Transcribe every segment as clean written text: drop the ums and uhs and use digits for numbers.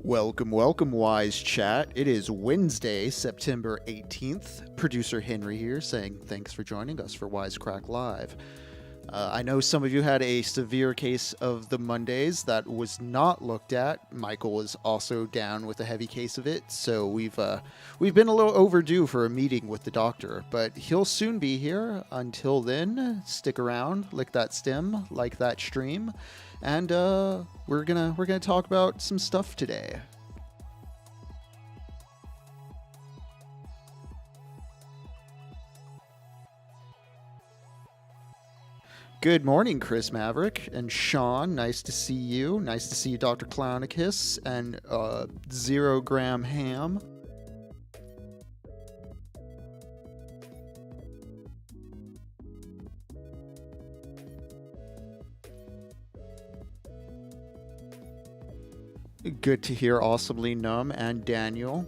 Welcome, welcome, Wise Chat. It is Wednesday, September 18th. Producer Henry here saying thanks for joining us for Wisecrack Live. I know some of you had a severe case of the Mondays that was not looked at. Michael was also down with a heavy case of it, so we've been a little overdue for a meeting with the doctor, but he'll soon be here. Until then, stick around, lick that stem, like that stream, and we're gonna talk about some stuff today. Good morning, Chris Maverick and Sean. Nice to see you. Nice to see you, Dr. Clownicus and 0 Gram Ham. Good to hear Awesomely Numb and Daniel.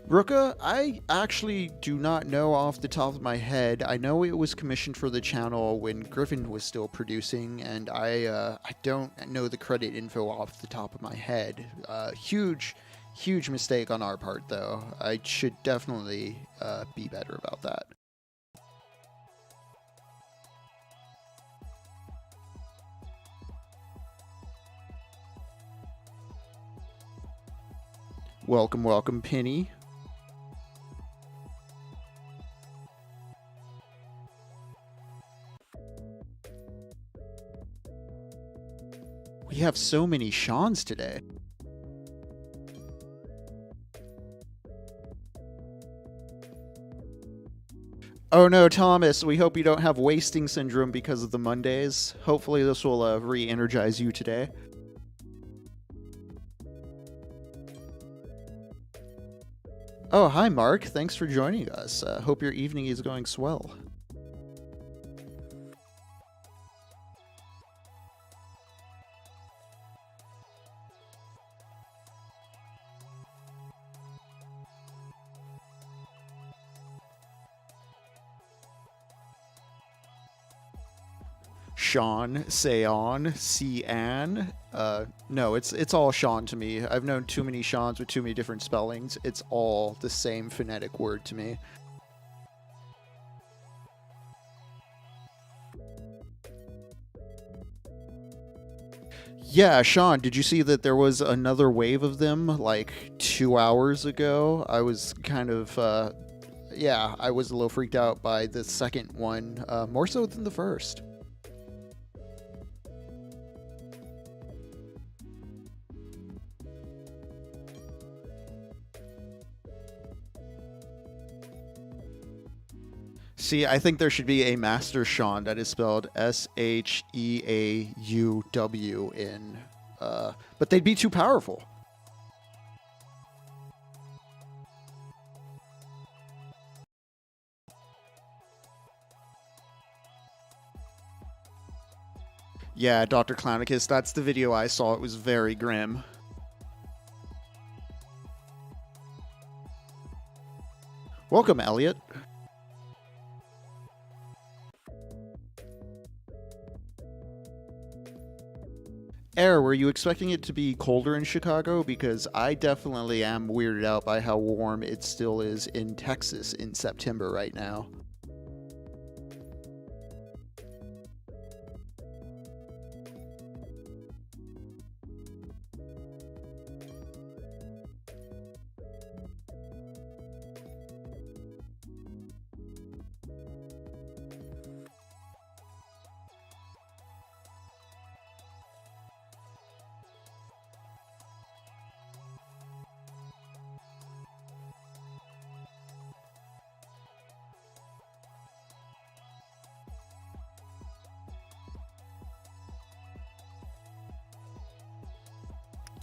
Ruka, I actually do not know off the top of my head. I know it was commissioned for the channel when Griffin was still producing, and I don't know the credit info off the top of my head. Huge mistake on our part, though. I should definitely be better about that. Welcome, welcome, Penny. We have so many Seans today. Oh no, Thomas, we hope you don't have wasting syndrome because of the Mondays. Hopefully this will re-energize you today. Oh, hi Mark, thanks for joining us. Hope your evening is going swell. Sean, Seon, Cian. No, it's all Sean to me. I've known too many Seans with too many different spellings. It's all the same phonetic word to me. Yeah, Sean, did you see that there was another wave of them like 2 hours ago? I was kind of, yeah, I was a little freaked out by the second one, more so than the first. See, I think there should be a Master Sean that is spelled Sheauwin, but they'd be too powerful. Yeah, Dr. Clownicus, that's the video I saw. It was very grim. Welcome, Elliot. Air, were you expecting it to be colder in Chicago? Because I definitely am weirded out by how warm it still is in Texas in September right now.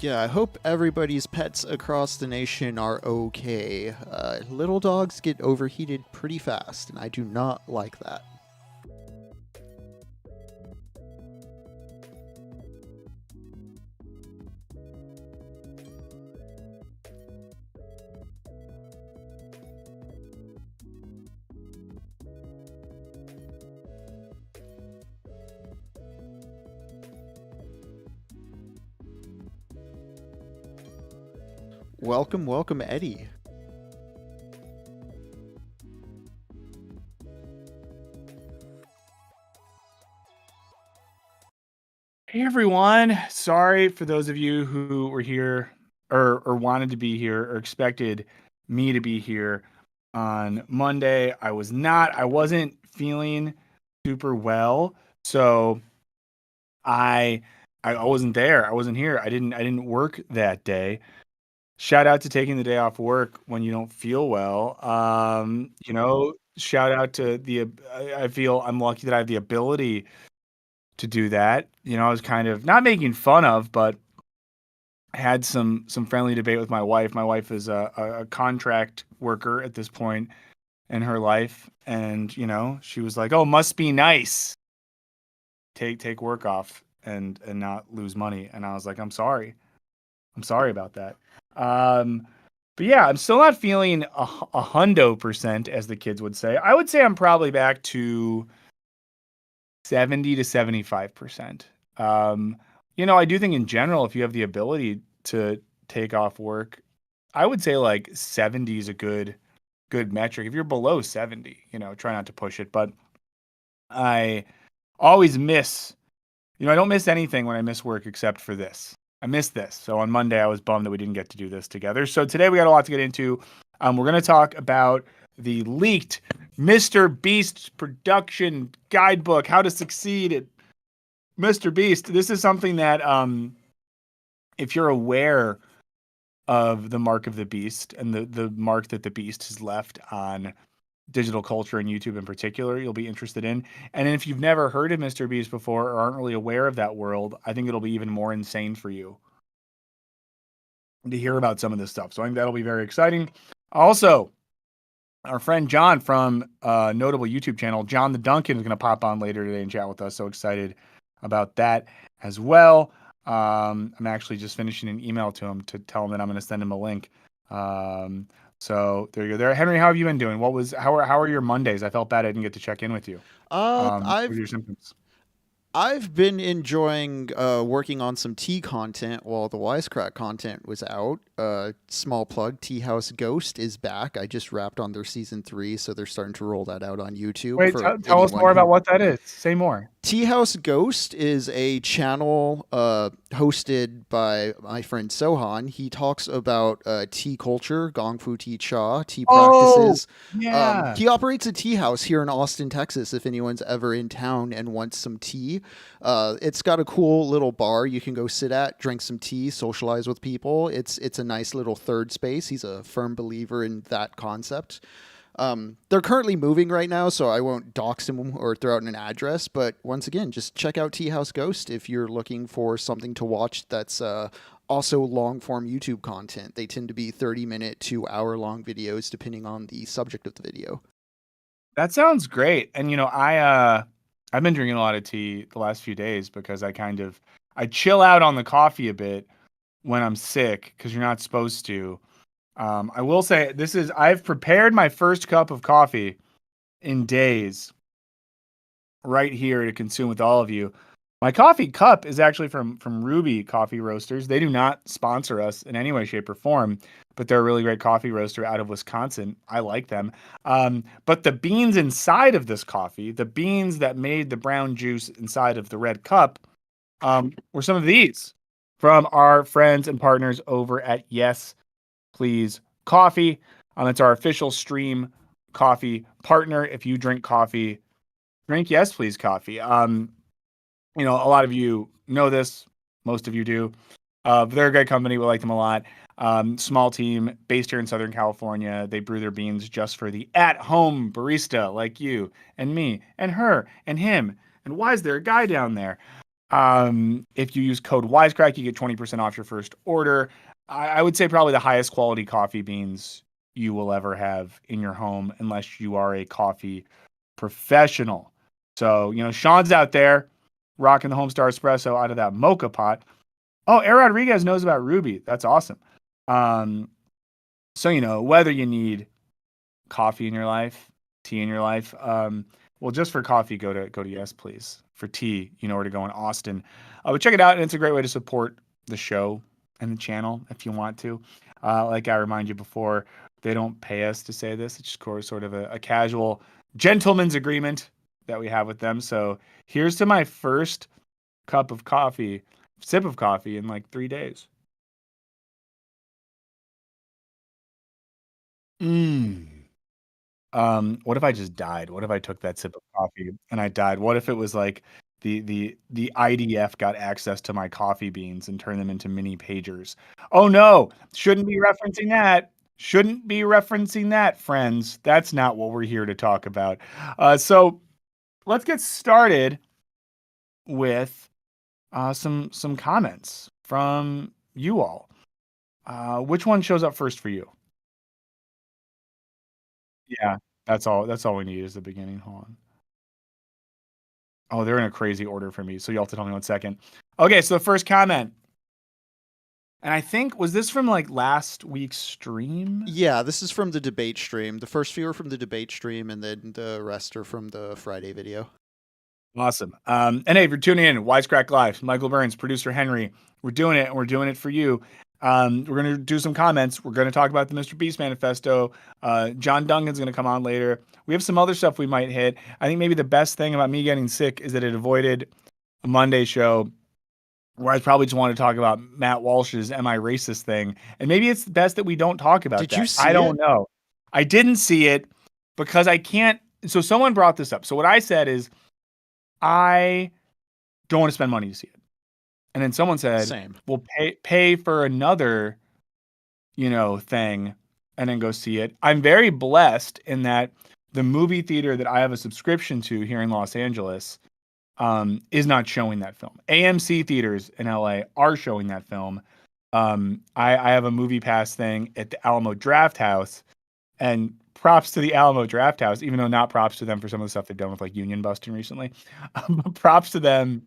Yeah, I hope everybody's pets across the nation are okay. Little dogs get overheated pretty fast, and I do not like that. Welcome, welcome, Eddie. Hey everyone. Sorry for those of you who were here or wanted to be here or expected me to be here on Monday. I was not. I wasn't feeling super well. So I I wasn't there. I wasn't here. I didn't work that day. Shout out to taking the day off work when you don't feel well. Shout out to I feel I'm lucky that I have the ability to do that. I was kind of not making fun of, but had some friendly debate with my wife. My wife is a contract worker at this point in her life, and she was like, "Oh, must be nice. Take work off and not lose money." And I was like, I'm sorry about that." Um, but yeah, I'm still not feeling a hundo percent, as the kids would say. I would say I'm probably back to 70 to 75%. I do think in general, if you have the ability to take off work, I would say like 70 is a good metric. If you're below 70, try not to push it. But I always miss, I don't miss anything when I miss work except for this. I missed this. So on Monday, I was bummed that we didn't get to do this together. So today we got a lot to get into. We're going to talk about the leaked MrBeast production guidebook, how to succeed at MrBeast. This is something that, if you're aware of the mark of the beast and the mark that the beast has left on digital culture and YouTube in particular, you'll be interested in. And if you've never heard of MrBeast before or aren't really aware of that world, I think it'll be even more insane for you to hear about some of this stuff. So I think that'll be very exciting. Also, our friend John from a notable YouTube channel, John the Duncan, is going to pop on later today and chat with us. So excited about that as well. I'm actually just finishing an email to him to tell him that I'm going to send him a link. So there you go. There, Henry, how have you been doing? How are your Mondays? I felt bad I didn't get to check in with you. What are I've your symptoms? I've been enjoying working on some tea content while the Wisecrack content was out. Small plug: Tea House Ghost is back. I just wrapped on their season 3, so they're starting to roll that out on YouTube Wait, for tell us anyone more about who. what that is. Say more. Tea House Ghost is a channel hosted by my friend Sohan. He talks about tea culture, Gong Fu Tea Cha, tea Oh, practices. yeah. He operates a tea house here in Austin, Texas, if anyone's ever in town and wants some tea. It's got a cool little bar you can go sit at, drink some tea, socialize with people. It's a nice little third space. He's a firm believer in that concept. They're currently moving right now, so I won't dox him or throw out an address. But once again, just check out Tea House Ghost if you're looking for something to watch that's also long form YouTube content. They tend to be 30-minute to hour-long videos, depending on the subject of the video. That sounds great. And I've been drinking a lot of tea the last few days because I chill out on the coffee a bit when I'm sick because you're not supposed to. I will say I've prepared my first cup of coffee in days right here to consume with all of you. My coffee cup is actually from Ruby Coffee Roasters. They do not sponsor us in any way, shape, or form, but they're a really great coffee roaster out of Wisconsin. I like them. But the beans inside of this coffee, the beans that made the brown juice inside of the red cup, were some of these from our friends and partners over at Yes Please Coffee. It's our official stream coffee partner. If you drink coffee, drink Yes Please Coffee. A lot of you know this, most of you do. But they're a great company. We like them a lot. Small team based here in Southern California. They brew their beans just for the at-home barista like you and me and her and him. And why is there a guy down there? If you use code Wisecrack, you get 20% off your first order. I would say probably the highest quality coffee beans you will ever have in your home, unless you are a coffee professional. So, Sean's out there rocking the Homestar Espresso out of that mocha pot. Oh, Air Rodriguez knows about Ruby. That's awesome. So, whether you need coffee in your life, tea in your life, well, just for coffee, go to Yes Please. For tea, you know where to go in Austin. But check it out, and it's a great way to support the show and the channel if you want to. Like I remind you before, they don't pay us to say this. It's just sort of a casual gentleman's agreement that we have with them. So here's to my first sip of coffee in like 3 days. What if I just died? What if I took that sip of coffee and I died? What if it was like the IDF got access to my coffee beans and turned them into mini pagers? Oh no, shouldn't be referencing that. Shouldn't be referencing that, friends. That's not what we're here to talk about. So let's get started with some comments from you all. Which one shows up first for you? Yeah, that's all. That's all we need is the beginning. Hold on. Oh, they're in a crazy order for me, so you'll have to tell me 1 second. Okay, so the first comment, and I think was this from like last week's stream? Yeah, this is from the debate stream. The first few are from the debate stream, and then the rest are from the Friday video. Awesome. And hey, if you're tuning in, Wisecrack Live, Michael Burns, producer Henry, we're doing it, and we're doing it for you. We're going to do some comments. We're going to talk about the MrBeast Manifesto. John Duncan's going to come on later. We have some other stuff we might hit. I think maybe the best thing about me getting sick is that it avoided a Monday show where I probably just want to talk about Matt Walsh's "Am I Racist" thing. And maybe it's best that we don't talk about Did that. you see I don't it? know. I didn't see it because I can't. So someone brought this up. So what I said is, I don't want to spend money to see it. And then someone said, Same. "Well, pay for another, thing and then go see it." I'm very blessed in that the movie theater that I have a subscription to here in Los Angeles is not showing that film. AMC theaters in LA are showing that film. I have a movie pass thing at the Alamo Draft House, and props to the Alamo Draft House, even though not props to them for some of the stuff they've done with like union busting recently. Props to them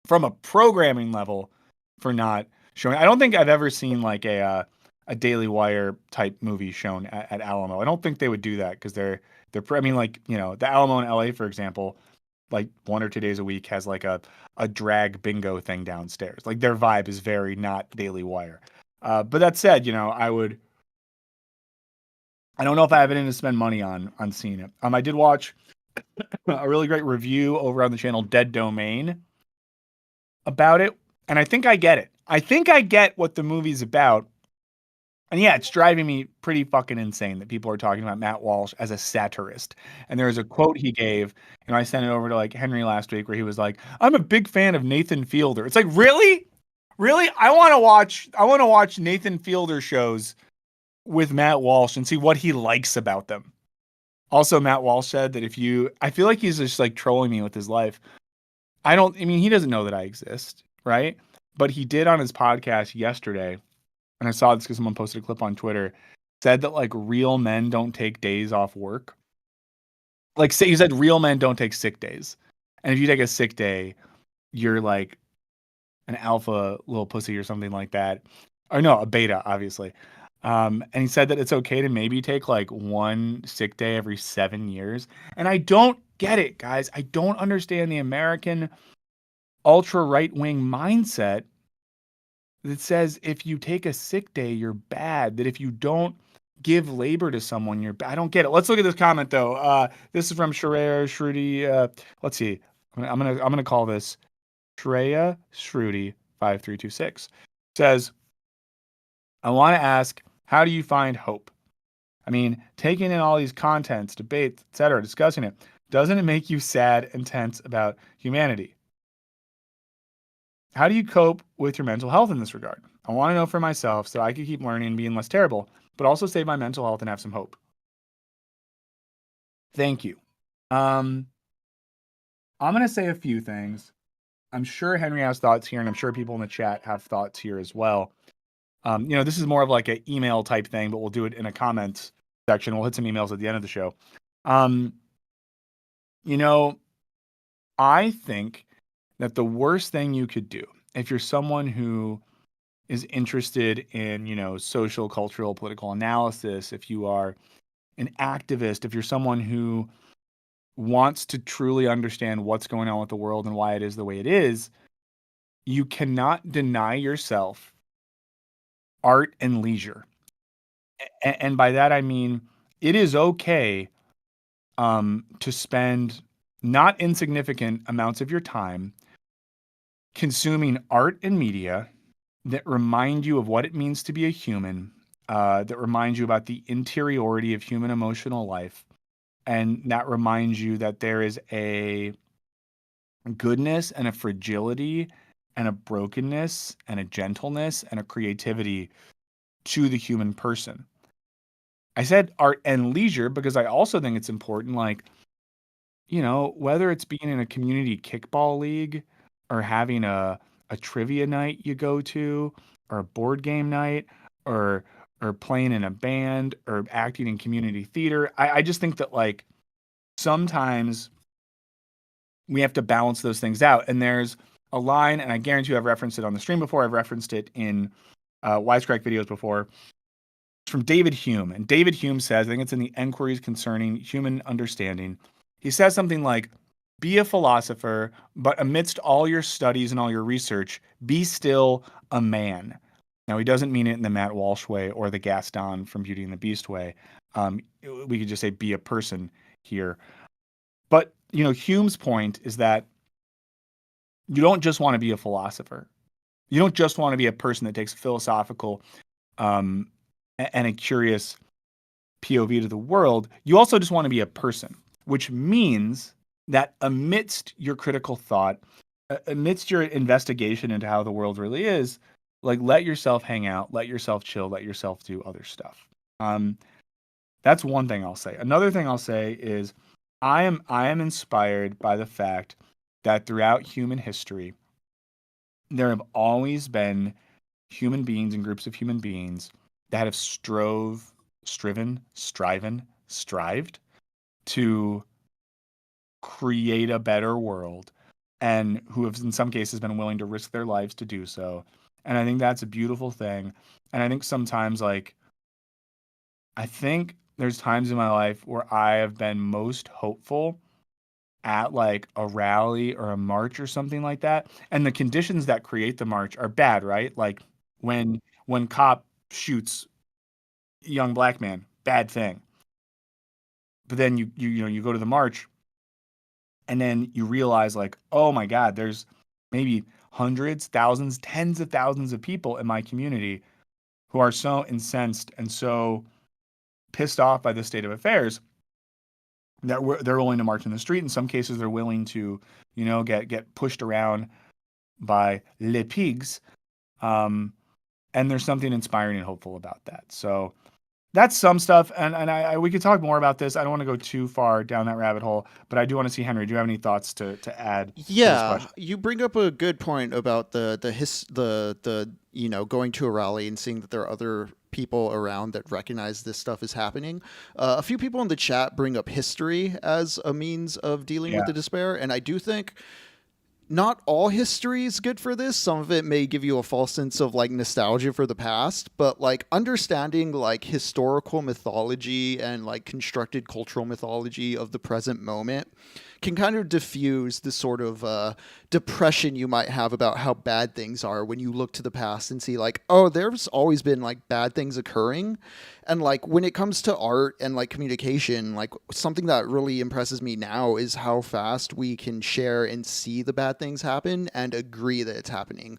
from a programming level for not showing. I don't think I've ever seen like a Daily Wire type movie shown at Alamo. I don't think they would do that because I mean, like, the Alamo in LA, for example, like 1 or 2 days a week has like a drag bingo thing downstairs. Like their vibe is very not Daily Wire. But that said, I don't know if I have it in to spend money on seeing it. I did watch a really great review over on the channel Dead Domain about it, and I think I get it. I think I get what the movie's about. And yeah, it's driving me pretty fucking insane that people are talking about Matt Walsh as a satirist. And there's a quote he gave, and I sent it over to like Henry last week where he was like, "I'm a big fan of Nathan Fielder." It's like, really? Really? I want to watch Nathan Fielder shows with Matt Walsh and see what he likes about them. Also, Matt Walsh said that I feel like he's just like trolling me with his life. I mean, he doesn't know that I exist, right? But he did on his podcast yesterday, and I saw this because someone posted a clip on Twitter, said that like real men don't take days off work. Like, say, he said real men don't take sick days. And if you take a sick day, you're like an alpha little pussy or something like that. Or no, a beta, obviously. And he said that it's okay to maybe take like one sick day every 7 years. And I don't get it, guys. I don't understand the American ultra right wing mindset that says if you take a sick day, you're bad. That if you don't give labor to someone, you're bad. I don't get it. Let's look at this comment though. This is from Shreya Shruti. Let's see. I'm gonna call this Shreya Shruti 5326. Says, "I want to ask, how do you find hope? I mean, taking in all these contents, debates, etc., discussing it, doesn't it make you sad and tense about humanity? How do you cope with your mental health in this regard? I want to know for myself so I can keep learning and being less terrible, but also save my mental health and have some hope." Thank you. I'm going to say a few things. I'm sure Henry has thoughts here, and I'm sure people in the chat have thoughts here as well. This is more of like an email type thing, but we'll do it in a comments section. We'll hit some emails at the end of the show. I think that the worst thing you could do if you're someone who is interested in, social, cultural, political analysis, if you are an activist, if you're someone who wants to truly understand what's going on with the world and why it is the way it is, you cannot deny yourself art and leisure. And by that I mean it is okay to spend not insignificant amounts of your time consuming art and media that remind you of what it means to be a human, that remind you about the interiority of human emotional life, and that reminds you that there is a goodness and a fragility and a brokenness and a gentleness and a creativity to the human person. I said art and leisure because I also think it's important, like, whether it's being in a community kickball league or having a trivia night you go to or a board game night or playing in a band or acting in community theater. I just think that like sometimes we have to balance those things out. And there's a line, and I guarantee you I've referenced it on the stream before. I've referenced it in Wisecrack videos before. It's from David Hume. And David Hume says, I think it's in the Enquiries Concerning Human Understanding. He says something like, be a philosopher, but amidst all your studies and all your research, be still a man. Now, he doesn't mean it in the Matt Walsh way or the Gaston from Beauty and the Beast way. We could just say be a person here. But, Hume's point is that you don't just want to be a philosopher. You don't just want to be a person that takes a philosophical and a curious POV to the world. You also just want to be a person, which means that amidst your critical thought, amidst your investigation into how the world really is, like let yourself hang out, let yourself chill, let yourself do other stuff. That's one thing I'll say. Another thing I'll say is I am inspired by the fact that throughout human history, there have always been human beings and groups of human beings that have striven, strived to create a better world, and who have in some cases been willing to risk their lives to do so. And I think that's a beautiful thing. And I think sometimes I think there's times in my life where I have been most hopeful at like a rally or a march or something like that. And the conditions that create the march are bad, right? Like when cop shoots young black man, bad thing. But then you go to the march and then you realize like, oh my God, there's maybe hundreds, thousands, tens of thousands of people in my community who are so incensed and so pissed off by the state of affairs that they're willing to march in the street. In some cases, they're willing to, get pushed around by les pigs. And there's something inspiring and hopeful about that. So that's some stuff. And we could talk more about this. I don't want to go too far down that rabbit hole, but I do want to see, Henry, do you have any thoughts to add to this Yeah, question? you bring up a good point about the going to a rally and seeing that there are other people around that recognize this stuff is happening. A few people in the chat bring up history as a means of dealing with Yeah. the despair, and I do think not all history is good for this. Some of it may give you a false sense of like nostalgia for the past, but like understanding like historical mythology and like constructed cultural mythology of the present moment can kind of diffuse the sort of depression you might have about how bad things are when you look to the past and see like, oh, there's always been like bad things occurring. And like when it comes to art and like communication, like something that really impresses me now is how fast we can share and see the bad things happen and agree that it's happening.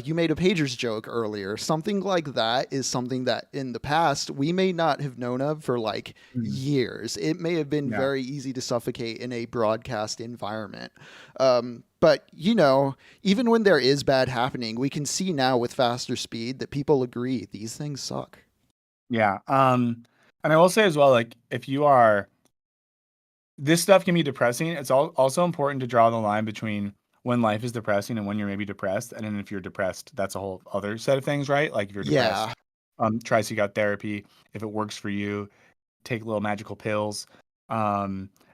You made a pagers joke earlier. Something like that is something that in the past we may not have known of for like Mhm. years. It may have been Yeah. very easy to suffocate in a broadcast environment. But even when there is bad happening, we can see now with faster speed that people agree these things suck. Yeah. And I will say as well, like if you are, this stuff can be depressing. It's also important to draw the line between when life is depressing and when you're maybe depressed. And then if you're depressed, that's a whole other set of things, right? Like if you're depressed, Yeah. try seek out therapy. If it works for you, take little magical pills.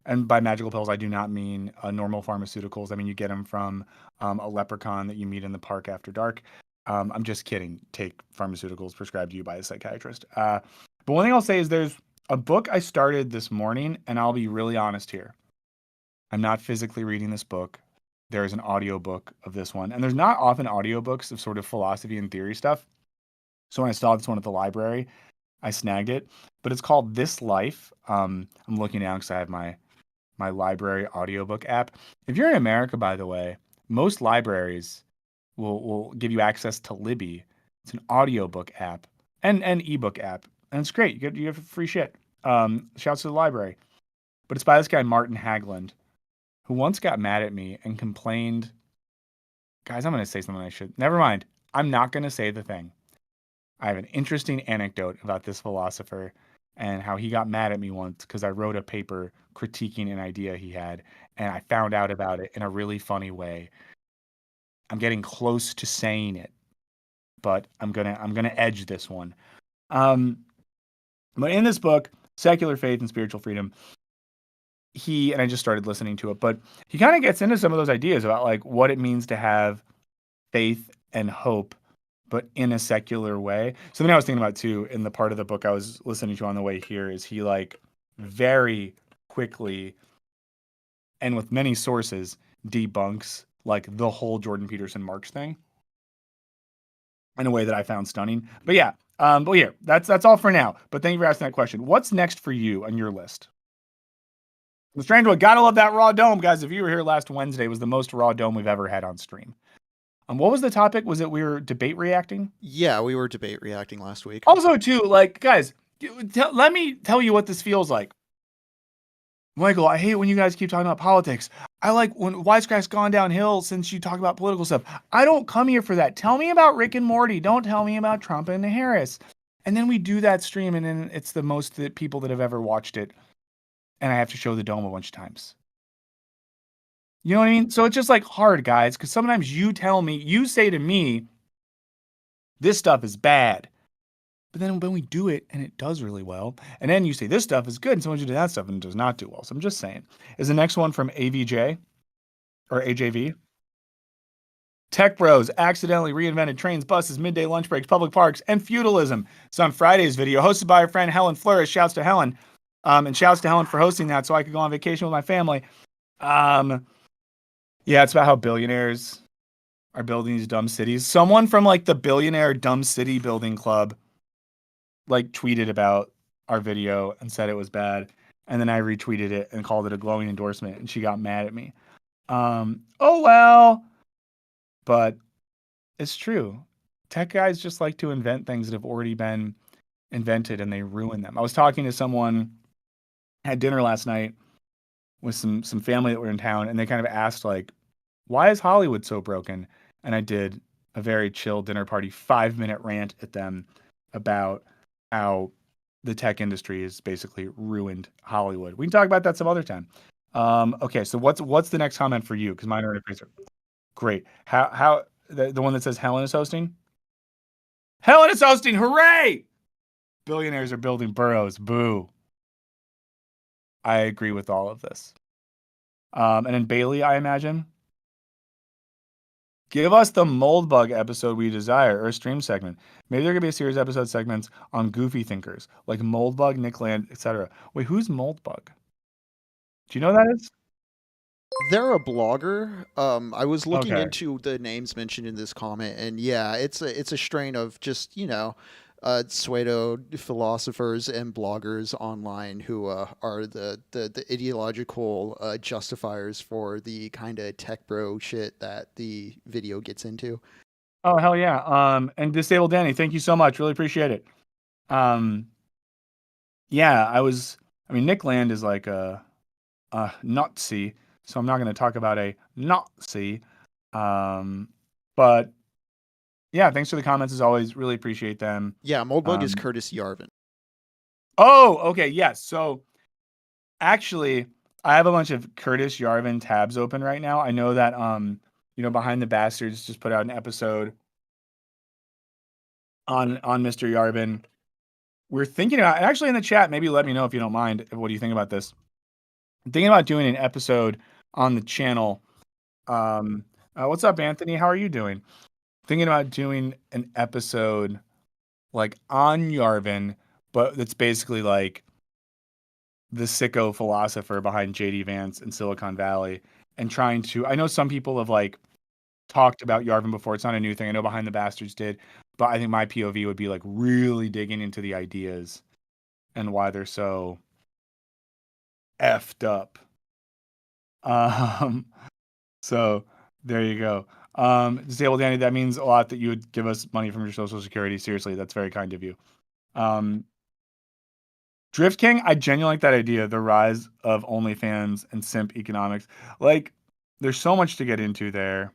And by magical pills, I do not mean normal pharmaceuticals. I mean, you get them from a leprechaun that you meet in the park after dark. I'm just kidding. Take pharmaceuticals prescribed to you by a psychiatrist. But one thing I'll say is there's a book I started this morning, and I'll be really honest here. I'm not physically reading this book. There is an audiobook of this one, and there's not often audiobooks of sort of philosophy and theory stuff. So when I saw this one at the library, I snagged it. But it's called This Life. I'm looking now because I have my library audiobook app. If you're in America, by the way, most libraries will give you access to Libby. It's an audiobook app and an ebook app, and it's great. You get free shit. Shouts to the library. But it's by this guy Martin Hagland, who once got mad at me and complained. Guys, I'm going to say something I should. Never mind. I'm not going to say the thing. I have an interesting anecdote about this philosopher and how he got mad at me once because I wrote a paper critiquing an idea he had, and I found out about it in a really funny way. I'm getting close to saying it, but I'm gonna edge this one. But in this book, Secular Faith and Spiritual Freedom, and I just started listening to it, but he kind of gets into some of those ideas about like what it means to have faith and hope, but in a secular way. Something I was thinking about too in the part of the book I was listening to on the way here is he like very quickly and with many sources debunks like the whole Jordan Peterson Marx thing in a way that I found stunning. But yeah, that's all for now. But thank you for asking that question. What's next for you on your list? The Strange One, gotta love that raw dome, guys. If you were here last Wednesday, it was the most raw dome we've ever had on stream. What was the topic? Was it we were debate reacting? Yeah, we were debate reacting last week. Also, too, like, guys, let me tell you what this feels like. Michael, I hate when you guys keep talking about politics. I like when Wisecrack's gone downhill since you talk about political stuff. I don't come here for that. Tell me about Rick and Morty. Don't tell me about Trump and Harris. And then we do that stream, and then it's the most people that have ever watched it. And I have to show the dome a bunch of times. You know what I mean? So it's just like hard, guys, because sometimes you say to me, this stuff is bad. But then when we do it and it does really well, and then you say this stuff is good, and someone you do that stuff and it does not do well. So I'm just saying. Is the next one from AVJ or AJV? Tech Bros accidentally reinvented trains, buses, midday lunch breaks, public parks, and feudalism. It's on Friday's video, hosted by our friend Helen Flourish. Shouts to Helen. And shouts to Helen for hosting that so I could go on vacation with my family. Yeah, it's about how billionaires are building these dumb cities. Someone from like the Billionaire Dumb City Building Club like tweeted about our video and said it was bad. And then I retweeted it and called it a glowing endorsement, and she got mad at me. Oh well. But it's true. Tech guys just like to invent things that have already been invented, and they ruin them. I was talking to someone, had dinner last night with some family that were in town, and they kind of asked like, why is Hollywood so broken? And I did a very chill dinner party 5-minute rant at them about how the tech industry has basically ruined Hollywood. We can talk about that some other time. Okay, so what's the next comment for you? Because mine are in a freezer. Great. How the one that says Helen is hosting? Helen is hosting. Hooray! Billionaires are building boroughs. Boo. I agree with all of this. And then Bailey, I imagine. Give us the Moldbug episode we desire, or a stream segment. Maybe there could be a series of episode segments on goofy thinkers, like Moldbug, Nick Land, etc. Wait, who's Moldbug? Do you know who that is? They're a blogger. I was looking Okay. into the names mentioned in this comment, and yeah, it's a strain of just pseudo philosophers and bloggers online who are the ideological justifiers for the kind of tech bro shit that the video gets into. Oh hell yeah. And Disabled Danny, thank you so much. Really appreciate it. Yeah, Nick Land is like a Nazi, so I'm not going to talk about a Nazi. But yeah, thanks for the comments as always. Really appreciate them. Yeah, Moldbug is Curtis Yarvin. Oh, okay, yes. So actually, I have a bunch of Curtis Yarvin tabs open right now. I know that Behind the Bastards just put out an episode on Mr. Yarvin. We're thinking about, actually in the chat, maybe let me know if you don't mind. What do you think about this? I'm thinking about doing an episode on the channel. What's up, Anthony? How are you doing? Thinking about doing an episode like on Yarvin, but it's basically like the sicko philosopher behind JD Vance and Silicon Valley, and I know some people have like talked about Yarvin before. It's not a new thing. I know Behind the Bastards did, But I think my POV would be like really digging into the ideas and why they're so effed up. Um, so there you go. Disabled Danny, that means a lot that you would give us money from your social security. Seriously, that's very kind of you. Drift King, I genuinely like that idea. The rise of OnlyFans and simp economics. Like, there's so much to get into there.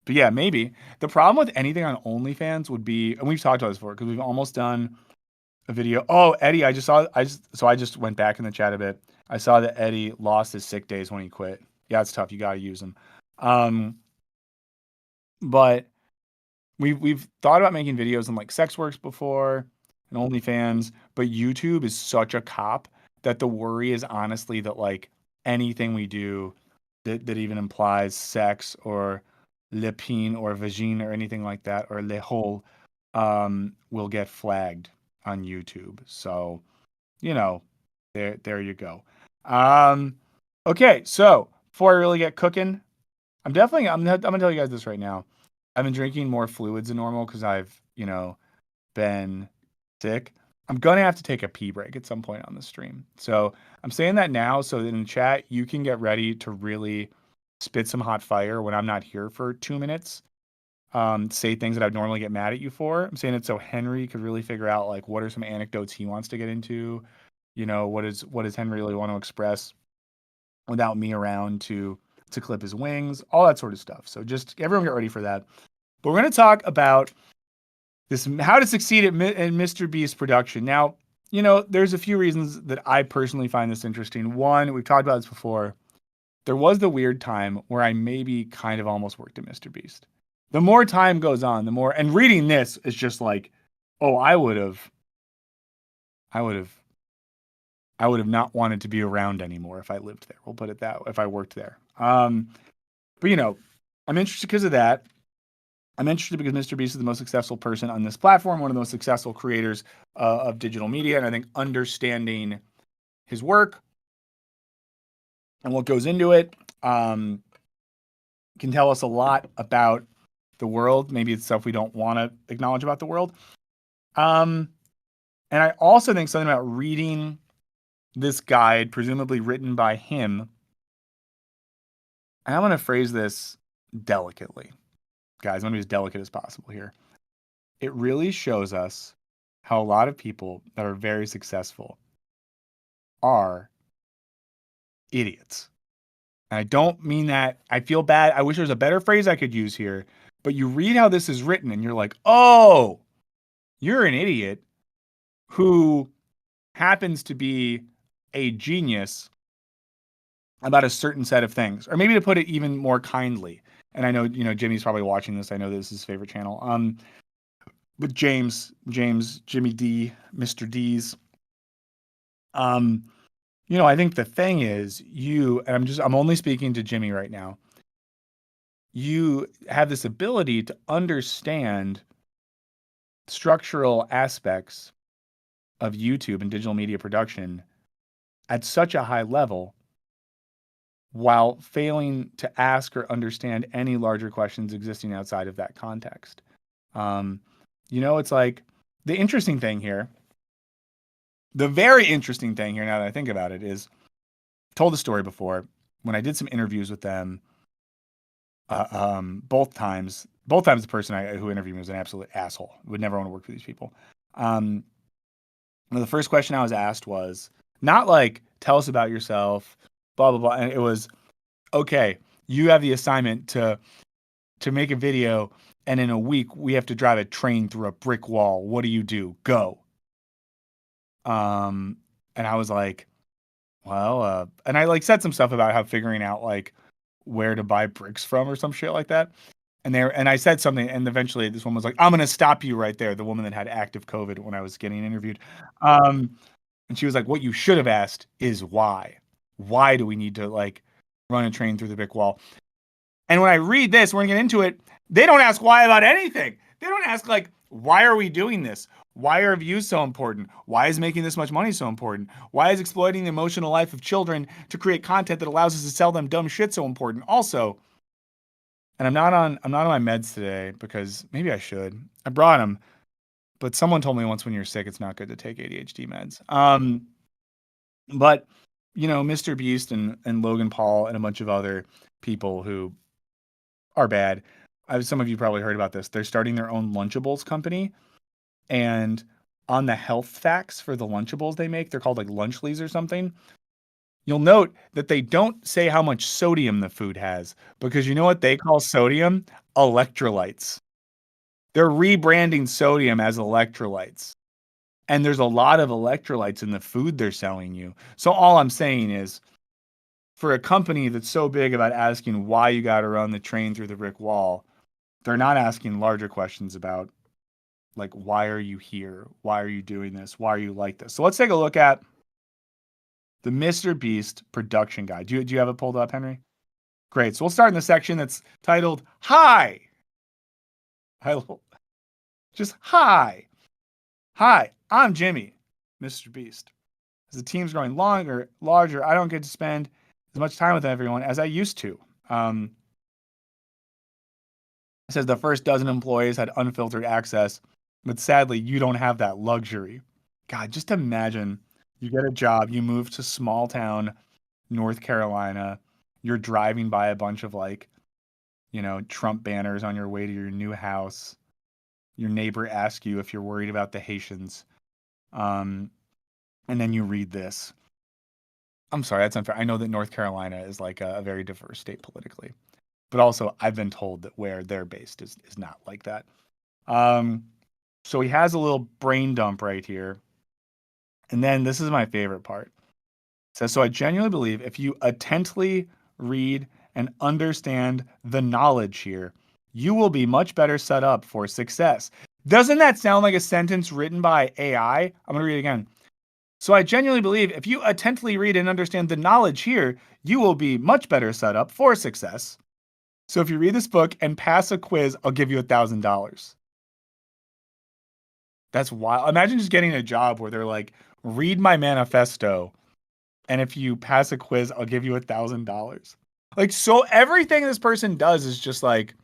But yeah, maybe. The problem with anything on OnlyFans would be, and we've talked about this before, because we've almost done a video. Oh, Eddie, I just went back in the chat a bit. I saw that Eddie lost his sick days when he quit. Yeah, it's tough. You got to use them. But we've thought about making videos on like sex works before and OnlyFans, but YouTube is such a cop that the worry is honestly that like anything we do that even implies sex or le pin or vagine or anything like that or le hole will get flagged on YouTube. So, you know, there you go. Okay, so before I really get cooking, I'm gonna tell you guys this right now. I've been drinking more fluids than normal because I've, been sick. I'm gonna have to take a pee break at some point on the stream. So I'm saying that now so that in chat you can get ready to really spit some hot fire when I'm not here for 2 minutes. Say things that I'd normally get mad at you for. I'm saying it so Henry could really figure out like what are some anecdotes he wants to get into. What does Henry really want to express without me around to clip his wings, all that sort of stuff. So just everyone get ready for that. But we're going to talk about this, how to succeed in MrBeast production. Now, there's a few reasons that I personally find this interesting. One, we've talked about this before. There was the weird time where I maybe kind of almost worked at MrBeast. The more time goes on, the more, and reading this is just like, oh, I would have not wanted to be around anymore if I lived there. We'll put it that way, if I worked there. But I'm interested because of that. I'm interested because MrBeast is the most successful person on this platform, one of the most successful creators of digital media. And I think understanding his work and what goes into it can tell us a lot about the world. Maybe it's stuff we don't want to acknowledge about the world. And I also think something about reading this guide, presumably written by him. And I'm going to phrase this delicately. Guys, I'm going to be as delicate as possible here. It really shows us how a lot of people that are very successful are idiots. And I don't mean that. I feel bad. I wish there was a better phrase I could use here. But you read how this is written and you're like, oh, you're an idiot who happens to be a genius about a certain set of things. Or maybe to put it even more kindly. And I know, Jimmy's probably watching this. I know this is his favorite channel. But Jimmy D, Mr. D's. I think the thing is I'm only speaking to Jimmy right now. You have this ability to understand structural aspects of YouTube and digital media production at such a high level while failing to ask or understand any larger questions existing outside of that context. It's like the interesting thing here, the very interesting thing here now that I think about it is, I told the story before, when I did some interviews with them, both times the person who interviewed me was an absolute asshole. Would never want to work for these people. The first question I was asked was not like, tell us about yourself, blah, blah, blah. And it was, okay, you have the assignment to make a video, and in a week we have to drive a train through a brick wall. What do you do? Go. And I was like, well, and I like said some stuff about how figuring out like where to buy bricks from or some shit like that. And I said something, and eventually this woman was like, I'm going to stop you right there. The woman that had active COVID when I was getting interviewed. And she was like, what you should have asked is why? Why do we need to like run a train through the brick wall? And when I read this, we're going to get into it. They don't ask why about anything. They don't ask like, why are we doing this? Why are views so important? Why is making this much money so important? Why is exploiting the emotional life of children to create content that allows us to sell them dumb shit so important? Also, and I'm not on my meds today because maybe I should. I brought them, but someone told me once when you're sick, it's not good to take ADHD meds. But Mr. Beast and Logan Paul and a bunch of other people who are bad. Some of you probably heard about this. They're starting their own Lunchables company, and on the health facts for the Lunchables they make, they're called like Lunchleys or something. You'll note that they don't say how much sodium the food has, because you know what they call sodium? Electrolytes. They're rebranding sodium as electrolytes. And there's a lot of electrolytes in the food they're selling you. So all I'm saying is, for a company that's so big about asking why you got to run the train through the brick wall, they're not asking larger questions about, like, why are you here? Why are you doing this? Why are you like this? So let's take a look at the Mr. Beast production guide. Do you have it pulled up, Henry? Great. So we'll start in the section that's titled Hi. Just hi. Hi, I'm Jimmy, Mr. Beast. As the team's growing larger, I don't get to spend as much time with everyone as I used to. It says the first dozen employees had unfiltered access, but sadly, you don't have that luxury. God, just imagine you get a job, you move to small town North Carolina, you're driving by a bunch of Trump banners on your way to your new house. Your neighbor asks you if you're worried about the Haitians. And then you read this. I'm sorry, that's unfair. I know that North Carolina is like a very diverse state politically, but also I've been told that where they're based is not like that. So he has a little brain dump right here. And then this is my favorite part. It says, so I genuinely believe if you attentively read and understand the knowledge here, you will be much better set up for success. Doesn't that sound like a sentence written by AI? I'm going to read it again. So I genuinely believe if you attentively read and understand the knowledge here, you will be much better set up for success. So if you read this book and pass a quiz, I'll give you $1,000. That's wild. Imagine just getting a job where they're like, read my manifesto, and if you pass a quiz, I'll give you $1,000. Like, so everything this person does is just like,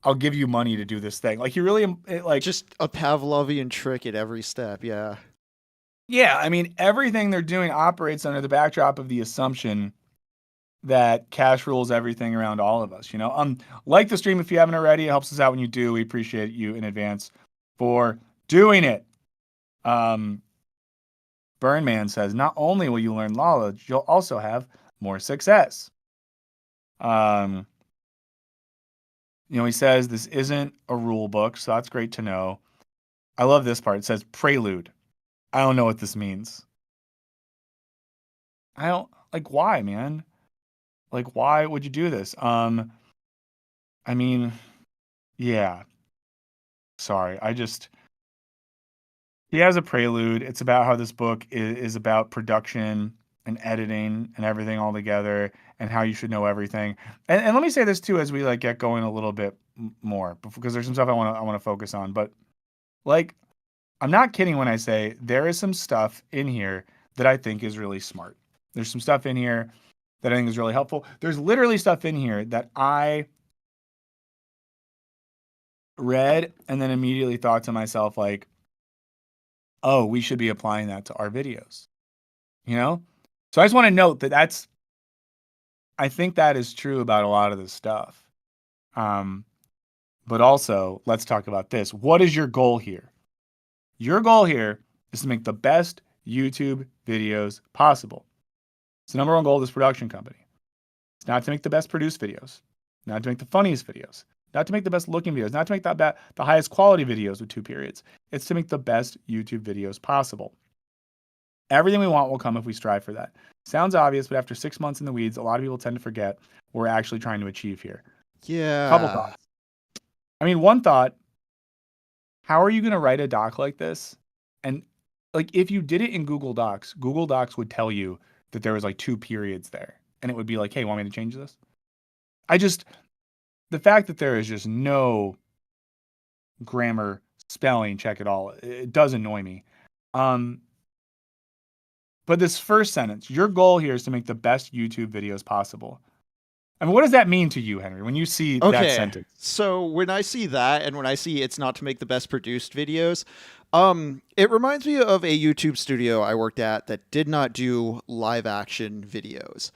I'll give you money to do this thing. Like, you really like just a Pavlovian trick at every step. Yeah. Yeah, I mean, everything they're doing operates under the backdrop of the assumption that cash rules everything around all of us. Like the stream if you haven't already. It helps us out when you do. We appreciate you in advance for doing it. Burnman says, not only will you learn knowledge, you'll also have more success. He says this isn't a rule book, so that's great to know. I love this part. It says prelude. I don't know what this means. I don't why, man? Like, why would you do this? I mean, yeah. Sorry. He has a prelude. It's about how this book is about production and editing and everything all together, and how you should know everything. And let me say this too, as we get going a little bit more, because there's some stuff I want to focus on. But I'm not kidding when I say there is some stuff in here that I think is really smart. There's some stuff in here that I think is really helpful. There's literally stuff in here that I read and then immediately thought to myself, like, oh, we should be applying that to our videos. So I just want to note that I think that is true about a lot of this stuff. But also, let's talk about this. What is your goal here? Your goal here is to make the best YouTube videos possible. It's the number one goal of this production company. It's not to make the best produced videos, not to make the funniest videos, not to make the best looking videos, not to make the highest quality videos with 2 periods. It's to make the best YouTube videos possible. Everything we want will come if we strive for that. Sounds obvious, but after 6 months in the weeds, a lot of people tend to forget what we're actually trying to achieve here. Yeah. Couple thoughts. I mean, one thought, how are you going to write a doc like this? And if you did it in Google Docs would tell you that there was 2 periods there. And it would be like, hey, want me to change this? The fact that there is just no grammar, spelling check at all, it does annoy me. But this first sentence, your goal here is to make the best YouTube videos possible. I mean, what does that mean to you, Henry, when you see that Okay, sentence? so when I see that and when I see it's not to make the best produced videos, it reminds me of a YouTube studio I worked at that did not do live action videos.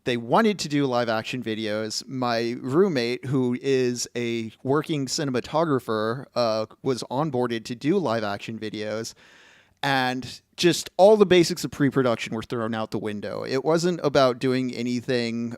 They wanted to do live action videos. My roommate, who is a working cinematographer, was onboarded to do live action videos, and just all the basics of pre-production were thrown out the window. It wasn't about doing anything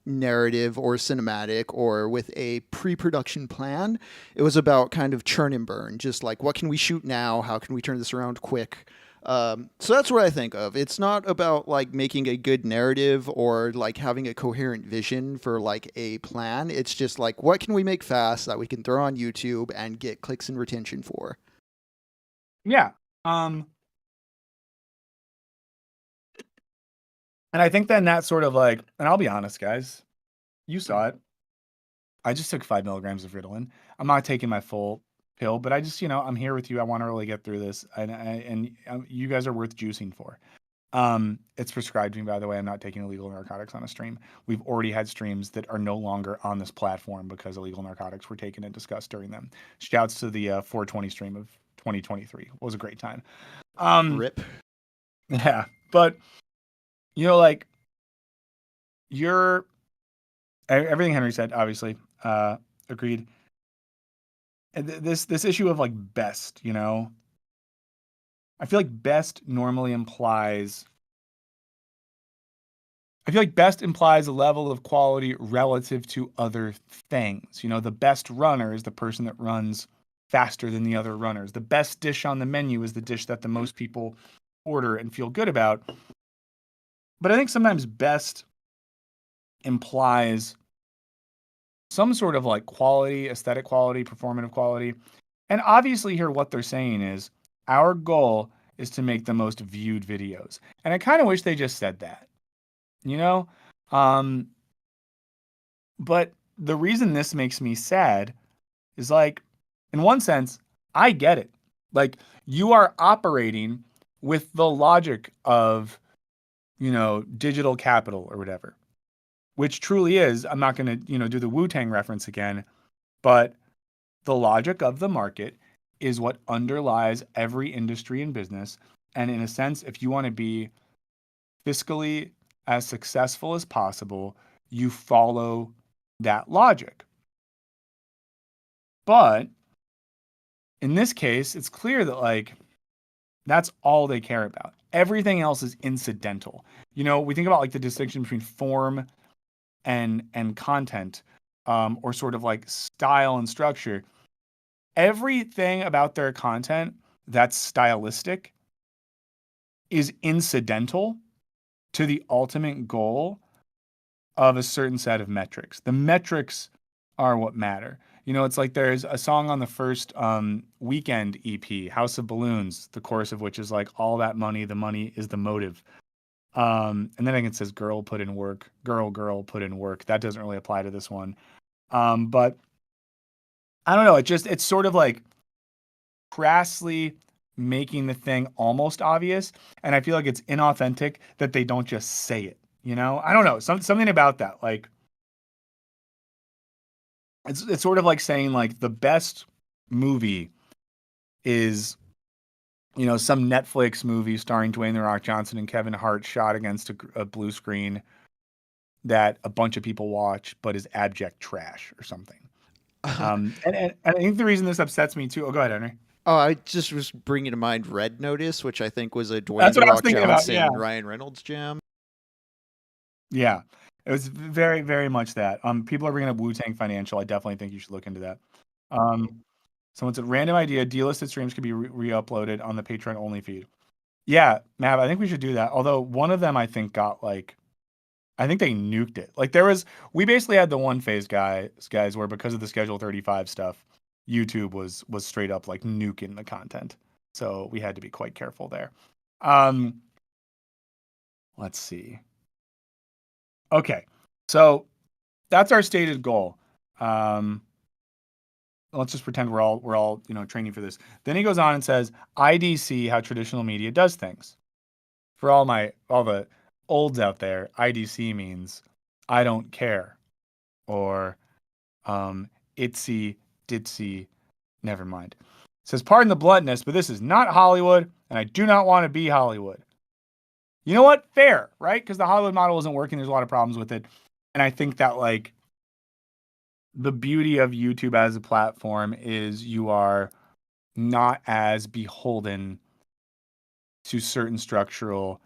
narrative or cinematic or with a pre-production plan. It was about kind of churn and burn, just like what can we shoot now, how can we turn this around quick. So that's what I think of. It's not about like making a good narrative or like having a coherent vision for like a plan. It's just like what can we make fast that we can throw on YouTube and get clicks and retention for. Yeah. Um, and I think then that sort of like, and I'll be honest, guys, you saw it. I just took 5 milligrams of Ritalin. I'm not taking my full pill, but I just, I'm here with you. I want to really get through this, and you guys are worth juicing for. It's prescribed to me, by the way. I'm not taking illegal narcotics on a stream. We've already had streams that are no longer on this platform because illegal narcotics were taken and discussed during them. Shouts to the 420 stream of 2023. It was a great time. Rip. Yeah, but like you're everything Henry said, obviously, agreed. And this issue of like best, I feel like best normally implies. I feel like best implies a level of quality relative to other things. The best runner is the person that runs faster than the other runners. The best dish on the menu is the dish that the most people order and feel good about. But I think sometimes best implies some sort of like quality, aesthetic quality, performative quality. And obviously here what they're saying is our goal is to make the most viewed videos. And I kind of wish they just said that. You know? But the reason this makes me sad is like, in one sense, I get it. Like, you are operating with the logic of, digital capital or whatever, which truly is, I'm not going to, do the Wu-Tang reference again, but the logic of the market is what underlies every industry and business. And in a sense, if you want to be fiscally as successful as possible, you follow that logic. But in this case, it's clear that like that's all they care about. Everything else is incidental. We think about like the distinction between form and content, or sort of like style and structure. Everything about their content that's stylistic is incidental to the ultimate goal of a certain set of metrics. The metrics are what matter. It's like there's a song on the first Weekend EP, House of Balloons, the chorus of which is like, all that money, the money is the motive. And then it says, girl, put in work. Girl, put in work. That doesn't really apply to this one. But I don't know. It's sort of like crassly making the thing almost obvious. And I feel like it's inauthentic that they don't just say it. I don't know. Something about that. Like, it's sort of like saying like the best movie is, some Netflix movie starring Dwayne The Rock Johnson and Kevin Hart shot against a blue screen that a bunch of people watch, but is abject trash or something. And I think the reason this upsets me too. Oh, go ahead, Henry. Oh, I just was bringing to mind Red Notice, which I think was a Dwayne That's The what I was Rock thinking about. Johnson, Yeah. Ryan Reynolds jam. Yeah. It was very, very much that. People are bringing up Wu-Tang Financial. I definitely think you should look into that. Someone said, random idea, delisted streams could be re-uploaded on the Patreon only feed. Yeah, Mav, I think we should do that. Although one of them I think got like, I think they nuked it. Like we basically had the one phase guys where because of the Schedule 35 stuff, YouTube was straight up like nuking the content. So we had to be quite careful there. Let's see. Okay, so that's our stated goal. Let's just pretend we're all training for this. Then he goes on and says, IDC, how traditional media does things. For all the olds out there, IDC means I don't care, or itsy ditsy, never mind. It says, pardon the bluntness, but this is not Hollywood, and I do not want to be Hollywood. You know what? Fair, right? Because the Hollywood model isn't working. There's a lot of problems with it. And I think that, like, the beauty of YouTube as a platform is you are not as beholden to certain structural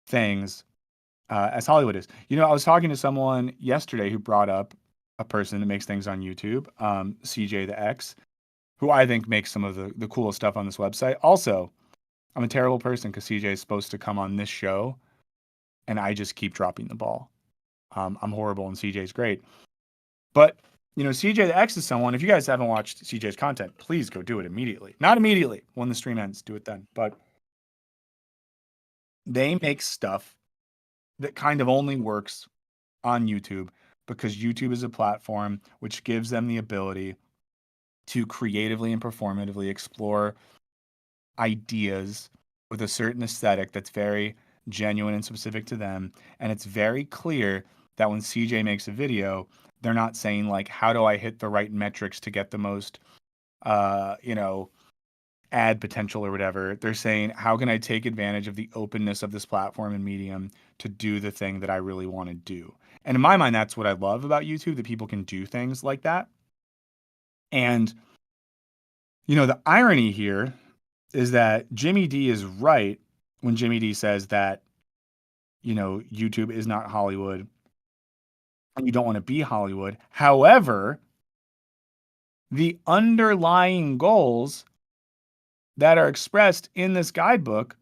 things as Hollywood is. You know, I was talking to someone yesterday who brought up a person that makes things on YouTube, CJ the X, who I think makes some of the coolest stuff on this website. Also, I'm a terrible person because CJ is supposed to come on this show, and I just keep dropping the ball. I'm horrible, and CJ's great. But, you know, CJ the X is someone, if you guys haven't watched CJ's content, please go do it immediately. Not immediately. When the stream ends, do it then. But they make stuff that kind of only works on YouTube because YouTube is a platform which gives them the ability to creatively and performatively explore ideas with a certain aesthetic that's very genuine and specific to them. And it's very clear that when CJ makes a video, they're not saying, like, how do I hit the right metrics to get the most, you know, ad potential or whatever. They're saying, how can I take advantage of the openness of this platform and medium to do the thing that I really want to do? And in my mind, that's what I love about YouTube, that people can do things like that. And, you know, the irony here is that Jimmy D is right when Jimmy D says that, you know, YouTube is not Hollywood and you don't want to be Hollywood. However, the underlying goals that are expressed in this guidebook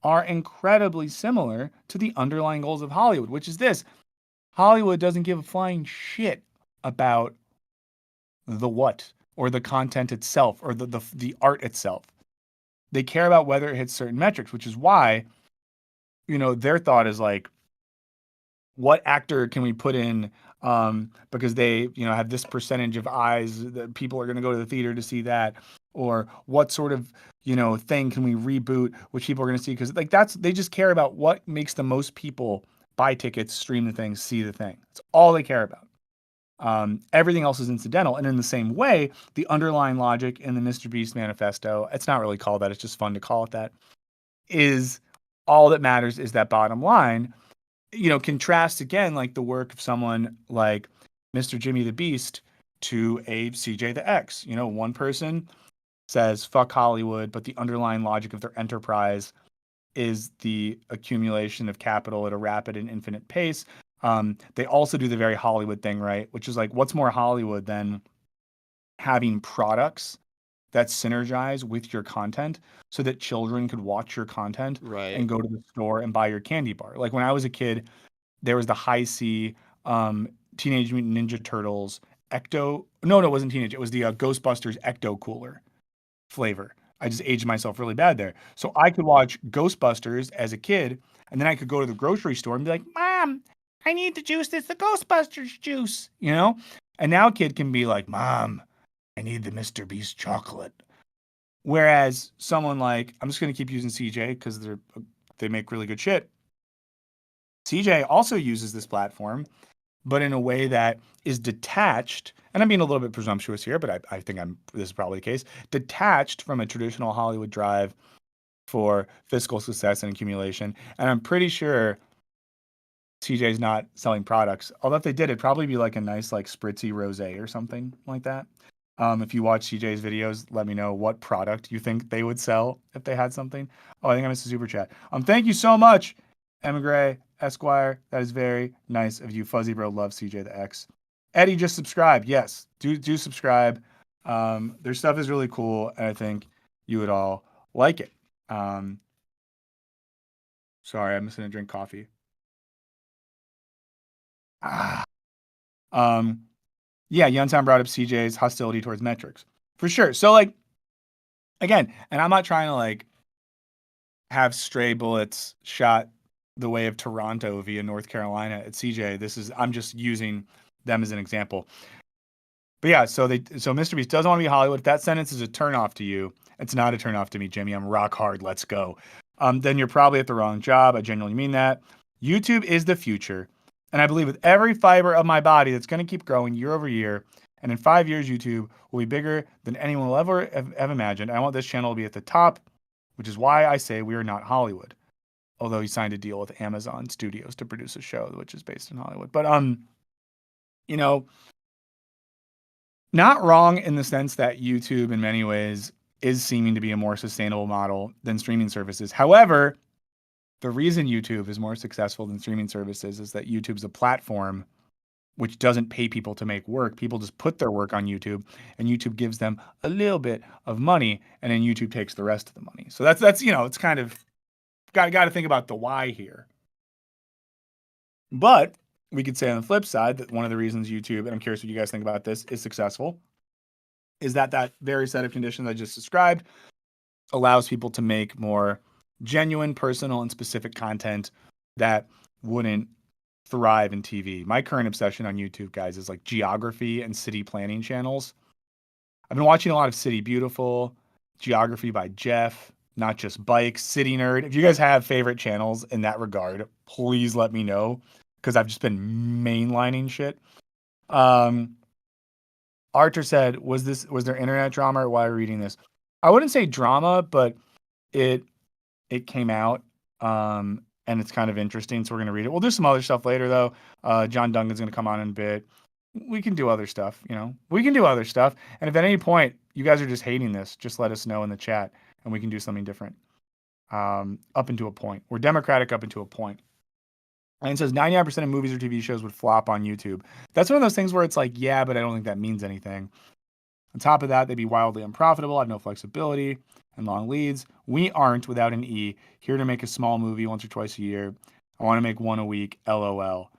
are incredibly similar to the underlying goals of Hollywood, which is this: Hollywood doesn't give a flying shit about the what or the content itself or the art itself. They care about whether it hits certain metrics, which is why, you know, their thought is like, what actor can we put in because they, you know, have this percentage of eyes that people are going to go to the theater to see that, or what sort of, you know, thing can we reboot which people are going to see, because like they just care about what makes the most people buy tickets, stream the thing, see the thing. That's all they care about. Everything else is incidental. And in the same way, the underlying logic in the MrBeast Manifesto, it's not really called that, it's just fun to call it that, is all that matters is that bottom line. You know, contrast again, like the work of someone like Mr. Jimmy the Beast to a CJ the X. You know, one person says fuck Hollywood, but the underlying logic of their enterprise is the accumulation of capital at a rapid and infinite pace. They also do the very Hollywood thing, right? Which is like, what's more Hollywood than having products that synergize with your content so that children could watch your content and go to the store and buy your candy bar. Like when I was a kid, there was the High C Teenage Mutant Ninja Turtles Ecto. No, it wasn't Teenage. It was the Ghostbusters Ecto Cooler flavor. I just aged myself really bad there. So I could watch Ghostbusters as a kid, and then I could go to the grocery store and be like, Mom, I need the juice. It's the Ghostbusters juice, you know? And now a kid can be like, Mom, I need the MrBeast chocolate. Whereas someone like, I'm just going to keep using CJ because they make really good shit. CJ also uses this platform, but in a way that is detached, and I'm being a little bit presumptuous here, but I think this is probably the case, detached from a traditional Hollywood drive for fiscal success and accumulation. And I'm pretty sure CJ's not selling products. Although if they did, it'd probably be like a nice, like spritzy rosé or something like that. If you watch CJ's videos, let me know what product you think they would sell if they had something. Oh, I think I missed a super chat. Thank you so much, Emigre Esquire. That is very nice of you. Fuzzy Bro loves CJ the X. Eddie just subscribed. Yes, do subscribe. Their stuff is really cool, and I think you would all like it. Sorry, I'm just gonna drink coffee. Yeah, Yuntown brought up CJ's hostility towards metrics. For sure. So, like, again, and I'm not trying to, like, have stray bullets shot the way of Toronto via North Carolina at CJ. I'm just using them as an example. But yeah, so MrBeast doesn't want to be Hollywood. If that sentence is a turnoff to you, it's not a turnoff to me, Jimmy. I'm rock hard. Let's go. Then you're probably at the wrong job. I genuinely mean that. YouTube is the future. And I believe with every fiber of my body that's going to keep growing year over year. And in 5 years, YouTube will be bigger than anyone will ever have imagined. I want this channel to be at the top, which is why I say we are not Hollywood. Although he signed a deal with Amazon Studios to produce a show which is based in Hollywood. But you know, not wrong in the sense that YouTube in many ways is seeming to be a more sustainable model than streaming services. However, the reason YouTube is more successful than streaming services is that YouTube's a platform which doesn't pay people to make work. People just put their work on YouTube, and YouTube gives them a little bit of money, and then YouTube takes the rest of the money. So that's it's kind of got to think about the why here. But we could say on the flip side that one of the reasons YouTube, and I'm curious what you guys think about this, is successful, is that very set of conditions I just described allows people to make more genuine, personal, and specific content that wouldn't thrive in TV. My current obsession on YouTube, guys, is like geography and city planning channels. I've been watching a lot of City Beautiful, Geography by Jeff, Not Just Bikes, City Nerd. If you guys have favorite channels in that regard, please let me know because I've just been mainlining shit. Archer said, was there internet drama or why are we reading this? I wouldn't say drama, but it came out and it's kind of interesting, so we're going to read it. We'll do some other stuff later, though. John Duncan's going to come on in a bit. We can do other stuff, We can do other stuff. And if at any point you guys are just hating this, just let us know in the chat, and we can do something different. Up into a point. We're democratic up into a point. And it says 99% of movies or TV shows would flop on YouTube. That's one of those things where it's like, yeah, but I don't think that means anything. On top of that, they'd be wildly unprofitable, have no flexibility, and long leads. We aren't, without an E, here to make a small movie once or twice a year. I want to make one a week, LOL.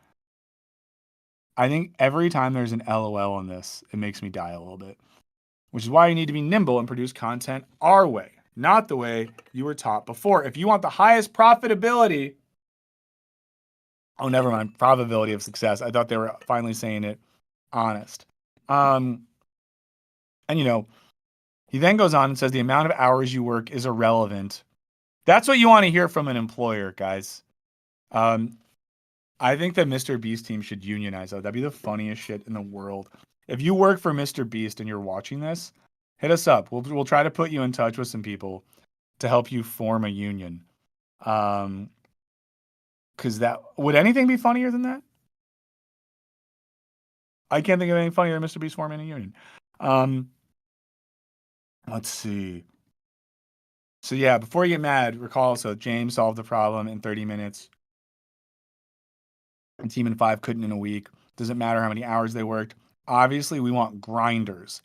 I think every time there's an LOL on this, it makes me die a little bit, which is why you need to be nimble and produce content our way, not the way you were taught before. If you want the highest profitability, oh, never mind, probability of success. I thought they were finally saying it honest. And he then goes on and says the amount of hours you work is irrelevant. That's what you want to hear from an employer, guys. I think that MrBeast team should unionize, though. That'd be the funniest shit in the world. If you work for MrBeast and you're watching this, hit us up. We'll try to put you in touch with some people to help you form a union. Because would anything be funnier than that? I can't think of anything funnier than MrBeast forming a union. Let's see. So yeah, before you get mad, recall so James solved the problem in 30 minutes. A team in 5 couldn't in a week. Doesn't matter how many hours they worked. Obviously, we want grinders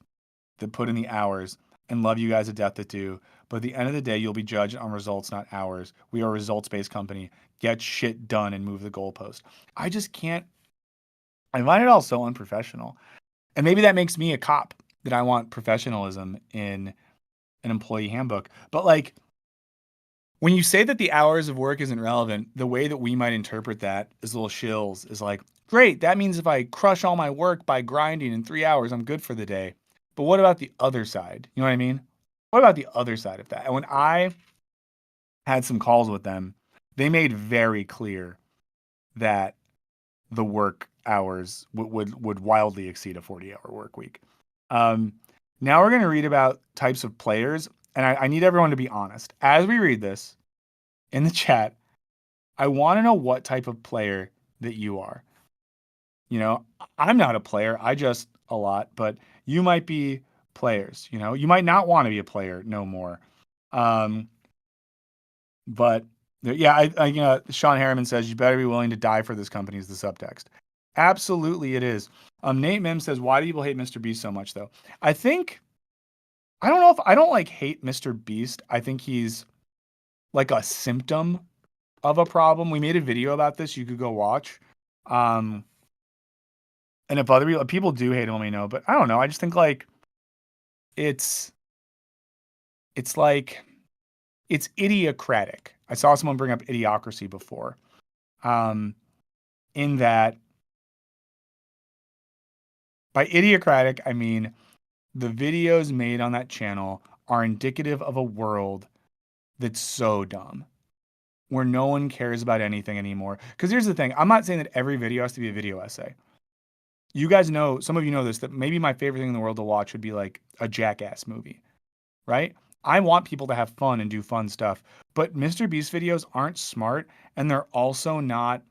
that put in the hours and love you guys to death that do. But at the end of the day, you'll be judged on results, not hours. We are a results-based company. Get shit done and move the goalpost. I just can't. I find it all so unprofessional. And maybe that makes me a cop, that I want professionalism in an employee handbook. But like, when you say that the hours of work isn't relevant, the way that we might interpret that as little shills is like, great, that means if I crush all my work by grinding in 3 hours, I'm good for the day. But what about the other side? You know what I mean? What about the other side of that? And when I had some calls with them, they made very clear that the work hours would wildly exceed a 40-hour work week. Now we're going to read about types of players, and I need everyone to be honest. As we read this in the chat, I want to know what type of player that you are. I'm not a player. I just a lot, but you might be players. You might not want to be a player no more. But yeah, Sean Harriman says you better be willing to die for this company is the subtext. Absolutely, it is. Nate Mim says, why do people hate MrBeast so much, though? I don't know if I don't like hate MrBeast. I think he's like a symptom of a problem. We made a video about this. You could go watch. And if other people do hate him, let me know. But I don't know. I just think like it's like it's idiocratic. I saw someone bring up idiocracy before. In that, by idiocratic, I mean the videos made on that channel are indicative of a world that's so dumb. where no one cares about anything anymore. Because here's the thing, I'm not saying that every video has to be a video essay. You guys know, some of you know this, that maybe my favorite thing in the world to watch would be like a Jackass movie, right? I want people to have fun and do fun stuff, but MrBeast videos aren't smart, and they're also not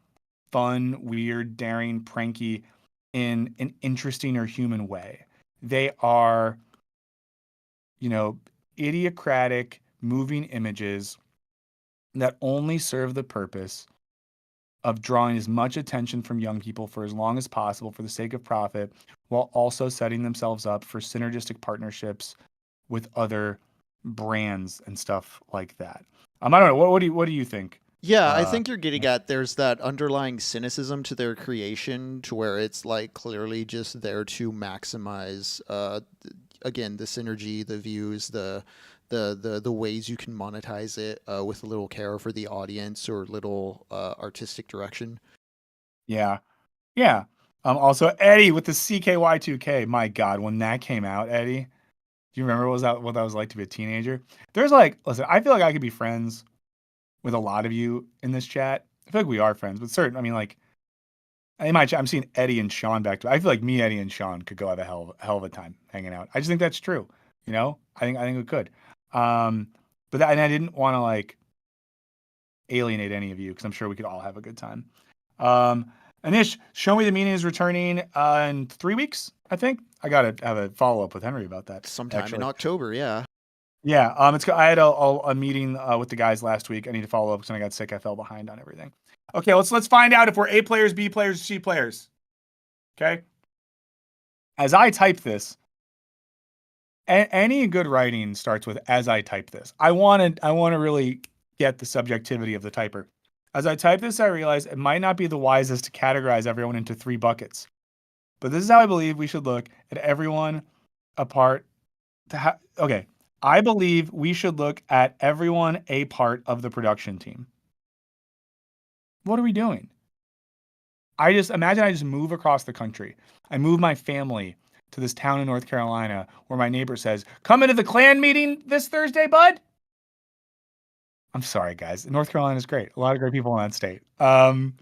fun, weird, daring, pranky in an interesting or human way. They are, you know, idiocratic moving images that only serve the purpose of drawing as much attention from young people for as long as possible for the sake of profit, while also setting themselves up for synergistic partnerships with other brands and stuff like that. I don't know. What do you think? Yeah, I Uh, think you're getting at there's that underlying cynicism to their creation to where it's like clearly just there to maximize again the synergy, the views, the ways you can monetize it with a little care for the audience or little artistic direction. yeah, yeah. Also Eddie with the CKY2K. My God, when that came out, Eddie, do you remember what that was like to be a teenager? There's like, listen, I feel like I could be friends with a lot of you in this chat. I feel like we are friends, but certain, I mean, like, in my chat, I'm seeing Eddie and Sean back to. I feel like me, Eddie, and Sean could go have a hell of a time hanging out. I just think that's true. You know, I think we could. Um, and I didn't want to like alienate any of you because I'm sure we could all have a good time. Um, Anish, Show Me the Meaning is returning in 3 weeks. I think I gotta have a follow up with Henry about that. Sometime in Actually, October, yeah. yeah. I had a meeting with the guys last week. I need to follow up because when I got sick, I fell behind on everything. Okay, let's find out if we're A players, B players, C players. Okay. As I type this, any good writing starts with "as I type this." I want to really get the subjectivity of the typer. As I type this, I realize it might not be the wisest to categorize everyone into 3 buckets, but this is how I believe we should look at everyone apart. Okay, I believe we should look at everyone a part of the production team. What are we doing? I just move across the country. I move my family to this town in North Carolina where my neighbor says, "Come into the clan meeting this Thursday, bud." I'm sorry, guys. North Carolina is great. A lot of great people in that state. And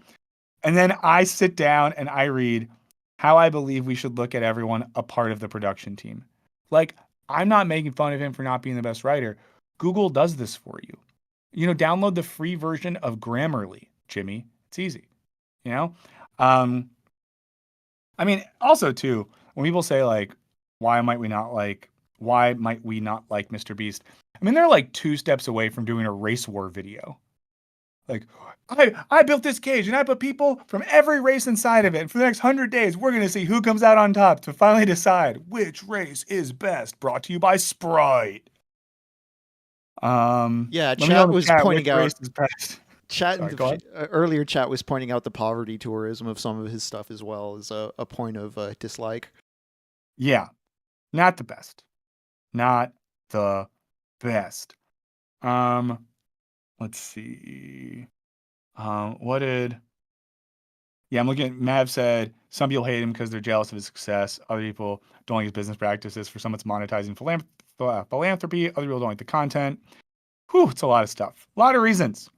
then I sit down and I read how I believe we should look at everyone a part of the production team. Like, I'm not making fun of him for not being the best writer. Google does this for you. You know, download the free version of Grammarly, Jimmy. It's easy. You know? Um, I mean, also too, when people say like, why might we not like MrBeast? I mean, they're like 2 steps away from doing a race war video. Like, I built this cage and I put people from every race inside of it. And for the next 100 days, we're going to see who comes out on top to finally decide which race is best. Brought to you by Sprite. Yeah, Let me know chat in the was chat which pointing out race is best. chat in Sorry, go ahead. earlier chat was pointing out the poverty tourism of some of his stuff as well as a point of dislike. Yeah, not the best. Not the best. Let's see. What did? Yeah, I'm looking at Mav said some people hate him because they're jealous of his success. Other people don't like his business practices. For some, it's monetizing philanthropy. Other people don't like the content. Whew, it's a lot of stuff. A lot of reasons.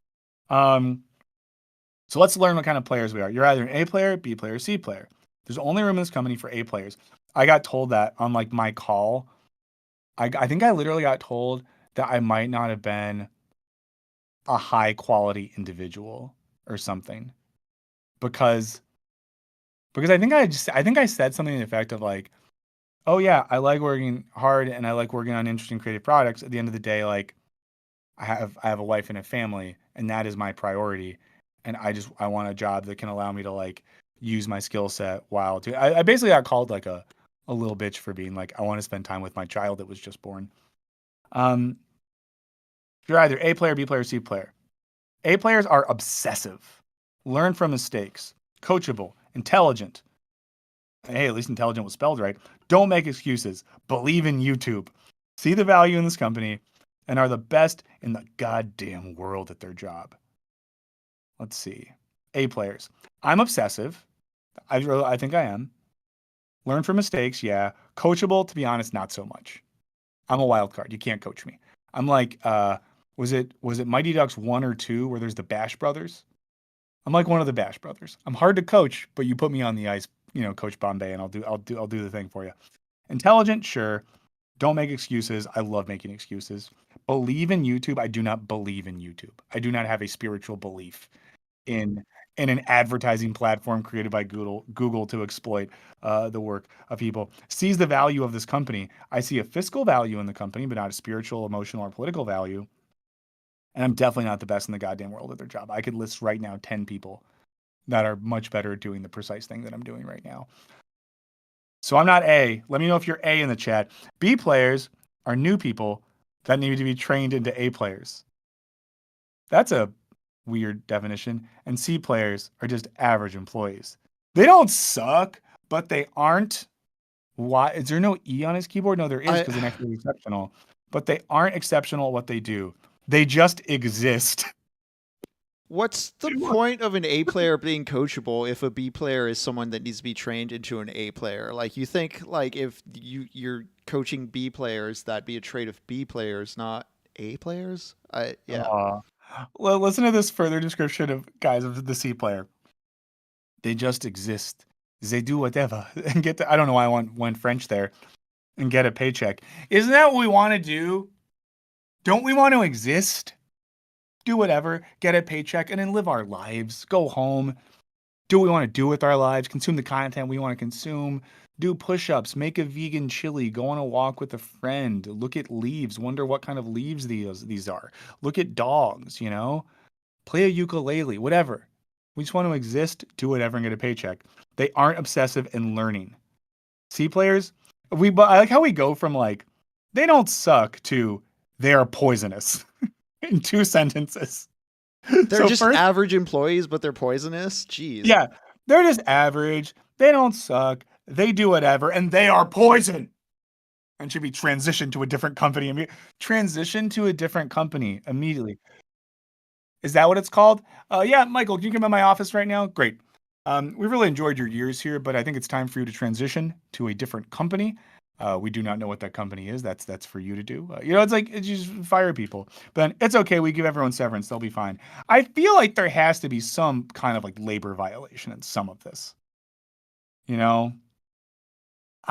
So let's learn what kind of players we are. You're either an A player, B player, C player. There's only room in this company for A players. I got told that on like my call. I think I literally got told that I might not have been a high quality individual or something because I think I said something to the effect of like, oh yeah, I like working hard and I like working on interesting creative products. At the end of the day, like I have a wife and a family, and that is my priority. And I want a job that can allow me to like use my skill set while I basically got called like a little bitch for being like I want to spend time with my child that was just born. Um, you're either A player, B player, C player. A players are obsessive, learn from mistakes, coachable, intelligent. Hey, at least intelligent was spelled right. Don't make excuses. Believe in YouTube. See the value in this company and are the best in the goddamn world at their job. Let's see. A players. I'm obsessive. I think I am. Learn from mistakes, yeah. Coachable, to be honest, not so much. I'm a wild card. You can't coach me. I'm like Was it Mighty Ducks 1 or 2 where there's the Bash Brothers? I'm like one of the Bash Brothers. I'm hard to coach, but you put me on the ice, Coach Bombay, and I'll do the thing for you. Intelligent, sure. Don't make excuses. I love making excuses. Believe in YouTube. I do not believe in YouTube. I do not have a spiritual belief in an advertising platform created by Google to exploit the work of people. Sees the value of this company. I see a fiscal value in the company, but not a spiritual, emotional, or political value. And I'm definitely not the best in the goddamn world at their job. I could list right now 10 people that are much better at doing the precise thing that I'm doing right now. So I'm not A. Let me know if you're A in the chat. B players are new people that need to be trained into A players. That's a weird definition. And C players are just average employees. They don't suck, but they aren't. Why is there no E on his keyboard? No, there is because they're next to exceptional. But they aren't exceptional at what they do. They just exist. What's the point of an A player being coachable if a B player is someone that needs to be trained into an A player? Like, you think, like, if you're coaching B players, that'd be a trait of B players, not A players? Yeah. Well, listen to this further description of guys of the C player. They just exist. They do whatever and get I don't know why I went French there, and get a paycheck. Isn't that what we want to do? Don't we want to exist? Do whatever, get a paycheck, and then live our lives. Go home, do what we want to do with our lives, consume the content we want to consume, do push-ups, make a vegan chili, go on a walk with a friend, look at leaves, wonder what kind of leaves these are. Look at dogs, play a ukulele, whatever. We just want to exist, do whatever, and get a paycheck. They aren't obsessive in learning. C players, I like how we go from like, they don't suck to they are poisonous in 2 sentences. They're So just first, average employees, but they're poisonous? Jeez. yeah, they're just average. They don't suck. They do whatever, and they are poison. And should be transitioned to a different company. Transition to a different company immediately. Is that what it's called? Yeah, Michael, can you come in my office right now? Great. We really enjoyed your years here, but I think it's time for you to transition to a different company. We do not know what that company is. That's for you to do. It's like it's just fire people. But then it's okay. We give everyone severance. They'll be fine. I feel like there has to be some kind of like labor violation in some of this. I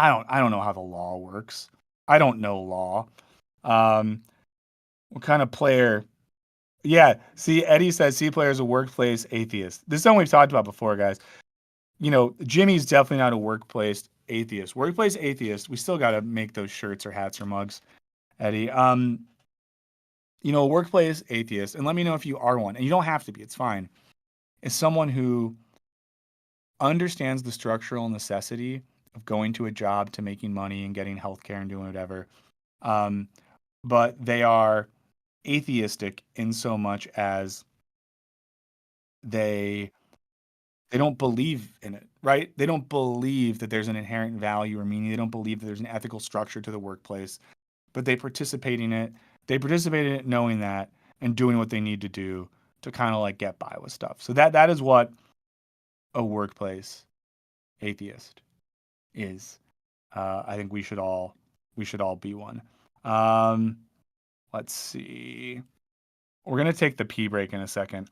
don't know how the law works. I don't know law. What kind of player? Yeah. See, Eddie says C player is a workplace atheist. This is something we've talked about before, guys. Jimmy's definitely not a workplace atheist. Workplace atheist, we still got to make those shirts or hats or mugs, Eddie. A workplace atheist, and let me know if you are one, and you don't have to be, it's fine, is someone who understands the structural necessity of going to a job to making money and getting healthcare and doing whatever. But they are atheistic in so much as they don't believe in it, right? They don't believe that there's an inherent value or meaning. They don't believe that there's an ethical structure to the workplace, but they participate in it. They participate in it knowing that and doing what they need to do to kind of like get by with stuff. So that is what a workplace atheist is. I think we should all be one. Let's see. We're gonna take the pee break in a second.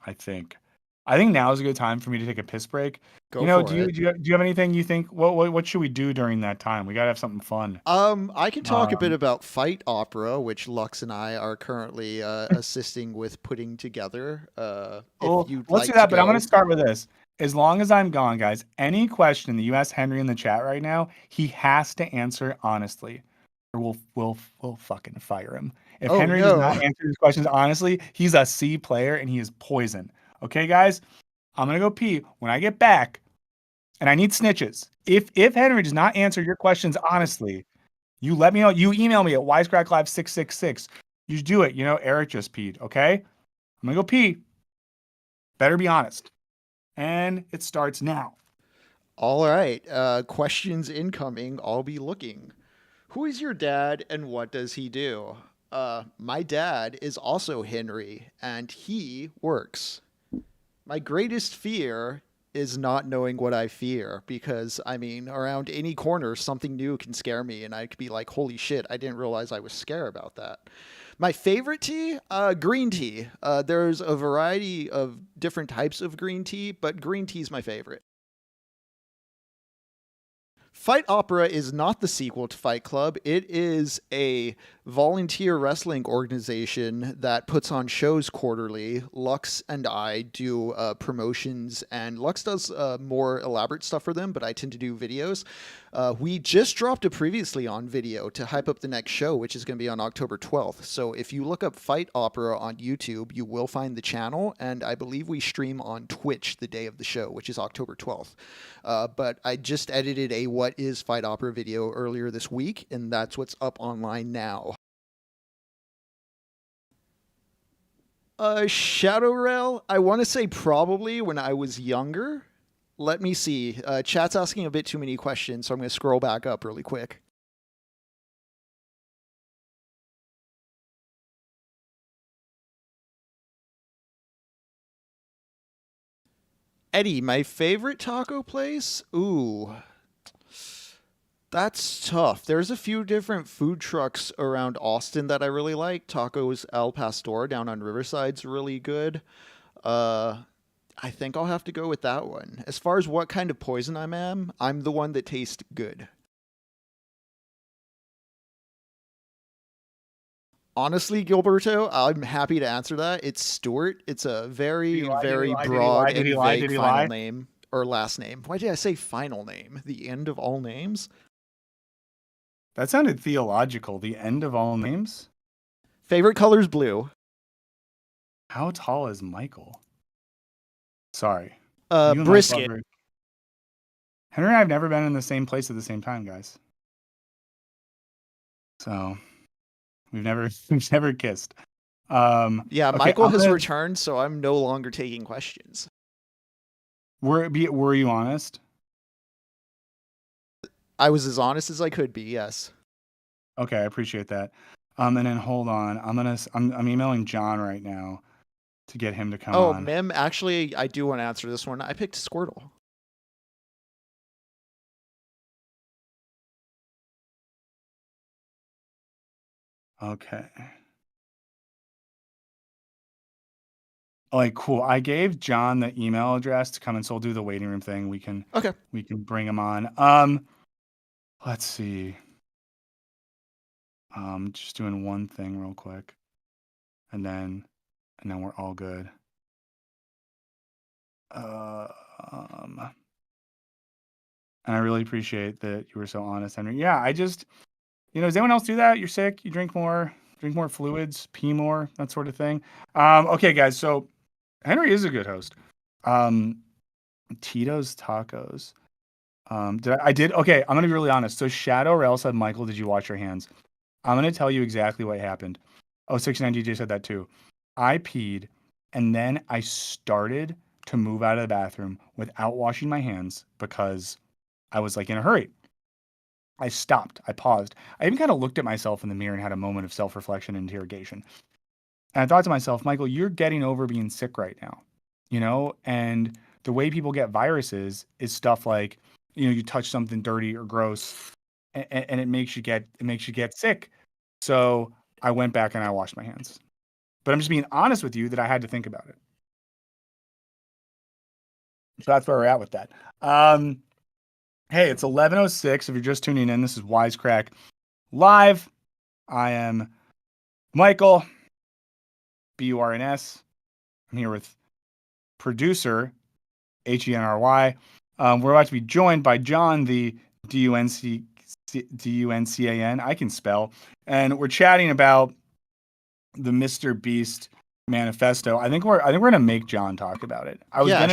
I think now is a good time for me to take a piss break. Do you have anything you think? What should we do during that time? We gotta have something fun. I can talk a bit about Fight Opera, which Lux and I are currently assisting with putting together. Let's do that, but I'm gonna start with this. As long as I'm gone, guys, any question that you ask Henry in the chat right now, he has to answer honestly, or we'll fucking fire him. If Henry does not answer these questions honestly, he's a C player and he is poison. Okay, guys, I'm gonna go pee. When I get back, and I need snitches. If Henry does not answer your questions honestly, you let me know. You email me at wisecracklive666. You do it. Eric just peed. Okay, I'm gonna go pee. Better be honest. And it starts now. All right. Questions incoming. I'll be looking. Who is your dad and what does he do? My dad is also Henry and he works. My greatest fear is not knowing what I fear because, around any corner, something new can scare me and I could be like, holy shit, I didn't realize I was scared about that. My favorite tea, green tea. There's a variety of different types of green tea, but green tea is my favorite. Fight Opera is not the sequel to Fight Club. It is a volunteer wrestling organization that puts on shows quarterly. Lux and I do promotions, and Lux does more elaborate stuff for them, but I tend to do videos. We just dropped it previously on video to hype up the next show, which is going to be on October 12th. So if you look up Fight Opera on YouTube, you will find the channel, and I believe we stream on Twitch the day of the show, which is October 12th. But I just edited a What is Fight Opera video earlier this week, and that's what's up online now. Shadow Rail, I want to say probably when I was younger. Let me see. Chat's asking a bit too many questions, so I'm going to scroll back up really quick. Eddie, my favorite taco place? Ooh, that's tough. There's a few different food trucks around Austin that I really like. Tacos El Pastor down on Riverside's really good. Uh, I think I'll have to go with that one. As far as what kind of poison I am, I'm the one that tastes good. Honestly, Gilberto, I'm happy to answer that. It's Stuart. It's a very, very broad and vague final name or last name. Why did I say final name? The end of all names? That sounded theological. The end of all names? Favorite color's blue. How tall is Michael? Sorry. Brisket. Henry and I have never been in the same place at the same time, guys. So we've never kissed. Yeah, okay, Michael has returned, so I'm no longer taking questions. Were you honest? I was as honest as I could be, yes. Okay, I appreciate that. And then hold on. I'm emailing John right now to get him to come on. Oh, Mim, actually, I do want to answer this one. I picked Squirtle. Okay. Like, cool. I gave John the email address to come, and so we'll do the waiting room thing. We can bring him on. Let's see. Just doing one thing real quick, and then we're all good. And I really appreciate that you were so honest, Henry. Yeah, I just, does anyone else do that? You're sick, you drink more fluids, pee more, that sort of thing. Okay, guys, so Henry is a good host. Tito's Tacos. Okay, I'm gonna be really honest. So Shadow Rail said, Michael, did you wash your hands? I'm gonna tell you exactly what happened. Oh, 69 DJ said that too. I peed, and then I started to move out of the bathroom without washing my hands because I was like in a hurry. I stopped. I paused. I even kind of looked at myself in the mirror and had a moment of self-reflection and interrogation. And I thought to myself, Michael, you're getting over being sick right now, and the way people get viruses is stuff like, you touch something dirty or gross and it makes you get sick. So I went back and I washed my hands, but I'm just being honest with you that I had to think about it. So that's where we're at with that. Hey, it's 11:06. If you're just tuning in, this is Wisecrack Live. I am Michael, BURNS. I'm here with producer, HENRY. We're about to be joined by John, the DUNCAN. I can spell. And we're chatting about the MrBeast Manifesto. I think we're gonna make John talk about it.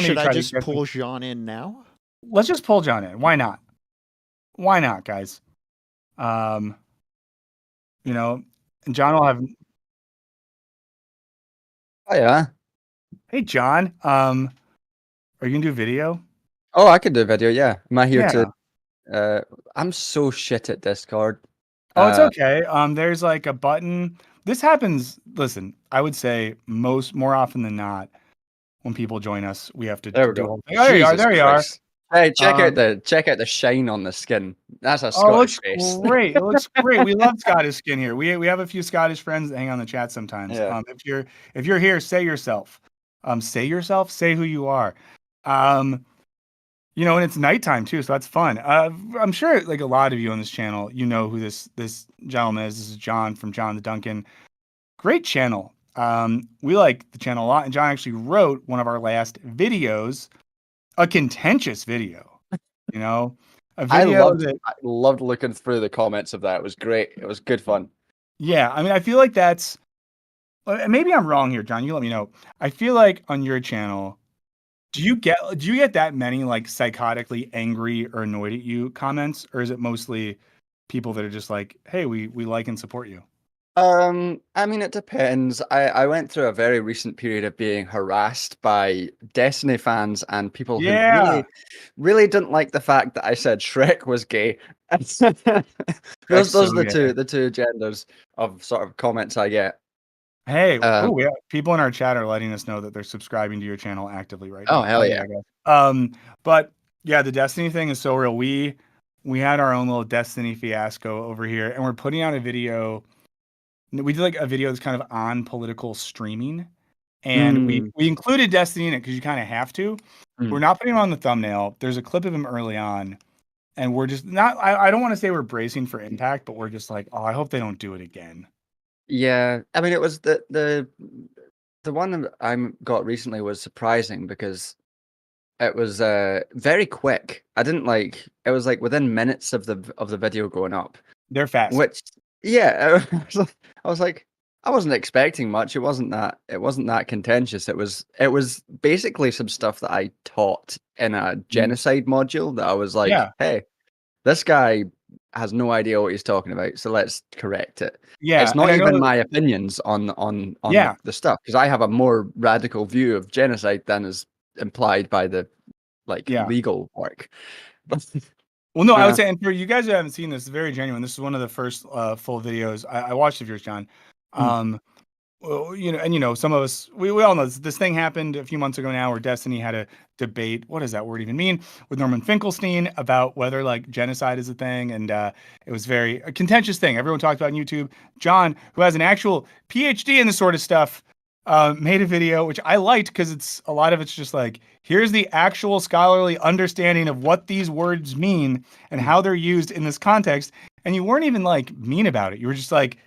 Should I just pull John in now? Let's just pull John in. Why not? Why not, guys? And John will have. Oh yeah. Hey John. Are you gonna do video? Oh, I could do video. Yeah. Am I here Yeah. to? I'm so shit at Discord. Oh, it's okay. There's like a button. This happens. Listen, I would say more often than not, when people join us, we have to There we do go. all thing. Oh, there you are. There you are. Hey, check out the shine on the skin. That's a Oh, it Scottish looks face. great. It looks great. We love Scottish skin here. We have a few Scottish friends that hang on the chat sometimes. Yeah. If you're here, say yourself. Say who you are. Um, and it's nighttime too, so that's fun. I'm sure like a lot of you on this channel, you know who this gentleman is. This is John from John the Duncan. Great channel. We like the channel a lot, and John actually wrote one of our last videos, a contentious video. A video that I loved looking through the comments of that. It was great. It was good fun. yeah, I mean, I feel like that's maybe I'm wrong here, John. You let me know. I feel like on your channel, do you get that many like psychotically angry or annoyed at you comments, or is it mostly people that are just like, hey, we like and support you? I mean, it depends. I went through a very recent period of being harassed by Destiny fans and people who Yeah. really didn't like the fact that I said Shrek was gay. those Shrek's are so the two genders of sort of comments I get. Hey, Um, we have people in our chat are letting us know that they're subscribing to your channel actively right oh now. hell yeah. Guys. But yeah, the Destiny thing is so real. We had our own little Destiny fiasco over here, and we're putting out a video. We did like a video that's kind of on political streaming, and we Mm, included Destiny in it because you kind of have to. We're mm. not putting him on the thumbnail. There's a clip of him early on, and we're just not. I don't want to say we're bracing for impact, but we're just like, oh, I hope they don't do it again. Yeah, I mean, it was the one that I got recently was surprising because it was very quick. I didn't like it was like within minutes of the video going up. They're fast. Which yeah, I was like I wasn't expecting much. It wasn't that contentious. It was basically some stuff that I taught in a genocide module that I was like, Yeah. hey, this guy has no idea what he's talking about, so let's correct it. Yeah, It's and not I know even my opinions on Yeah. the stuff because I have a more radical view of genocide than is implied by the Yeah. legal work. Well, no, I would Yeah. say, and for you guys who haven't seen this, it's very genuine. This is one of the first full videos I watched of yours, John. Mm. Well, and some of us, we all know this thing happened a few months ago now where Destiny had a debate. What does that word even mean? With Norman Finkelstein about whether like genocide is a thing. And it was a contentious thing. Everyone talked about on YouTube. John, who has an actual PhD in this sort of stuff, made a video, which I liked because a lot of it's just like, here's the actual scholarly understanding of what these words mean and how they're used in this context. And you weren't even like mean about it. You were just like,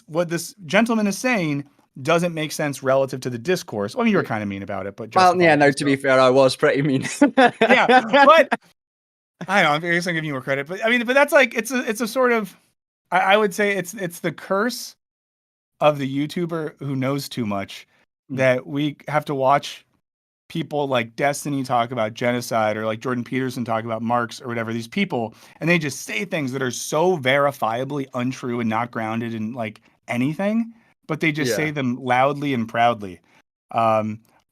what this gentleman is saying doesn't make sense relative to the discourse. I mean, you were kind of mean about it, but Well, yeah. justifiably Now, to be so. fair, I was pretty mean. Yeah, but I don't know. I guess I'm giving you more credit, but I mean, but that's like it's a sort of I would say it's the curse of the YouTuber who knows too much that we have to watch people like Destiny talk about genocide or like Jordan Peterson talk about Marx or whatever, these people, and they just say things that are so verifiably untrue and not grounded in like anything, but they just say Yeah. them loudly and proudly. But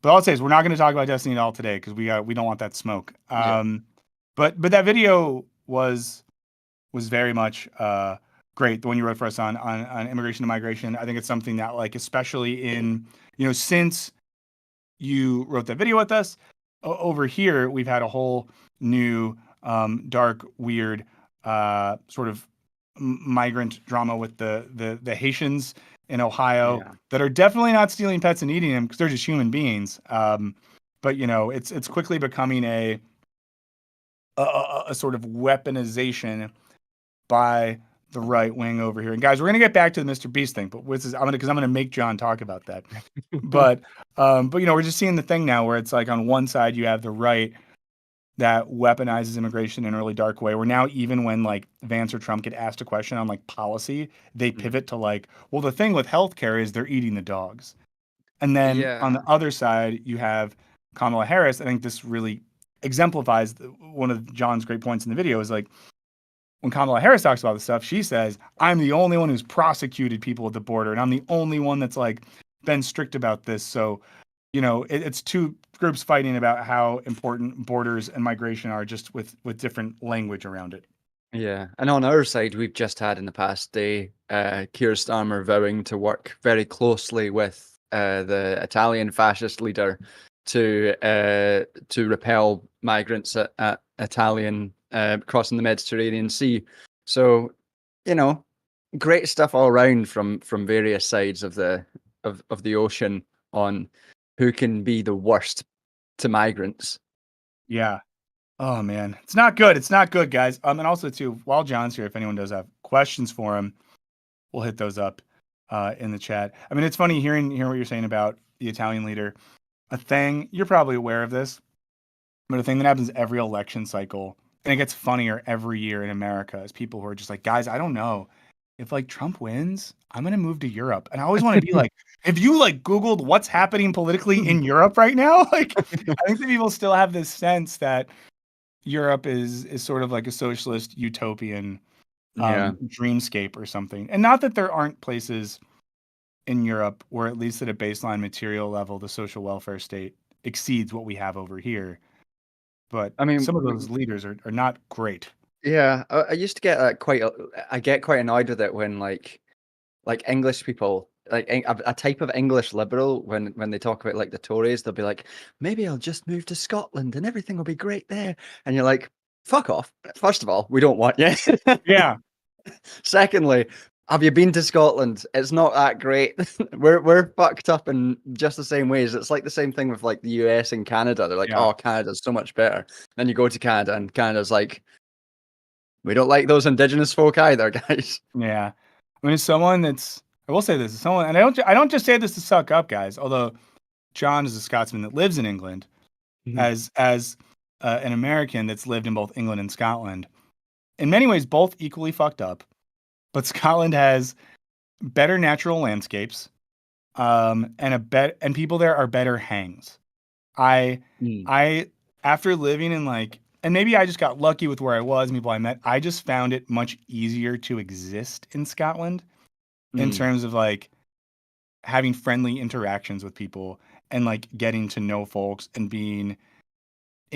all I'll say is we're not going to talk about Destiny at all today because we don't want that smoke. Yeah. But that video was very much great. The one you wrote for us on immigration and migration. I think it's something that like, especially in, since you wrote that video with us, over here, we've had a whole new dark, weird sort of migrant drama with the Haitians in Ohio that are definitely not stealing pets and eating them because they're just human beings. But it's quickly becoming a sort of weaponization by the right wing over here. And guys, we're gonna get back to the MrBeast thing, but I'm gonna make John talk about that. But we're just seeing the thing now where it's like on one side you have the right that weaponizes immigration in a really dark way. Where now even when like Vance or Trump get asked a question on like policy, they pivot to like, well, the thing with healthcare is they're eating the dogs. And then on the other side, you have Kamala Harris. I think this really exemplifies one of John's great points in the video is like, when Kamala Harris talks about this stuff, she says, I'm the only one who's prosecuted people at the border, and I'm the only one that's like been strict about this. So, it's two groups fighting about how important borders and migration are, just with different language around it. Yeah, and on our side, we've just had in the past day, Keir Starmer vowing to work very closely with the Italian fascist leader to repel migrants at Italian crossing the Mediterranean Sea. So, great stuff all around from various sides of the ocean on who can be the worst to migrants. Yeah. Oh man, it's not good. It's not good, guys. And also too, while John's here, if anyone does have questions for him, we'll hit those up in the chat. I mean, it's funny hearing what you're saying about the Italian leader. A thing you're probably aware of this, but a thing that happens every election cycle, and it gets funnier every year in America, is people who are just like, guys, I don't know if like Trump wins, I'm gonna move to Europe. And I always want to be like, have you like Googled what's happening politically in Europe right now? Like, I think that people still have this sense that Europe is sort of like a socialist utopian dreamscape or something. And not that there aren't places in Europe where at least at a baseline material level, the social welfare state exceeds what we have over here. But I mean, some of those leaders are not great. Yeah, I used to get I get quite annoyed with it when like English people, like a type of English liberal, when they talk about like the Tories, they'll be like, maybe I'll just move to Scotland and everything will be great there. And you're like, fuck off. First of all, we don't want you. Yeah. Secondly, have you been to Scotland? It's not that great. We're fucked up in just the same ways. It's like the same thing with like the US and Canada. They're like, oh, Canada's so much better. Then you go to Canada and Canada's like, we don't like those indigenous folk either, guys. Yeah. I mean, as someone that's, I will say this, as someone, and I don't just say this to suck up, guys, although John is a Scotsman that lives in England, as an American that's lived in both England and Scotland. In many ways, both equally fucked up, but Scotland has better natural landscapes, and people there are better hangs. I after living in like, and maybe I just got lucky with where I was and people I met, I just found it much easier to exist in Scotland in terms of like having friendly interactions with people and like getting to know folks and being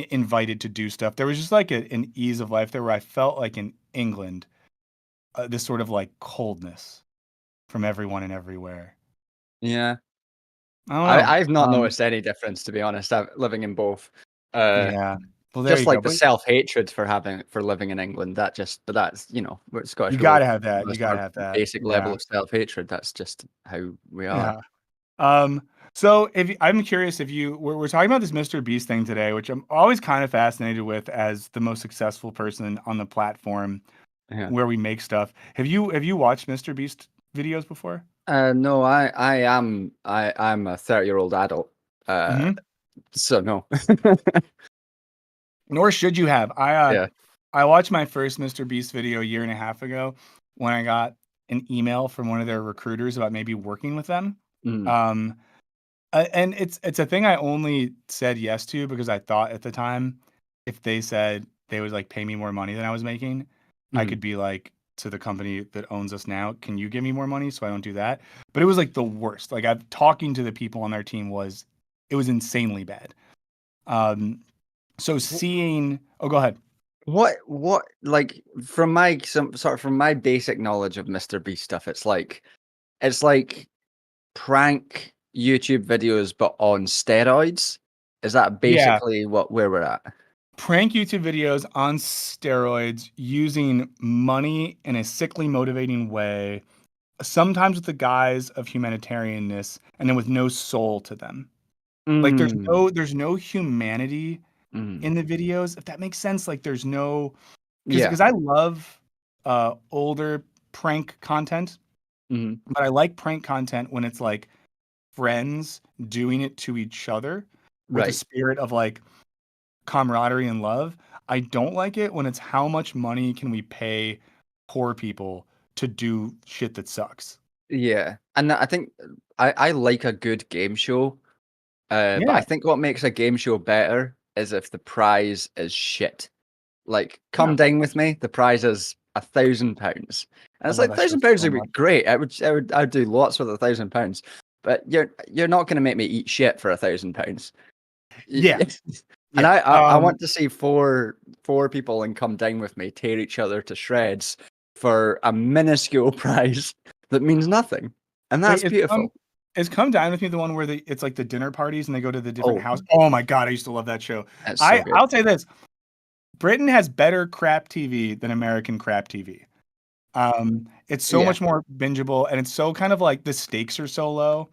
invited to do stuff. There was just like an ease of life there where I felt like in England, this sort of like coldness from everyone and everywhere. Yeah. I don't know. I've not noticed any difference, to be honest. living in both. Yeah. Well, there just you like go. the self-hatred for living in England. That's Scottish. You gotta have that. You gotta have that basic level of self-hatred. That's just how we are. Yeah. So I'm curious if we're talking about this MrBeast thing today, which I'm always kind of fascinated with as the most successful person on the platform where we make stuff. Have you watched MrBeast videos before? No, I'm a 30-year-old adult. So no. Nor should you have. I watched my first MrBeast video a year and a half ago when I got an email from one of their recruiters about maybe working with them. And it's a thing I only said yes to because I thought at the time if they said they would like pay me more money than I was making, I could be like to the company that owns us now, can you give me more money so I don't do that? But it was like the worst. Like talking to the people on their team was insanely bad. So seeing, go ahead. What like from my basic knowledge of MrBeast stuff, it's like prank YouTube videos but on steroids. Is that basically where we're at? Prank YouTube videos on steroids using money in a sickly motivating way, sometimes with the guise of humanitarianness and then with no soul to them. Like there's no humanity in the videos, if that makes sense. Like there's no, because I love older prank content, but I like prank content when it's like friends doing it to each other with a spirit of like camaraderie and love. I don't like it when it's how much money can we pay poor people to do shit that sucks. Yeah, and I think I like a good game show. But I think what makes a game show better is if the prize is shit. Like, come dine with me. The prize is £1,000, and it's like £1,000 would be great. I'd do lots with £1,000. But you're not going to make me eat shit for £1,000. Yeah. And I want to see four people and come dine with me tear each other to shreds for a minuscule prize that means nothing, and that's beautiful. Is Come Dine With Me the one where it's like the dinner parties and they go to the different Oh, house? Oh my God, I used to love that show. that's so good. I'll say this. Britain has better crap TV than American crap TV. It's so Yeah. much more bingeable, and it's so kind of like the stakes are so low.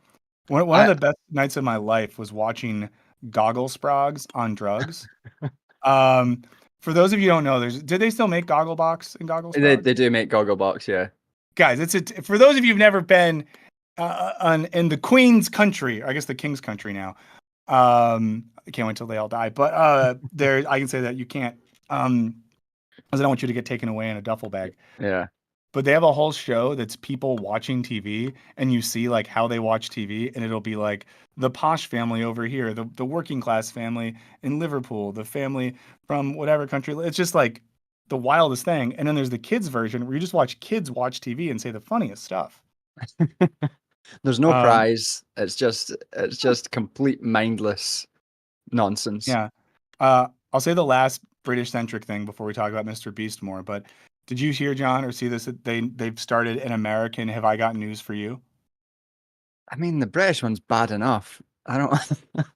One of I, the best nights of my life was watching Goggle Sprogs on drugs. Um, for those of you who don't know, did they still make Gogglebox and Goggle they Sprogs? do make Gogglebox, yeah. Guys, for those of you who've never been in the Queen's country, or I guess the King's country now. I can't wait till they all die. But I can say that you can't, because I don't want you to get taken away in a duffel bag. Yeah. But they have a whole show that's people watching TV, and you see like how they watch TV, and it'll be like the posh family over here, the working class family in Liverpool, the family from whatever country. It's just like the wildest thing. And then there's the kids version where you just watch kids watch TV and say the funniest stuff. There's no prize. It's just complete mindless nonsense. Yeah. I'll say the last British centric thing before we talk about MrBeast more, but did you hear, John, or see this? They've started an American Have I Got News for You? I mean, the British one's bad enough. I don't.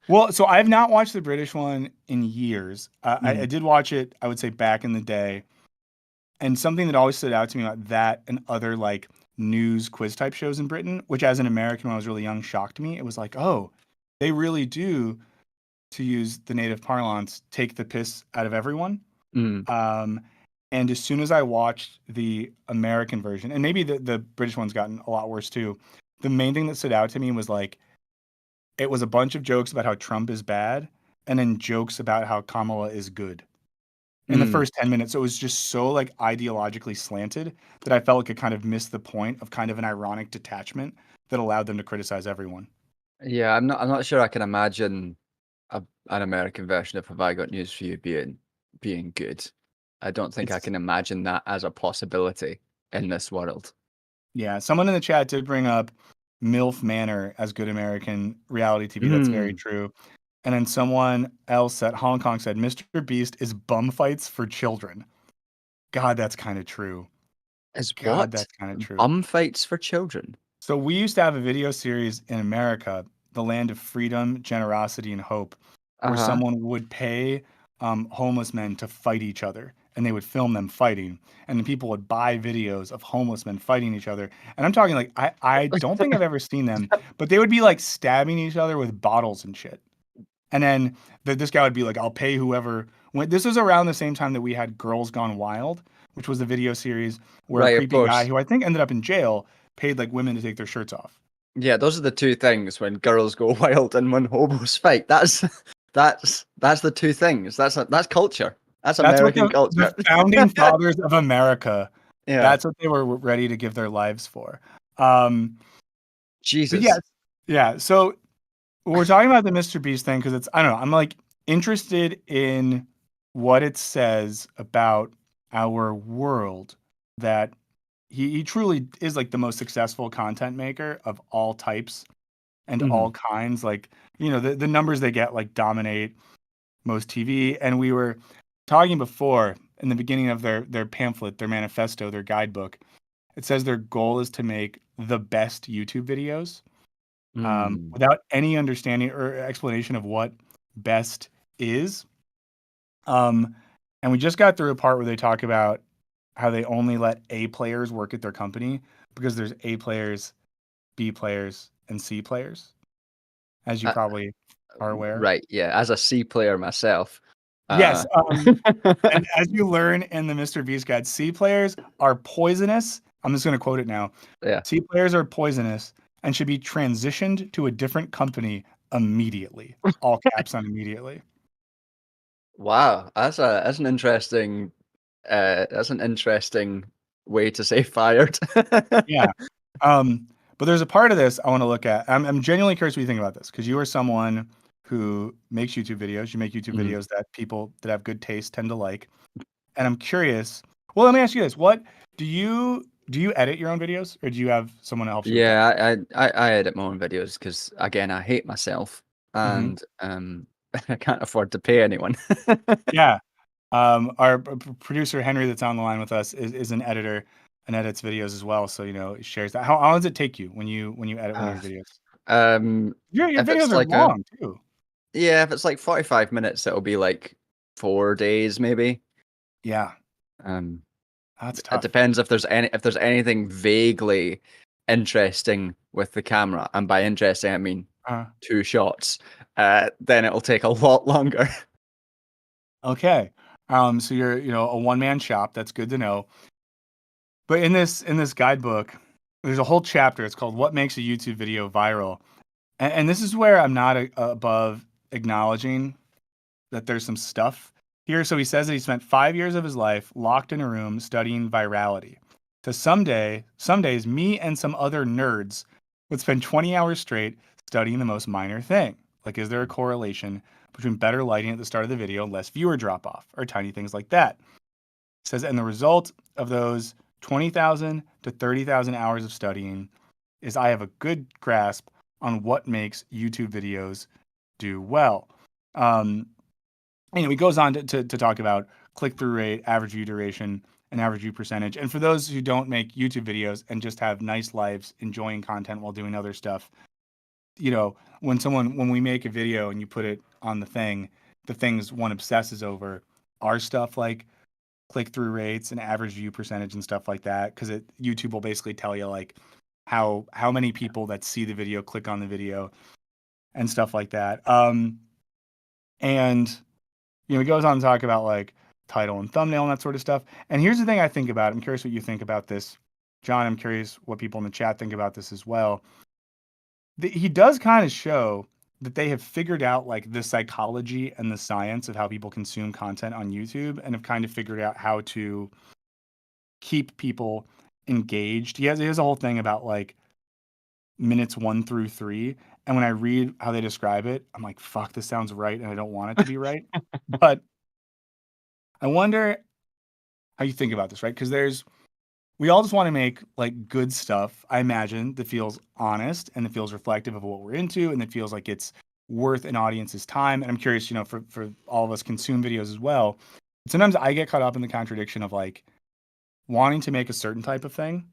Well, so I've not watched the British one in years. I did watch it, I would say, back in the day. And something that always stood out to me about that and other like news quiz type shows in Britain, which as an American when I was really young shocked me. It was like, oh, they really do, to use the native parlance, take the piss out of everyone. And as soon as I watched the American version, and maybe the British one's gotten a lot worse too, the main thing that stood out to me was like, it was a bunch of jokes about how Trump is bad and then jokes about how Kamala is good in the first 10 minutes. So it was just so like ideologically slanted that I felt like it kind of missed the point of kind of an ironic detachment that allowed them to criticize everyone. Yeah, I'm not sure I can imagine an American version of Have I Got News for You being good. I don't think I can imagine that as a possibility in this world. Yeah, someone in the chat did bring up MILF Manor as good American reality TV. That's very true. And then someone else at Hong Kong said, MrBeast is bum fights for children. God, that's kind of true. God, that's kind of true. Bum fights for children. So we used to have a video series in America, The Land of Freedom, Generosity, and Hope, where someone would pay homeless men to fight each other, and they would film them fighting, and then people would buy videos of homeless men fighting each other. And I'm talking like I don't think I've ever seen them, but they would be like stabbing each other with bottles and shit. And then this guy would be like, I'll pay whoever. This was around the same time that we had Girls Gone Wild, which was the video series where a creepy guy who I think ended up in jail paid like women to take their shirts off. Yeah, those are the two things when girls go wild and when hobos fight. That's the two things. That's culture. That's American culture. The founding fathers of America. Yeah. That's what they were ready to give their lives for. Jesus. Yeah. So we're talking about the MrBeast thing because it's, I don't know, I'm like interested in what it says about our world, that he truly is like the most successful content maker of all types and all kinds. Like, you know, the numbers they get like dominate most TV. And we were talking before in the beginning of their pamphlet, their manifesto, their guidebook, it says their goal is to make the best YouTube videos. Without any understanding or explanation of what best is. And we just got through a part where they talk about how they only let A players work at their company because there's A players, B players, and C players, as you probably are aware. Right, yeah. As a C player myself. Yes. And as you learn in the MrBeast guide, C players are poisonous. I'm just going to quote it now. Yeah. C players are poisonous and should be transitioned to a different company immediately. All caps on immediately. Wow, that's an interesting way to say fired. Yeah. But there's a part of this I want to look at. I'm genuinely curious what you think about this, because you are someone who makes YouTube videos. You make YouTube videos that people that have good taste tend to like. And I'm curious. Well, let me ask you this: what do you edit your own videos, or do you have someone else? Yeah, I edit my own videos because again I hate myself and I can't afford to pay anyone. Yeah. Our producer Henry, that's on the line with us, is an editor and edits videos as well. So, you know, shares that. How long does it take you when you edit one of your videos? Your If it's videos are like long too. if it's like 45 minutes, it'll be like 4 days maybe. Yeah, Um, that's it tough. depends if there's anything vaguely interesting with the camera, and by interesting I mean 2 shots. Then it'll take a lot longer. Okay. So you're, a one-man shop. That's good to know. But in this guidebook, there's a whole chapter. It's called "What Makes a YouTube Video Viral," and this is where I'm not above acknowledging that there's some stuff here. So he says that he spent 5 years of his life locked in a room studying virality. So some days, me and some other nerds would spend 20 hours straight studying the most minor thing. Like, is there a correlation between better lighting at the start of the video and less viewer drop off, or tiny things like that? It says, and the result of those 20,000 to 30,000 hours of studying is I have a good grasp on what makes YouTube videos do well. He goes on to talk about click-through rate, average view duration, and average view percentage. And for those who don't make YouTube videos and just have nice lives, enjoying content while doing other stuff, when we make a video and you put it on the things one obsesses over are stuff like click-through rates and average view percentage and stuff like that, because YouTube will basically tell you like how many people that see the video click on the video and stuff like that. And he goes on to talk about like title and thumbnail and that sort of stuff. And here's the thing I think about. I'm curious what you think about this, John. I'm curious what people in the chat think about this as well. He does kind of show that they have figured out like the psychology and the science of how people consume content on YouTube, and have kind of figured out how to keep people engaged. He has a whole thing about like minutes 1 through 3. And when I read how they describe it, I'm like, fuck, this sounds right. And I don't want it to be right. But I wonder how you think about this, right? Because we all just want to make like good stuff, I imagine, that feels honest and that feels reflective of what we're into and that feels like it's worth an audience's time. And I'm curious, for all of us consume videos as well. Sometimes I get caught up in the contradiction of like wanting to make a certain type of thing,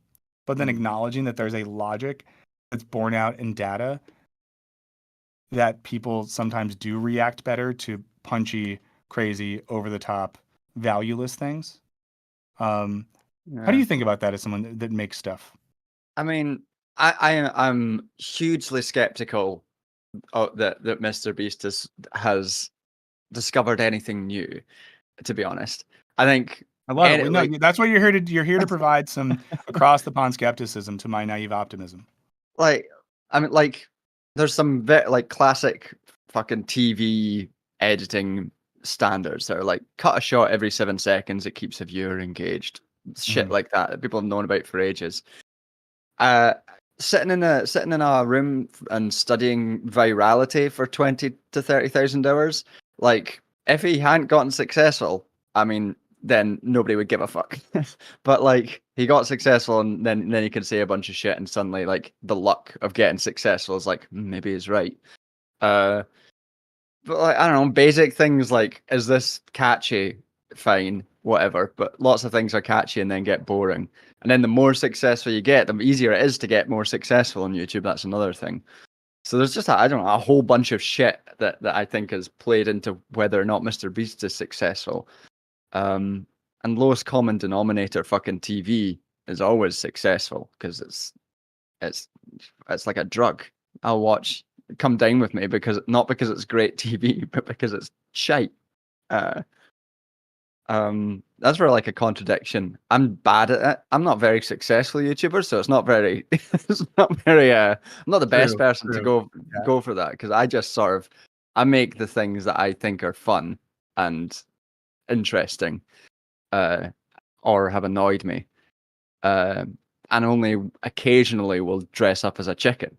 but then acknowledging that there's a logic that's borne out in data that people sometimes do react better to punchy, crazy, over the top, valueless things. How do you think about that as someone that makes stuff? I mean, I'm hugely skeptical that MrBeast has discovered anything new. To be honest, I think I love it. No, that's what you're here to. You're here to provide some across the pond skepticism to my naive optimism. Like, I mean, like, there's some like classic fucking TV editing standards that are like cut a shot every 7 seconds, it keeps a viewer engaged. Shit like that people have known about for ages. Sitting in a room and studying virality for 20 to 30,000 hours, like if he hadn't gotten successful, I mean, then nobody would give a fuck. But like he got successful, and then he could say a bunch of shit, and suddenly like the luck of getting successful is like maybe he's right. But like I don't know, basic things like, is this catchy? Fine, whatever. But lots of things are catchy and then get boring. And then the more successful you get, the easier it is to get more successful on YouTube. That's another thing. So there's just a whole bunch of shit that I think has played into whether or not MrBeast is successful. And lowest common denominator fucking TV is always successful because it's like a drug. I'll watch. Come down with me not because it's great TV, but because it's shite. That's where like a contradiction. I'm bad at it. I'm not very successful YouTuber, so it's not very I'm not the best person to go for that, because I just sort of I make the things that I think are fun and interesting, or have annoyed me. And only occasionally will dress up as a chicken.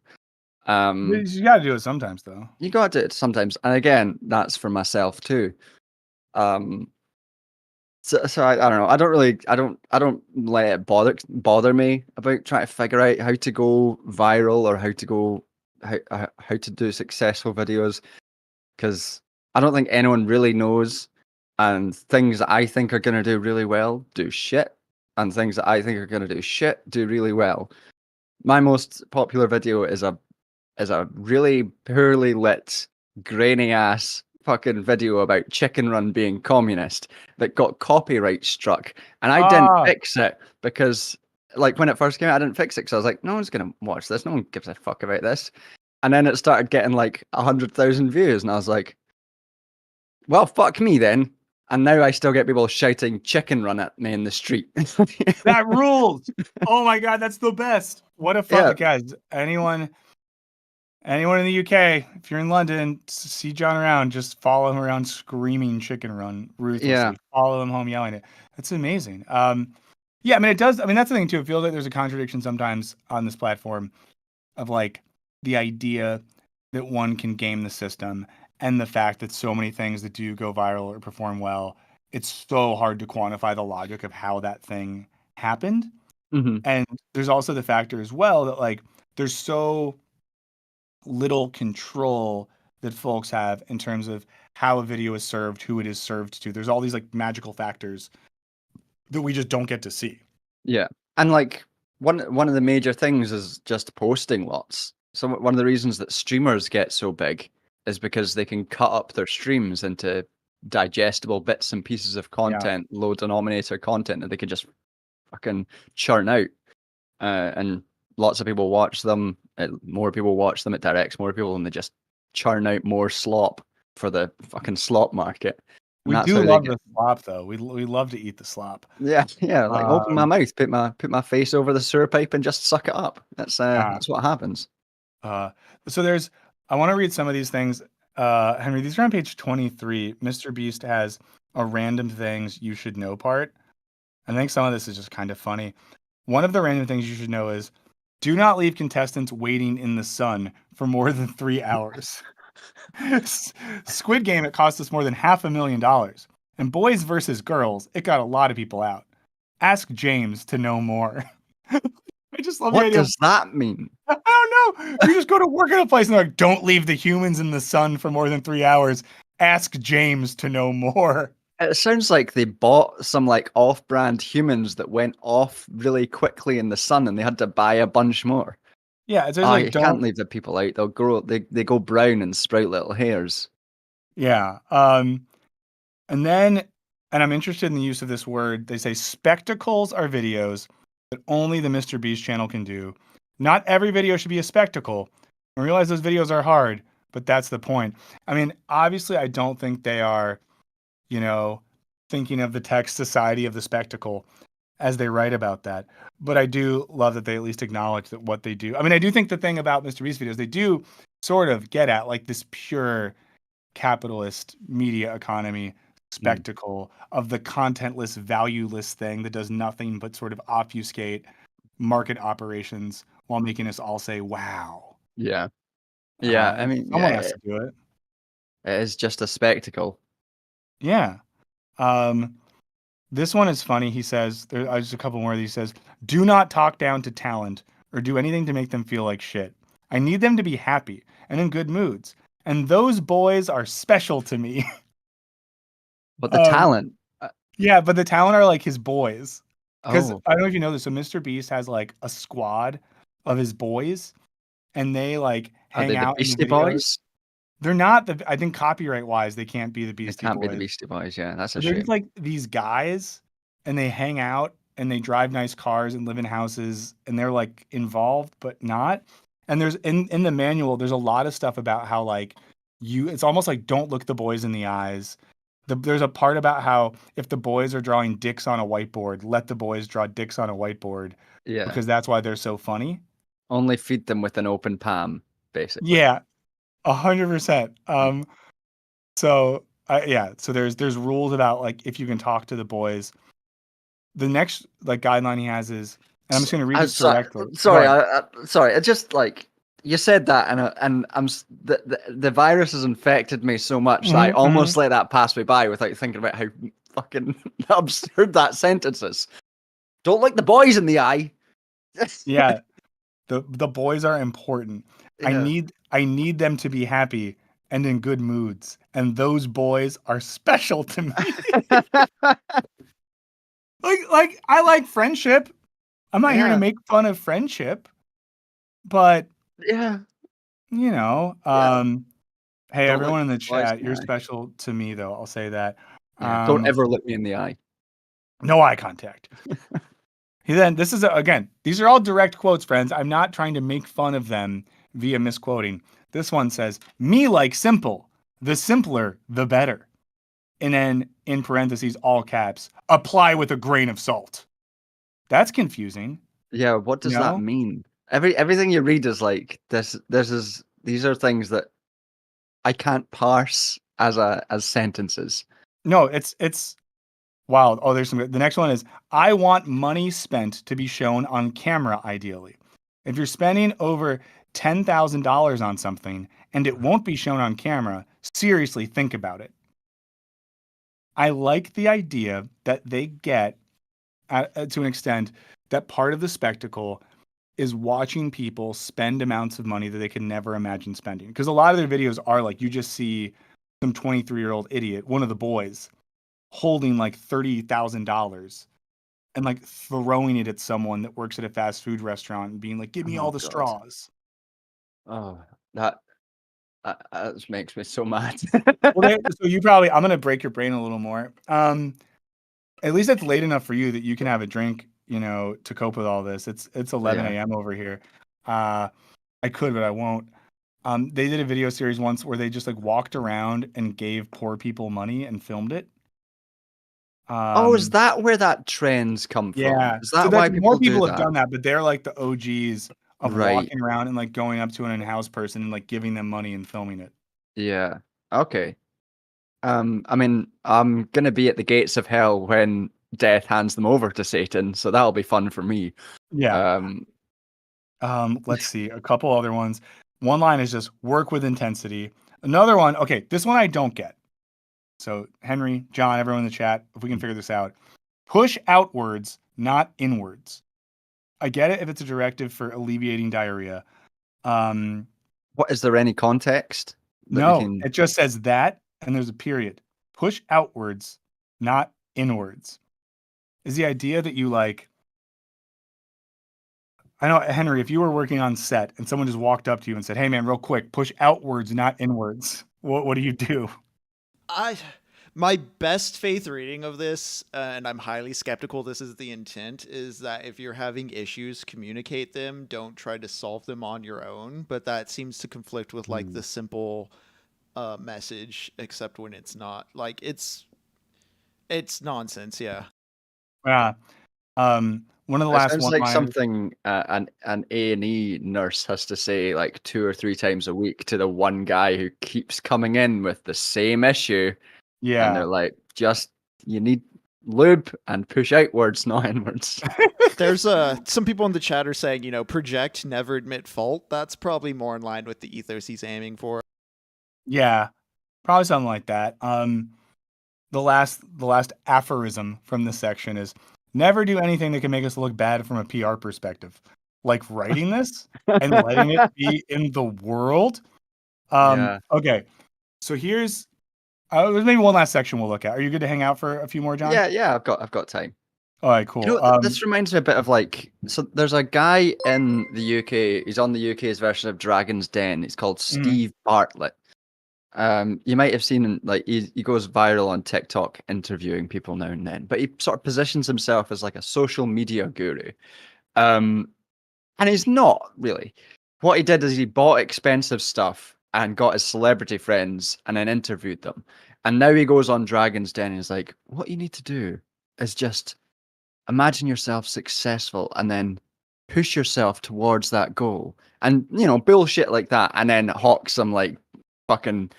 You got to do it sometimes, though. You got to do it sometimes, and again, that's for myself too. So I don't know. I don't let it bother me about trying to figure out how to go viral or how to do successful videos, because I don't think anyone really knows. And things that I think are going to do really well do shit, and things that I think are going to do shit do really well. My most popular video is a is a really poorly lit, grainy ass fucking video about Chicken Run being communist that got copyright struck, and I didn't fix it because, like, when it first came out, I didn't fix it because I was like, no one's gonna watch this, no one gives a fuck about this, and then it started getting like 100,000 views, and I was like, well, fuck me then. And now I still get people shouting Chicken Run at me in the street. That rules. Oh my god, that's the best. What a fun guys. Anyone in the UK, if you're in London, see John around, just follow him around screaming Chicken Run ruthlessly. Yeah. Follow him home yelling it. That's amazing. Yeah, I mean it does. I mean that's the thing too. It feels like there's a contradiction sometimes on this platform of like the idea that one can game the system and the fact that so many things that do go viral or perform well, it's so hard to quantify the logic of how that thing happened. Mm-hmm. And there's also the factor as well that like there's so little control that folks have in terms of how a video is served, who it is served to. There's all these like magical factors that we just don't get to see. Yeah. And like one of the major things is just posting lots. So one of the reasons that streamers get so big is because they can cut up their streams into digestible bits and pieces of content, low denominator content that they can just fucking churn out. And lots of people watch them. More people watch them. It directs more people, and they just churn out more slop for the fucking slop market. We do love the slop, though. We love to eat the slop. Yeah. Like open my mouth, put my face over the sewer pipe, and just suck it up. That's what happens. So I want to read some of these things. Henry, these are on page 23. MrBeast has a random things you should know part. I think some of this is just kind of funny. One of the random things you should know is do not leave contestants waiting in the sun for more than 3 hours. Squid Game, it cost us more than $500,000. And Boys versus Girls, it got a lot of people out. Ask James to know more. I just love the idea. What does that mean? I don't know. You just go to work at a place and they're like, don't leave the humans in the sun for more than 3 hours. Ask James to know more. It sounds like they bought some like off-brand humans that went off really quickly in the sun, and they had to buy a bunch more. Yeah, it's like, you can't leave the people out. They'll grow. They go brown and sprout little hairs. Yeah. And I'm interested in the use of this word. They say spectacles are videos that only the MrBeast channel can do. Not every video should be a spectacle. I realize those videos are hard, but that's the point. I mean, obviously, I don't think they are, thinking of the tech society of the spectacle as they write about that. But I do love that they at least acknowledge that what they do. I mean, I do think the thing about MrBeast videos, they do sort of get at like this pure capitalist media economy spectacle of the contentless, valueless thing that does nothing but sort of obfuscate market operations while making us all say, wow. Yeah. I mean, someone has to do it. It is just a spectacle. Yeah. This one is funny. He says, there's a couple more of these. He says, do not talk down to talent or do anything to make them feel like shit. I need them to be happy and in good moods. And those boys are special to me. But the talent. Yeah, but the talent are like his boys. Because Oh. I don't know if you know this. So MrBeast has like a squad of his boys, and they like hang out. The Beastie in the Boys? They're not I think copyright wise, they can't be the Beastie Boys. They can't be the Beastie Boys, yeah. That's a They're shame. just like these guys, and they hang out and they drive nice cars and live in houses, and they're like involved but not. And there's in the manual, there's a lot of stuff about how like it's almost like don't look the boys in the eyes. There's a part about how if the boys are drawing dicks on a whiteboard, let the boys draw dicks on a whiteboard. Yeah. Because that's why they're so funny. Only feed them with an open palm, basically. Yeah, 100%. So there's rules about like if you can talk to the boys. The next like guideline he has is, and I'm just going to read it correctly. Sorry, I just like you said that, and I'm the virus has infected me so much that I almost let that pass me by without thinking about how fucking absurd that sentence is. Don't look the boys in the eye. Yeah, the boys are important. Yeah. I need them to be happy and in good moods, and those boys are special to me. like I like friendship. I'm not here to make fun of friendship, but you know, hey, Don't look everyone in the boys chat, in the you're eye. special to me, though. I'll say that. Yeah. Don't ever look me in the eye. No eye contact. This is again, these are all direct quotes, friends. I'm not trying to make fun of them via misquoting. This one says, "Me like simple. The simpler, the better." And then in parentheses, all caps, "Apply with a grain of salt." That's confusing. Yeah, what does that No, mean? Everything you read is like this. These are things that I can't parse as sentences. no, it's wild. Oh, there's some. The next one is, "I want money spent to be shown on camera, ideally. If you're spending over $10,000 on something and it won't be shown on camera, seriously think about it." I like the idea that they get, to an extent, that part of the spectacle is watching people spend amounts of money that they can never imagine spending. Because a lot of their videos are like, you just see some 23-year-old idiot, one of the boys, holding like $30,000 and like throwing it at someone that works at a fast food restaurant and being like, "Give me all Oh the God. straws." Oh, that just makes me so mad. Well, so you probably, I'm gonna break your brain a little more. At least it's late enough for you that you can have a drink, to cope with all this. It's 11 Yeah. a.m. over here. I could, but I won't. They did a video series once where they just like walked around and gave poor people money and filmed it. Oh, is that where that trend's come from? Yeah. Is So that why that's, more people do people have that? done that, but they're like the OGs of Right. walking around and like going up to an in-house person and like giving them money and filming it. Yeah. Okay. I mean, I'm gonna be at the gates of hell when death hands them over to Satan, so that'll be fun for me. Yeah. Um, Let's see, a couple other ones. One line is just work with intensity. Another one, okay, this one I don't get. So Henry, John, everyone in the chat, if we can figure this out. Push outwards, not inwards. I get it if it's a directive for alleviating diarrhea. what is there any context that we No, can? it just says that, and there's a period. Push outwards, not inwards. Is the idea that you like, I know, Henry, if you were working on set and someone just walked up to you and said, "Hey man, real quick, push outwards, not inwards." What do you do? My best faith reading of this, and I'm highly skeptical this is the intent, is that if you're having issues, communicate them. Don't try to solve them on your own. But that seems to conflict with like the simple message, except when it's not. Like it's nonsense. Yeah. Yeah. One of the It last sounds one like liners. something an A&E nurse has to say like 2 or 3 times a week to the one guy who keeps coming in with the same issue, and they're Yeah. like, "Just you need lube and push outwards, not inwards." There's some people in the chat are saying, project, never admit fault. That's probably more in line with the ethos he's aiming for. Yeah. Probably something like that. The last aphorism from this section is, never do anything that can make us look bad from a PR perspective. Like writing this and letting it be in the world. Yeah. Okay. So here's there's maybe one last section we'll look at. Are you good to hang out for a few more, John? Yeah, I've got time. All right, cool. You know, this reminds me a bit of like, so there's a guy in the UK. He's on the UK's version of Dragon's Den. He's called Steve Bartlett. You might have seen him, like he goes viral on TikTok interviewing people now and then, but he sort of positions himself as like a social media guru. And he's not really. What he did is he bought expensive stuff and got his celebrity friends and then interviewed them. And now he goes on Dragon's Den and he's like, what you need to do is just imagine yourself successful and then push yourself towards that goal. And, bullshit like that. And then hawk some like fucking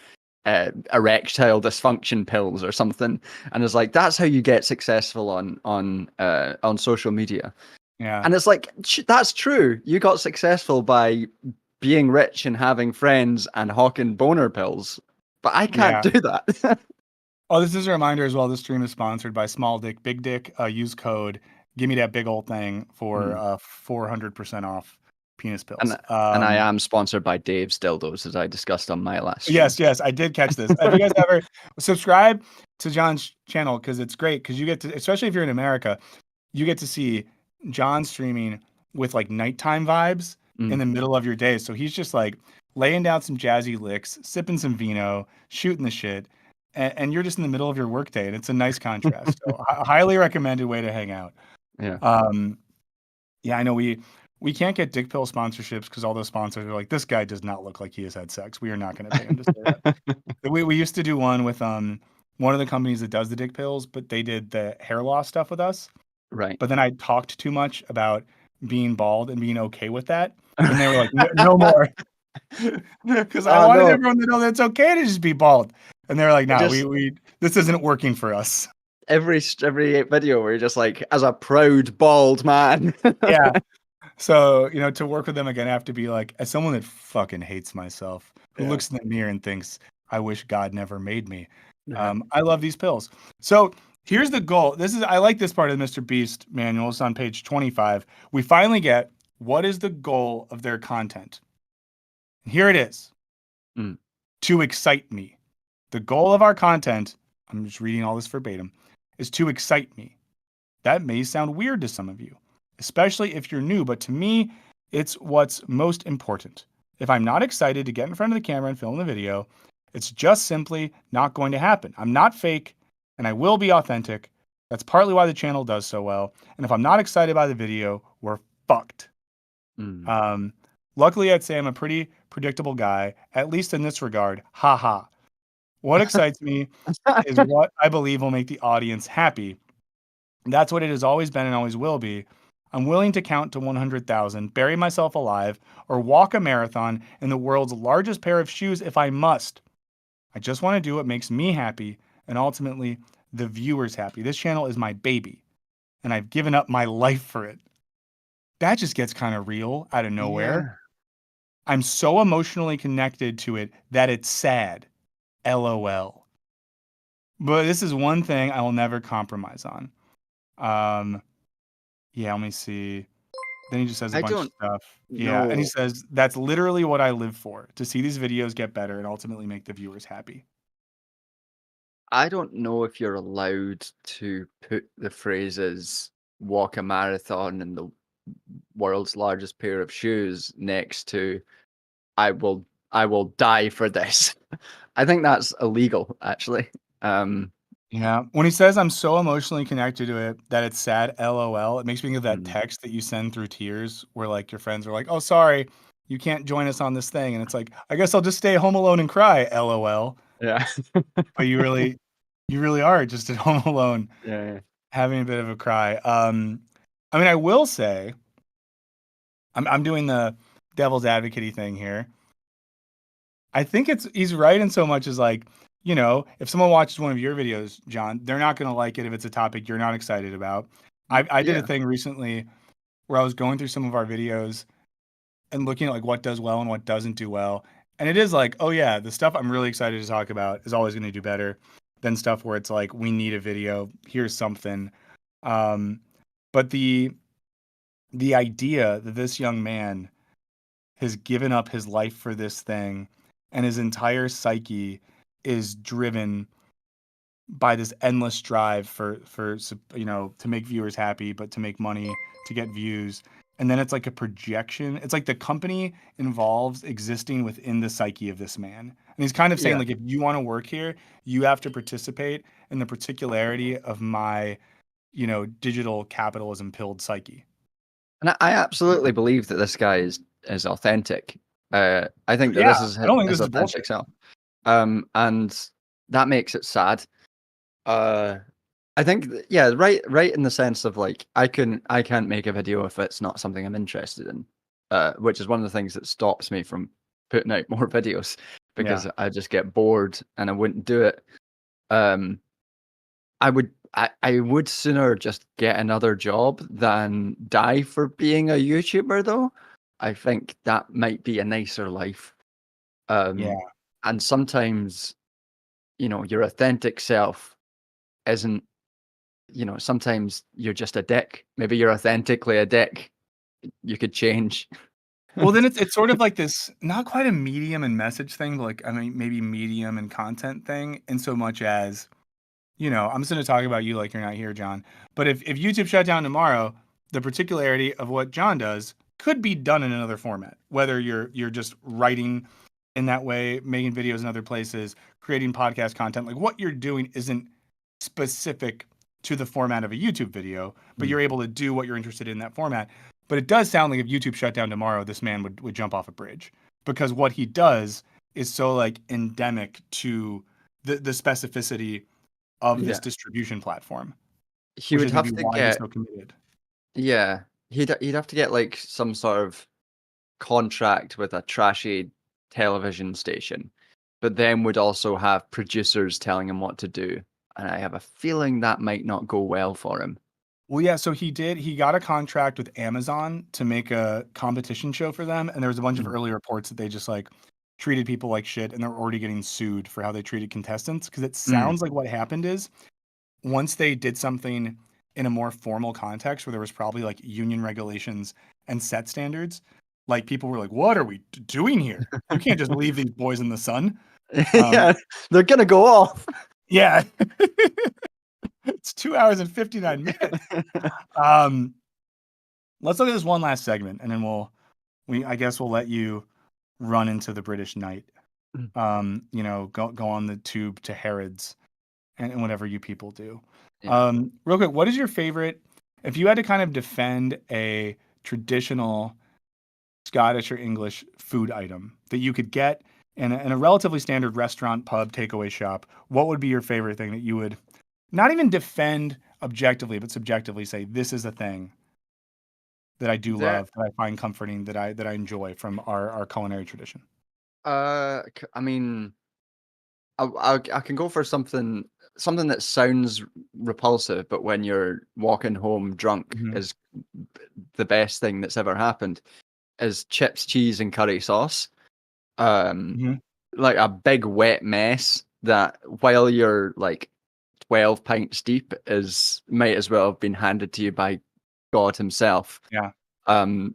erectile dysfunction pills or something. And it's like, that's how you get successful on social media. Yeah. And it's like, that's true. You got successful by being rich and having friends and hawking boner pills. But I can't do that. Oh, this is a reminder as well. This stream is sponsored by Small Dick Big Dick. Use code "Give me that big old thing" for 400% off penis pills. And I am sponsored by Dave's Dildos, as I discussed on my last stream. Yes, I did catch this. Have you guys ever subscribe to John's channel? Because it's great. Because you get to, especially if you're in America, you get to see John streaming with like nighttime vibes in the middle of your day. So he's just like laying down some jazzy licks, sipping some vino, shooting the shit, and you're just in the middle of your workday, and it's a nice contrast. So, highly recommended way to hang out. Yeah. Yeah, I know we can't get dick pill sponsorships because all those sponsors are like, this guy does not look like he has had sex. We are not going to pay him to say that. We used to do one with one of the companies that does the dick pills, but they did the hair loss stuff with us. Right. But then I talked too much about being bald and being okay with that, and they were like, no more, because I Oh wanted no! everyone to know that it's okay to just be bald, and they were like, no, Just we this isn't working for us. every video where you're just like, as a proud bald man. Yeah. So, to work with them again, I have to be like, as someone that fucking hates myself, who Yeah. looks in the mirror and thinks, I wish God never made me. Yeah. I love these pills. So here's the goal. I like this part of the MrBeast manual. It's on page 25. We finally get, what is the goal of their content? And here it is. Mm. To excite me. The goal of our content, I'm just reading all this verbatim, is to excite me. That may sound weird to some of you, especially if you're new, but to me, it's what's most important. If I'm not excited to get in front of the camera and film the video, it's just simply not going to happen. I'm not fake, and I will be authentic. That's partly why the channel does so well. And if I'm not excited by the video, we're fucked. Mm. Luckily, I'd say I'm a pretty predictable guy, at least in this regard. Ha ha. What excites me is what I believe will make the audience happy. That's what it has always been and always will be. I'm willing to count to 100,000, bury myself alive, or walk a marathon in the world's largest pair of shoes if I must. I just want to do what makes me happy and ultimately the viewers happy. This channel is my baby, and I've given up my life for it. That just gets kind of real out of nowhere. Yeah. I'm so emotionally connected to it that it's sad. LOL. But this is one thing I will never compromise on. Yeah, let me see. Then he just says a I bunch of don't stuff. Yeah, and he know. says, that's literally what I live for, to see these videos get better and ultimately make the viewers happy. I don't know if you're allowed to put the phrases walk a marathon in the world's largest pair of shoes next to I will die for this. I think that's illegal, actually. Yeah. When he says I'm so emotionally connected to it that it's sad, LOL, it makes me think of that Mm. text that you send through tears where like your friends are like, oh, sorry, you can't join us on this thing. And it's like, I guess I'll just stay home alone and cry, LOL. Yeah. But you really are just at home alone Yeah. having a bit of a cry. I mean, I will say, I'm doing the devil's advocate thing here. I think he's right in so much as like, if someone watches one of your videos, John, they're not going to like it if it's a topic you're not excited about. I did a Yeah. thing recently where I was going through some of our videos and looking at like what does well and what doesn't do well. And it is like, oh yeah, the stuff I'm really excited to talk about is always going to do better than stuff where it's like, we need a video, here's something. But the idea that this young man has given up his life for this thing and his entire psyche is driven by this endless drive for to make viewers happy, but to make money, to get views. And then it's like a projection. It's like the company involves existing within the psyche of this man. And he's kind of saying Yeah. like, if you want to work here, you have to participate in the particularity of my, digital capitalism pilled psyche. And I absolutely believe that this guy is authentic. I think that Yeah, this is I don't think his this is bullshit. authentic self. And that makes it sad. I think yeah, right in the sense of like I can't make a video if it's not something I'm interested in. Which is one of the things that stops me from putting out more videos because I just get bored and I wouldn't do it. I would sooner just get another job than die for being a YouTuber though. I think that might be a nicer life. Yeah. And sometimes, your authentic self isn't, sometimes you're just a dick. Maybe you're authentically a dick. You could change. Well, then it's sort of like this, not quite a medium and message thing, but like, I mean, maybe medium and content thing, in so much as, I'm just going to talk about you like you're not here, John. But if YouTube shut down tomorrow, the particularity of what John does could be done in another format. Whether you're just writing in that way, making videos in other places, creating podcast content. Like what you're doing isn't specific to the format of a YouTube video, but you're able to do what you're interested in that format. But it does sound like if YouTube shut down tomorrow, this man would jump off a bridge, because what he does is so like endemic to the specificity of this Yeah. distribution platform, He which would is maybe have to why he's get, so committed. yeah, he'd have to get like some sort of contract with a trashy television station, but then would also have producers telling him what to do. And I have a feeling that might not go well for him. Well, yeah, so he got a contract with Amazon to make a competition show for them, and there was a bunch of early reports that they just like treated people like shit, and they're already getting sued for how they treated contestants, because it sounds like what happened is once they did something in a more formal context where there was probably like union regulations and set standards, like people were like, what are we doing here? You can't just leave these boys in the sun. Yeah, they're gonna go off. Yeah. It's 2 hours and 59 minutes. Let's look at this one last segment, and then I guess we'll let you run into the British night. Go on the tube to Harrods and whatever you people do. Yeah. Real quick, what is your favorite, if you had to kind of defend a traditional Scottish or English food item that you could get in a relatively standard restaurant, pub, takeaway shop, what would be your favorite thing that you would not even defend objectively, but subjectively say, this is a thing that I do love, that I find comforting, that I enjoy from our culinary tradition? I mean, I can go for something that sounds repulsive, but when you're walking home drunk is the best thing that's ever happened. Is chips, cheese, and curry sauce. Like a big wet mess that, while you're like 12 pints deep, might as well have been handed to you by God himself. Yeah.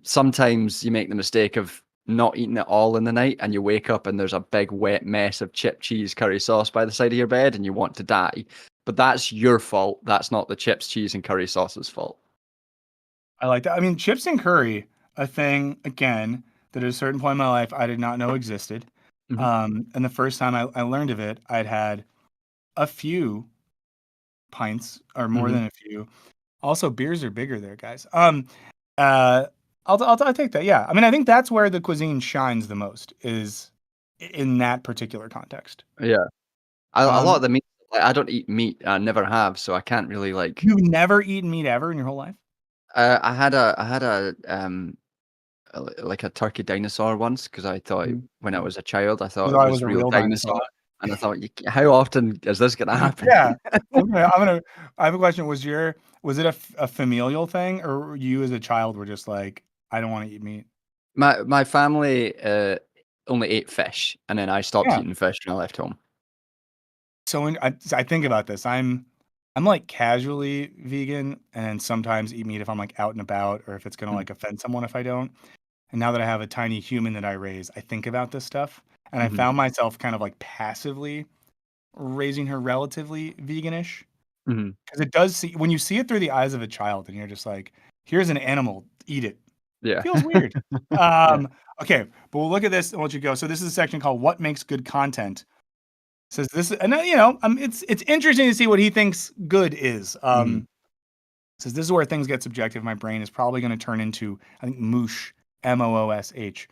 Sometimes you make the mistake of not eating it all in the night, and you wake up and there's a big wet mess of chip, cheese, curry sauce by the side of your bed, and you want to die. But that's your fault. That's not the chips, cheese, and curry sauce's fault. I like that. I mean, chips and curry, a thing, again, that at a certain point in my life I did not know existed. And the first time I learned of it, I'd had a few pints, or more than a few. Also, beers are bigger there, guys. I'll take that. Yeah. I mean, I think that's where the cuisine shines the most, is in that particular context. Yeah. A lot of the meat, like, I don't eat meat. I never have, so I can't really like. You've never eaten meat ever in your whole life? I had a like a turkey dinosaur once, because I thought when I was a child, I thought it was a real dinosaur. And I thought, how often is this gonna happen? Yeah. Okay, I have a question. Was it a familial thing, or you as a child were just like, I don't want to eat meat? My family only ate fish, and then I stopped eating fish when I left home. So I think about this. I'm like casually vegan, and sometimes eat meat if I'm like out and about, or if it's gonna like offend someone if I don't. And now that I have a tiny human that I raise, I think about this stuff, and I found myself kind of like passively raising her relatively veganish, because it does when you see it through the eyes of a child, and you're just like, here's an animal, eat it. Yeah. It feels weird. Okay, but we'll look at this and let you go. So this is a section called "What Makes Good Content." It says this, and it's interesting to see what he thinks good is. It says this is where things get subjective. My brain is probably going to turn into, I think, moosh, moosh.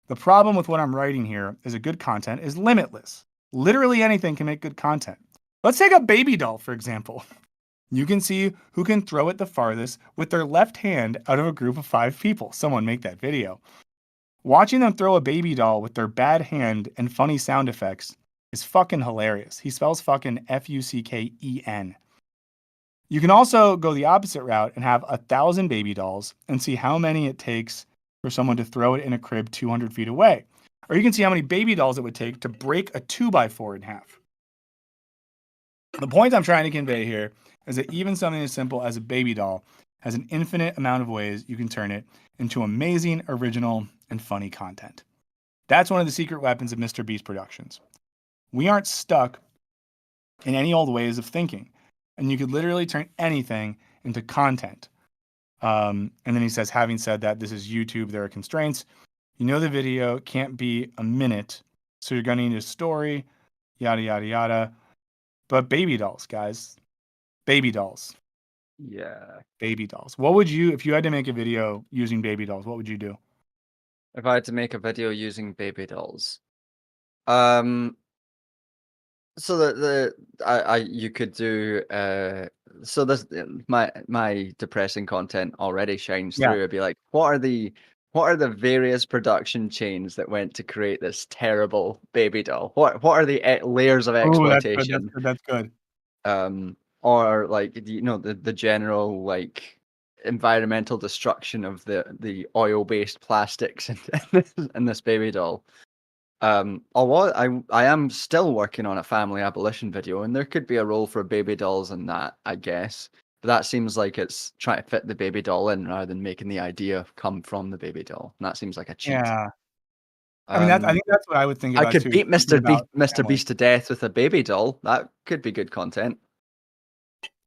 The problem with what I'm writing here is that good content is limitless. Literally anything can make good content. Let's take a baby doll, for example. You can see who can throw it the farthest with their left hand out of a group of 5 people. Someone make that video. Watching them throw a baby doll with their bad hand and funny sound effects is fucking hilarious. He spells fucking Fucken. You can also go the opposite route and have 1,000 baby dolls and see how many it takes for someone to throw it in a crib 200 feet away. Or you can see how many baby dolls it would take to break a 2x4 in half. The point I'm trying to convey here is that even something as simple as a baby doll has an infinite amount of ways you can turn it into amazing, original, and funny content. That's one of the secret weapons of MrBeast Productions. We aren't stuck in any old ways of thinking, and you could literally turn anything into content. And then he says, having said that, this is YouTube, there are constraints. You know the video can't be a minute, so you're gonna need a story, yada yada yada. But baby dolls, guys, baby dolls, Yeah. baby dolls. What would you, if you had to make a video using baby dolls? What would you do? If I had to make a video using baby dolls, um, so I you could do so this my depressing content already shines Yeah. through. It'd be like, what are the various production chains that went to create this terrible baby doll? What are the layers of Oh, that's good. That's exploitation? good. That's good. Or like the general like environmental destruction of the oil-based plastics in this baby doll. Although I am still working on a family abolition video, and there could be a role for baby dolls in that, I guess. But that seems like it's trying to fit the baby doll in rather than making the idea come from the baby doll. And that seems like a cheat. Yeah. I mean, I Um, think that's what I would think I about could too. beat Thinking about Mr. family. Beast to death with a baby doll. That could be good content.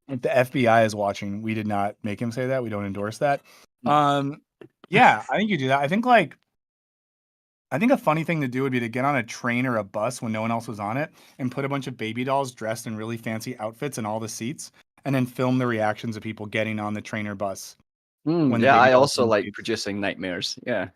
If the FBI is watching, we did not make him say that. We don't endorse that. Mm. Yeah, I think you do that. I think a funny thing to do would be to get on a train or a bus when no one else was on it and put a bunch of baby dolls dressed in really fancy outfits in all the seats and then film the reactions of people getting on the train or bus when the Yeah, baby I dolls were also in the like seats. producing nightmares. Yeah.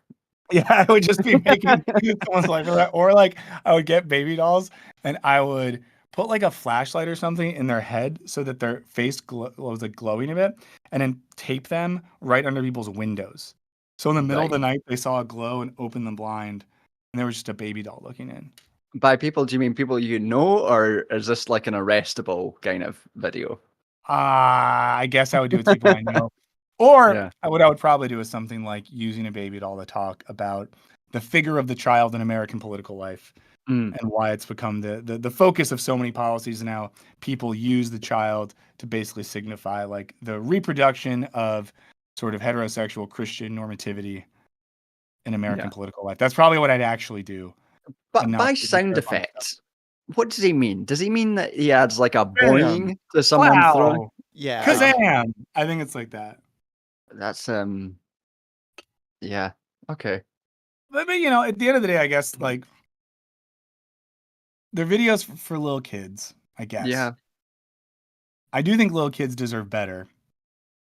Yeah, I would just be making someone's life that. Or like I would get baby dolls and I would put like a flashlight or something in their head so that their face was like glowing a bit and then tape them right under people's windows. So in the middle of the Right. night, they saw a glow and opened the blind and there was just a baby doll looking in. By people, do you mean people you know, or is this like an arrestable kind of video? I guess I would do it with people I know. Or Yeah. what I would probably do is something like using a baby doll to talk about the figure of the child in American political life Mm, and why it's become the focus of so many policies now. People use the child to basically signify like the reproduction of sort of heterosexual Christian normativity in American yeah. political life. That's probably what I'd actually do and But not by the sound terrifying stuff. effects, what does he mean? Does he mean that he adds like a Bam! boing to someone throwing? Wow! Yeah, Like Kazam! I think it's like that. that's yeah. Okay. But you know, at the end of the day, I guess like they're videos for little kids, I guess. Yeah. I do think little kids deserve better.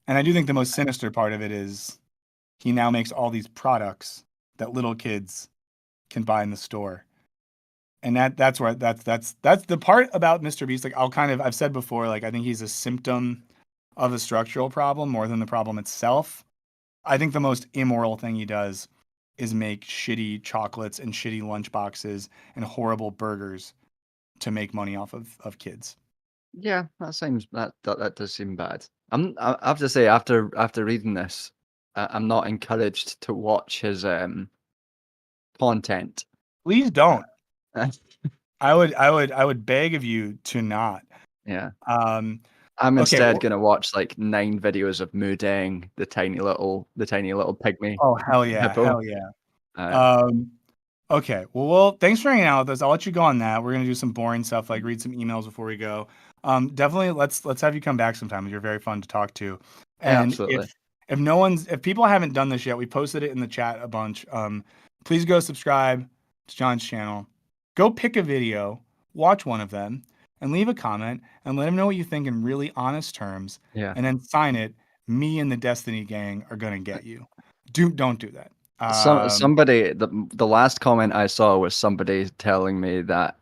And I do think the most sinister part of it is he now makes all these products that little kids can buy in the store. And that's where that's the part about MrBeast. Like I've said before, like I think he's a symptom of a structural problem more than the problem itself. I think the most immoral thing he does is make shitty chocolates and shitty lunch boxes and horrible burgers to make money off of kids. Yeah, that seems that does seem bad. I have to say after reading this, I'm not encouraged to watch his content. Please don't. I would beg of you to not. Yeah. Um, I'm okay. instead gonna watch like 9 videos of Moodeng, the tiny little pygmy Oh hell yeah, hippo. hell yeah. Uh, Um, okay. Well, thanks for hanging out with us. I'll let you go on that. We're gonna do some boring stuff like read some emails before we go. Definitely let's have you come back sometime. You're very fun to talk to. And absolutely. if people haven't done this yet, we posted it in the chat a bunch. Please go subscribe to John's channel. Go pick a video, watch one of them, and leave a comment and let him know what you think in really honest terms. Yeah. And then sign it. Me and the Destiny Gang are gonna get you. Don't do that. Somebody the last comment I saw was somebody telling me that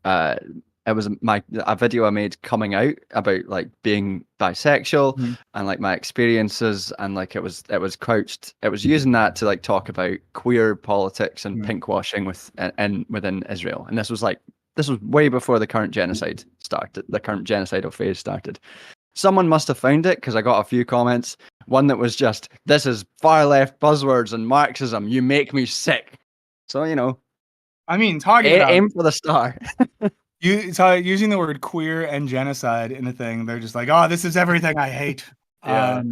uh it was a video I made coming out about like being bisexual Mhm. and like my experiences, and like it was using that to like talk about queer politics and Mhm. pinkwashing within Israel. And this was way before the current genocidal phase started. Someone must have found it because I got a few comments. One that was just, "This is far left buzzwords and Marxism. You make me sick." So I mean, talking about aim for the star. using the word queer and genocide in a thing, they're just like, oh, this is everything I hate. Yeah.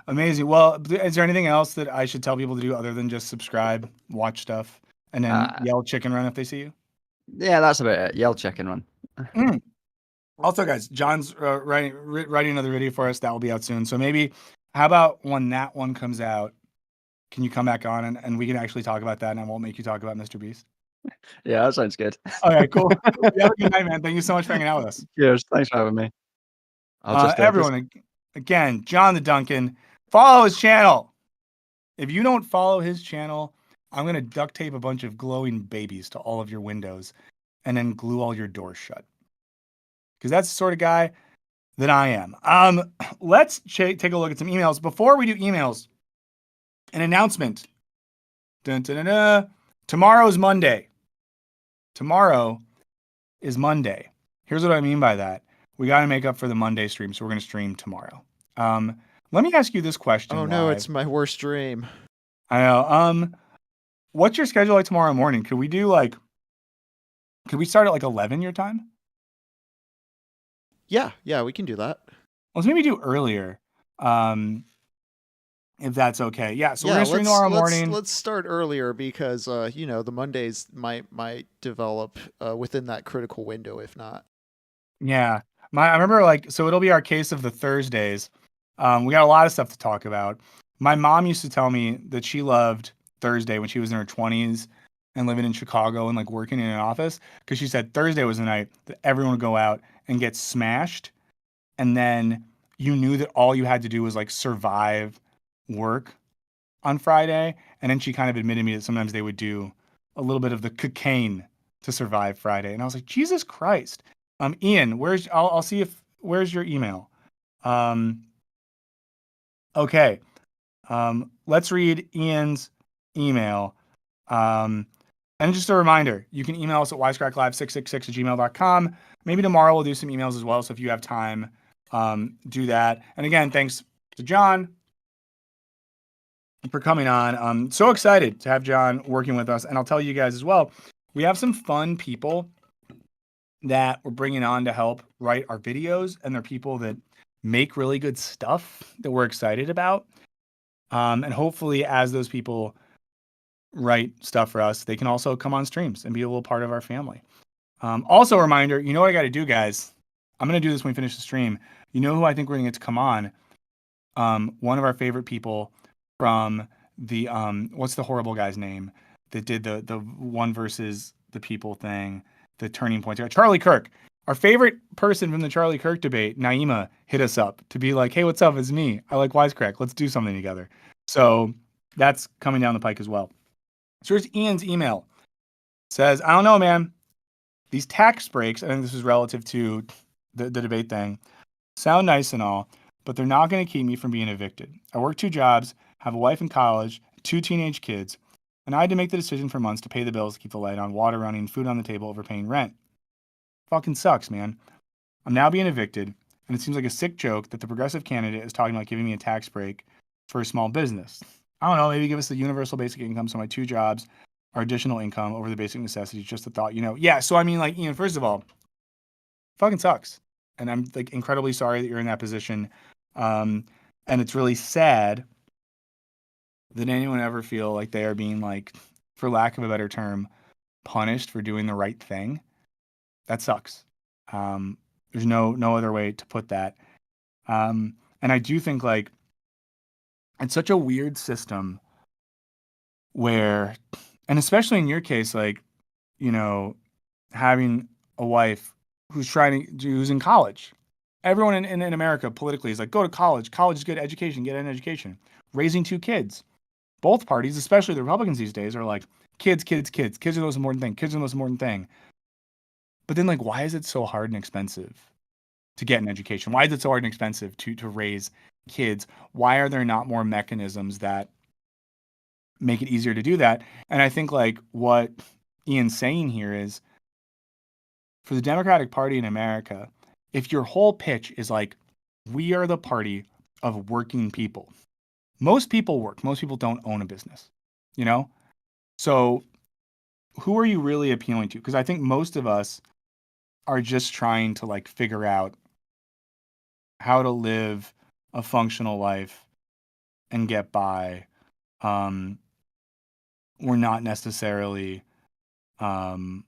Amazing. Well, is there anything else that I should tell people to do other than just subscribe, watch stuff, and then yell chicken run if they see you? Yeah, that's about it. Yell chicken run. Mm. Also, guys, John's writing another video for us that will be out soon. So maybe, how about when that one comes out, can you come back on and we can actually talk about that and I won't make you talk about MrBeast? Yeah, that sounds good. Okay, cool. You have a good night, man. Thank you so much for hanging out with us. Cheers. Thanks for having me. I'll just Everyone, again, John the Duncan, follow his channel. If you don't follow his channel, I'm going to duct tape a bunch of glowing babies to all of your windows and then glue all your doors shut. Because that's the sort of guy that I am. Let's take a look at some emails. Before we do emails, an announcement. Dun, dun, dun, dun. Tomorrow is Monday. Tomorrow is Monday. Here's what I mean by that. We got to make up for the Monday stream, so we're going to stream tomorrow. Let me ask you this question. Oh no, live. it's my worst dream. I know. What's your schedule like tomorrow morning? Could we start at like 11 your time? Yeah, we can do that. Let's maybe do earlier. If that's okay. Yeah, so we're gonna stream tomorrow morning. Let's start earlier because the Mondays might develop within that critical window, if not. Yeah. I remember so it'll be our case of the Thursdays. We got a lot of stuff to talk about. My mom used to tell me that she loved Thursday when she was in her 20s and living in Chicago and working in an office, because she said Thursday was the night that everyone would go out and get smashed, and then you knew that all you had to do was survive work on Friday. And then she kind of admitted to me that sometimes they would do a little bit of the cocaine to survive Friday. And I was like, Jesus Christ. Ian, I'll see where's your email? Okay. Let's read Ian's email. And just a reminder, you can email us at wisecracklive666@gmail.com. Maybe tomorrow we'll do some emails as well. So if you have time, do that. And again, thanks to John for coming on. I'm so excited to have John working with us. And I'll tell you guys as well, we have some fun people that we're bringing on to help write our videos, and they're people that make really good stuff that we're excited about. And hopefully as those people write stuff for us, they can also come on streams and be a little part of our family. Also a reminder, you know what I got to do, guys? I'm going to do this when we finish the stream. You know who I think we're going to get to come on? One of our favorite people from the, what's the horrible guy's name that did the one versus the people thing, the turning point, Charlie Kirk. Our favorite person from the Charlie Kirk debate, Naima, hit us up to be like, hey, what's up? It's me. I like Wisecrack. Let's do something together. So that's coming down the pike as well. So here's Ian's email. It says, I don't know, man. These tax breaks, I think this is relative to the debate thing, sound nice and all, but they're not going to keep me from being evicted. I work 2 jobs, have a wife in college, 2 teenage kids, and I had to make the decision for months to pay the bills to keep the light on, water running, food on the table over paying rent. Fucking sucks, man. I'm now being evicted, and it seems like a sick joke that the progressive candidate is talking about giving me a tax break for a small business. I don't know, maybe give us the universal basic income so my 2 jobs are additional income over the basic necessities. Just a thought, Yeah, so I mean, Ian, first of all, fucking sucks. And I'm incredibly sorry that you're in that position. And it's really sad that anyone ever feel like they are being for lack of a better term, punished for doing the right thing. That sucks. There's no other way to put that. And I do think it's such a weird system where, and especially in your case, having a wife who's in college. Everyone in America politically is go to college. College is good education, get an education. Raising 2 kids. Both parties, especially the Republicans these days, are kids. Kids are the most important thing. Kids are the most important thing. But then why is it so hard and expensive to get an education? Why is it so hard and expensive to raise kids? Why are there not more mechanisms that make it easier to do that? And I think what Ian's saying here is, for the Democratic Party in America, if your whole pitch is we are the party of working people. Most people work. Most people don't own a business, So who are you really appealing to? Because I think most of us are just trying to figure out how to live a functional life and get by. We're not necessarily, we're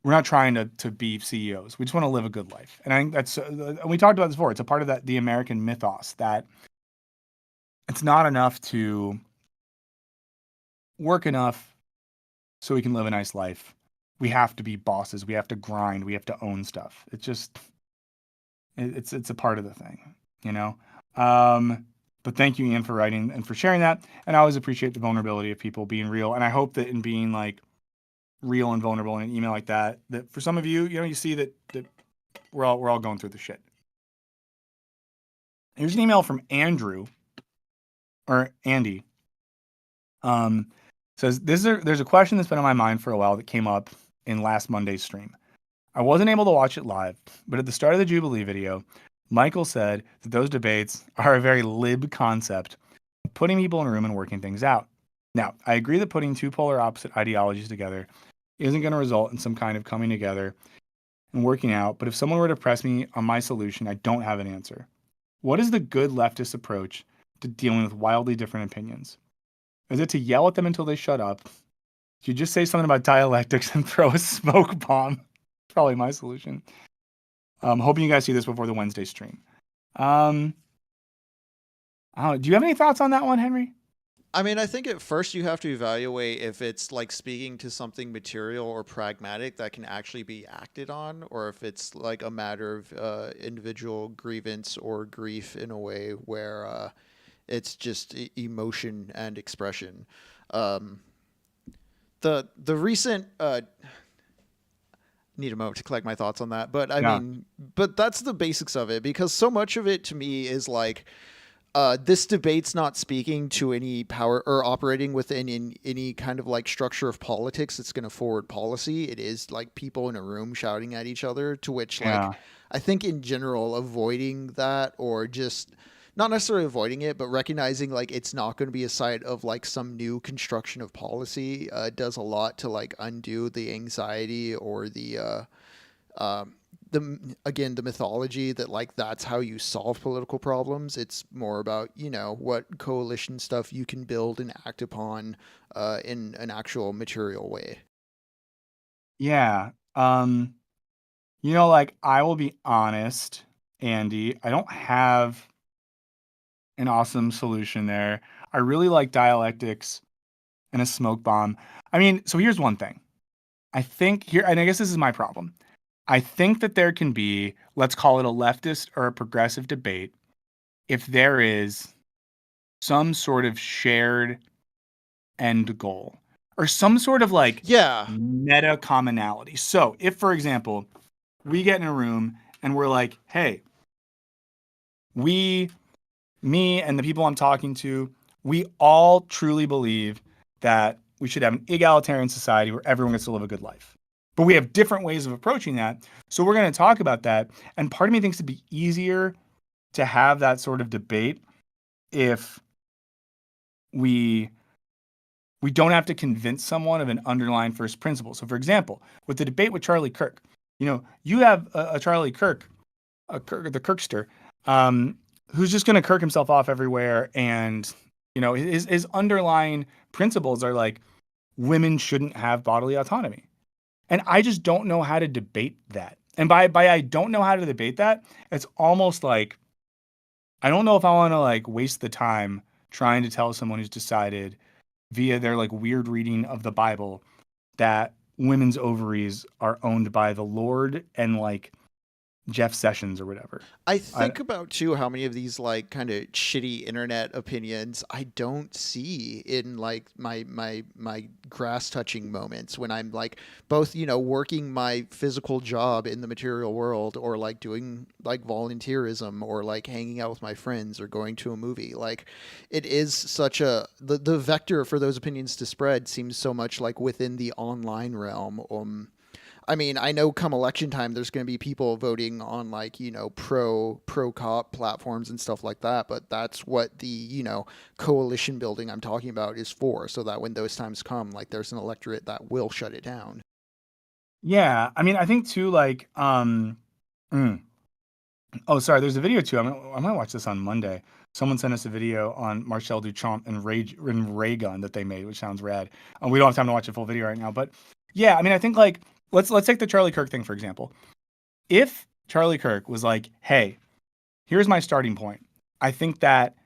not trying to be CEOs. We just want to live a good life. And I think that's, and we talked about this before. It's a part of the American mythos that it's not enough to work enough so we can live a nice life. We have to be bosses. We have to grind. We have to own stuff. It's a part of the thing, you know? But thank you, Ian, for writing and for sharing that. And I always appreciate the vulnerability of people being real. And I hope that in being like real and vulnerable in an email like that, that for some of you, you know, you see that we're all going through the shit. Here's an email from Andrew or Andy. Says there's a question that's been on my mind for a while that came up in last Monday's stream. I wasn't able to watch it live, but at the start of the Jubilee video, Michael said that those debates are a very lib concept, putting people in a room and working things out. Now, I agree that putting two polar opposite ideologies together isn't going to result in some kind of coming together and working out, but if someone were to press me on my solution, I don't have an answer. What is the good leftist approach to dealing with wildly different opinions? Is it to yell at them until they shut up? Do you just say something about dialectics and throw a smoke bomb? Probably my solution. Hoping you guys see this before the Wednesday stream. Do you have any thoughts on that one, Henry? I mean, I think at first you have to evaluate if it's like speaking to something material or pragmatic that can actually be acted on, or if it's like a matter of individual grievance or grief in a way where it's just emotion and expression. The recent need a moment to collect my thoughts on that, but I mean, but that's the basics of it, because so much of it to me is like this debate's not speaking to any power or operating within any kind of like structure of politics that's going to forward policy. It is like people in a room shouting at each other, to which like I think in general avoiding that, or just not necessarily avoiding it, but recognizing like it's not going to be a site of like some new construction of policy does a lot to like undo the anxiety or the mythology that like that's how you solve political problems. It's more about, you know, what coalition stuff you can build and act upon in an actual material way. Yeah. You know, like, I will be honest, Andy, I don't have an awesome solution there. I really like dialectics and a smoke bomb. I mean, so here's one thing. I think here, and I guess this is my problem. I think that there can be, let's call it a leftist or a progressive debate, if there is some sort of shared end goal or some sort of like meta commonality. So if, for example, we get in a room and we're like, hey, me and the people I'm talking to, we all truly believe that we should have an egalitarian society where everyone gets to live a good life. But we have different ways of approaching that. So we're going to talk about that. And part of me thinks it'd be easier to have that sort of debate if we don't have to convince someone of an underlying first principle. So for example, with the debate with Charlie Kirk, you know, you have a Charlie Kirk, the Kirkster, who's just going to Kirk himself off everywhere. And, you know, his underlying principles are like, women shouldn't have bodily autonomy. And I just don't know how to debate that. And by I don't know how to debate that, it's almost like, I don't know if I want to like waste the time trying to tell someone who's decided via their like weird reading of the Bible that women's ovaries are owned by the Lord and like Jeff Sessions or whatever. I think about too how many of these like kind of shitty internet opinions I don't see in like my grass touching moments when I'm like both, you know, working my physical job in the material world, or like doing like volunteerism, or like hanging out with my friends, or going to a movie. Like it is such a the vector for those opinions to spread seems so much like within the online realm. I mean, I know come election time, there's going to be people voting on like, you know, pro cop platforms and stuff like that. But that's what the, you know, coalition building I'm talking about is for. So that when those times come, like there's an electorate that will shut it down. Yeah. I mean, I think too, like, oh, sorry. There's a video too. I might watch this on Monday. Someone sent us a video on Marcel Duchamp and Ray Gun that they made, which sounds rad. We don't have time to watch a full video right now, but yeah, I mean, I think like, let's take the Charlie Kirk thing, for example. If Charlie Kirk was like, hey, here's my starting point. I think that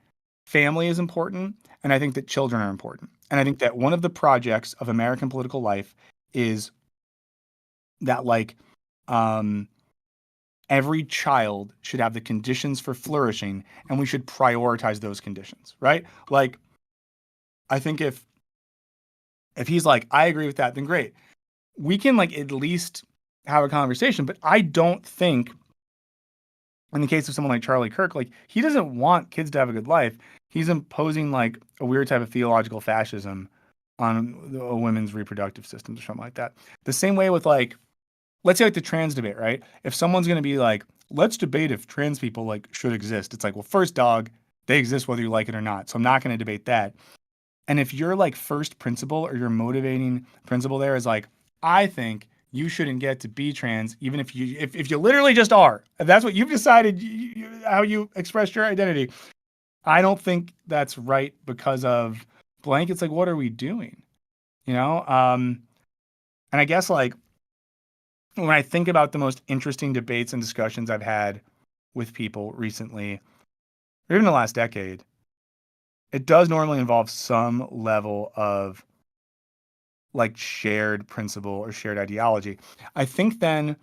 family is important, and I think that children are important. And I think that one of the projects of American political life is that like every child should have the conditions for flourishing, and we should prioritize those conditions, right? Like, I think if he's like, I agree with that, then great. We can like at least have a conversation. But I don't think, in the case of someone like Charlie Kirk, like he doesn't want kids to have a good life. He's imposing like a weird type of theological fascism on a women's reproductive systems or something like that. The same way with like, let's say like the trans debate, right? If someone's going to be like, let's debate if trans people like should exist. It's like, well, first dog, they exist whether you like it or not. So I'm not going to debate that. And if your like first principle or your motivating principle there is like, I think you shouldn't get to be trans, even if you literally just are. If that's what you've decided, how you express your identity. I don't think that's right because of blank. It's like, what are we doing? You know? And I guess like when I think about the most interesting debates and discussions I've had with people recently, or even the last decade, it does normally involve some level of like shared principle or shared ideology. I think then,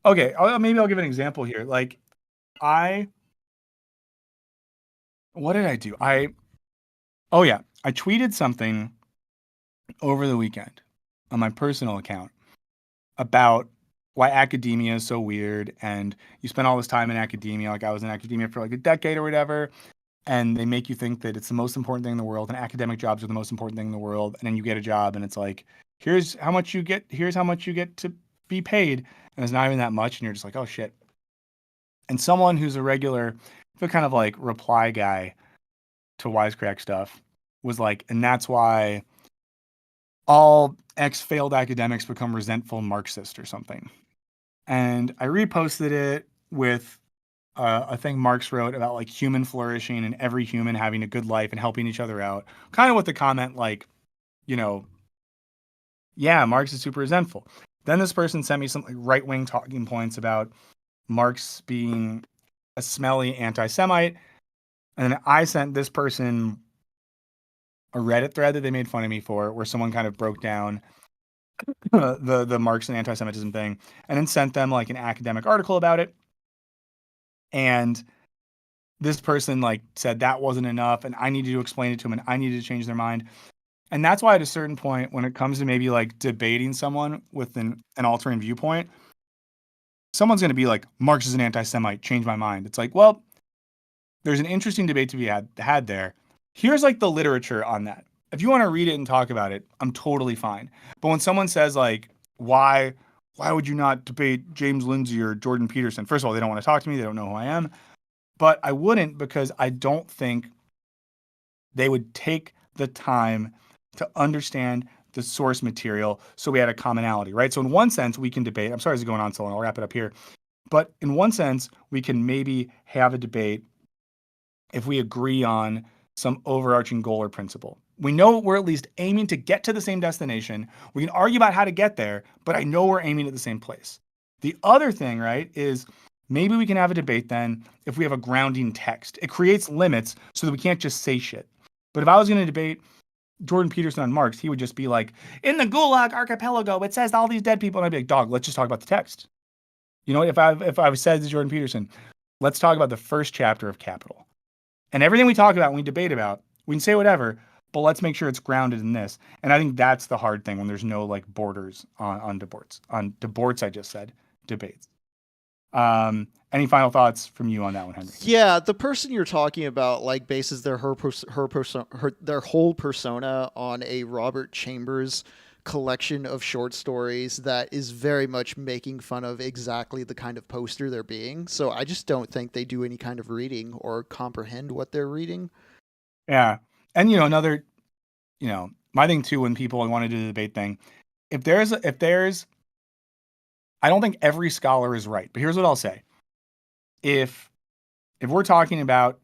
okay, maybe I'll give an example here. Like what did I do? Oh yeah, I tweeted something over the weekend on my personal account about why academia is so weird and you spend all this time in academia. Like I was in academia for like a decade or whatever. And they make you think that it's the most important thing in the world and academic jobs are the most important thing in the world. And then you get a job and it's like, here's how much you get to be paid. And it's not even that much. And you're just like, oh shit. And someone who's a regular, the kind of like reply guy to Wisecrack stuff was like, and that's why all failed academics become resentful Marxist or something. And I reposted it with a thing Marx wrote about like human flourishing and every human having a good life and helping each other out. Kind of with the comment like, you know, yeah, Marx is super resentful. Then this person sent me some like right-wing talking points about Marx being a smelly anti-Semite. And then I sent this person a Reddit thread that they made fun of me for, where someone kind of broke down the Marx and anti-Semitism thing, and then sent them like an academic article about it. And this person like said that wasn't enough and I needed to explain it to them and I needed to change their mind. And that's why at a certain point, when it comes to maybe like debating someone with an altering viewpoint, someone's going to be like, Marx is an anti-Semite, change my mind. It's like, well, there's an interesting debate to be had there. Here's like the literature on that. If you want to read it and talk about it, I'm totally fine. But when someone says like, why would you not debate James Lindsay or Jordan Peterson? First of all, they don't want to talk to me. They don't know who I am. But I wouldn't, because I don't think they would take the time to understand the source material so we had a commonality, right? So in one sense, we can debate. I'm sorry this is going on so long. I'll wrap it up here. But in one sense, we can maybe have a debate if we agree on some overarching goal or principle. We know we're at least aiming to get to the same destination. We can argue about how to get there, but I know we're aiming at the same place. The other thing, right, is maybe we can have a debate then if we have a grounding text. It creates limits so that we can't just say shit. But if I was going to debate Jordan Peterson on Marx, he would just be like, in the Gulag Archipelago, it says all these dead people. And I'd be like, dog, let's just talk about the text. You know, if I said to Jordan Peterson, let's talk about the first chapter of Capital. And everything we talk about, we debate about, we can say whatever, but let's make sure it's grounded in this. And I think that's the hard thing when there's no like borders on debates. On debates, I just said debates. Any final thoughts from you on that one, Henry? Yeah, the person you're talking about like bases their whole persona on a Robert Chambers collection of short stories that is very much making fun of exactly the kind of poster they're being. So I just don't think they do any kind of reading or comprehend what they're reading. Yeah. And another, my thing too, when people want to do the debate thing, if there's I don't think every scholar is right, but here's what I'll say. If we're talking about,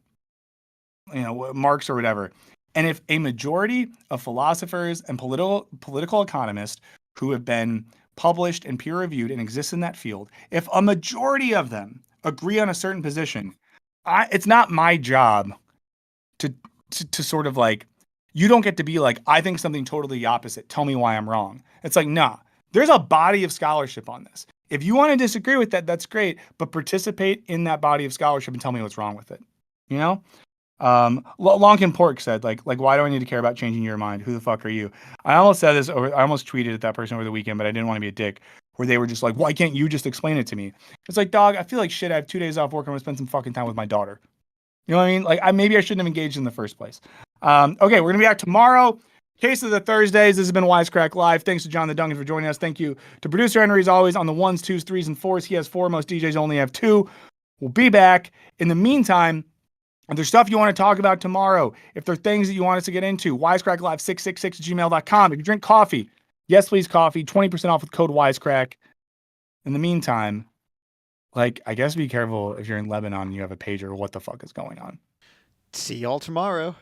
Marx or whatever, and if a majority of philosophers and political economists who have been published and peer reviewed and exist in that field, if a majority of them agree on a certain position, it's not my job to sort of like, you don't get to be like, I think something totally opposite. Tell me why I'm wrong. It's like, nah, there's a body of scholarship on this. If you want to disagree with that, that's great, but participate in that body of scholarship and tell me what's wrong with it. You know? Lonkin Pork said, like, why do I need to care about changing your mind? Who the fuck are you? I almost said this I almost tweeted at that person over the weekend, but I didn't want to be a dick, where they were just like, why can't you just explain it to me? It's like, dog, I feel like shit. I have 2 days off work. I'm gonna spend some fucking time with my daughter. You know what I mean? Like, maybe I shouldn't have engaged in the first place. Okay, we're gonna be back tomorrow. Case of the Thursdays. This has been Wisecrack Live. Thanks to John the Duncan for joining us. Thank you to producer Henry, as always, on the 1s, 2s, 3s, and 4s. He has 4. Most DJs only have 2. We'll be back. In the meantime, if there's stuff you want to talk about tomorrow, if there are things that you want us to get into, wisecracklive666@gmail.com. If you drink coffee, yes, please, coffee. 20% off with code Wisecrack. In the meantime, like, I guess be careful if you're in Lebanon and you have a pager. What the fuck is going on? See y'all tomorrow.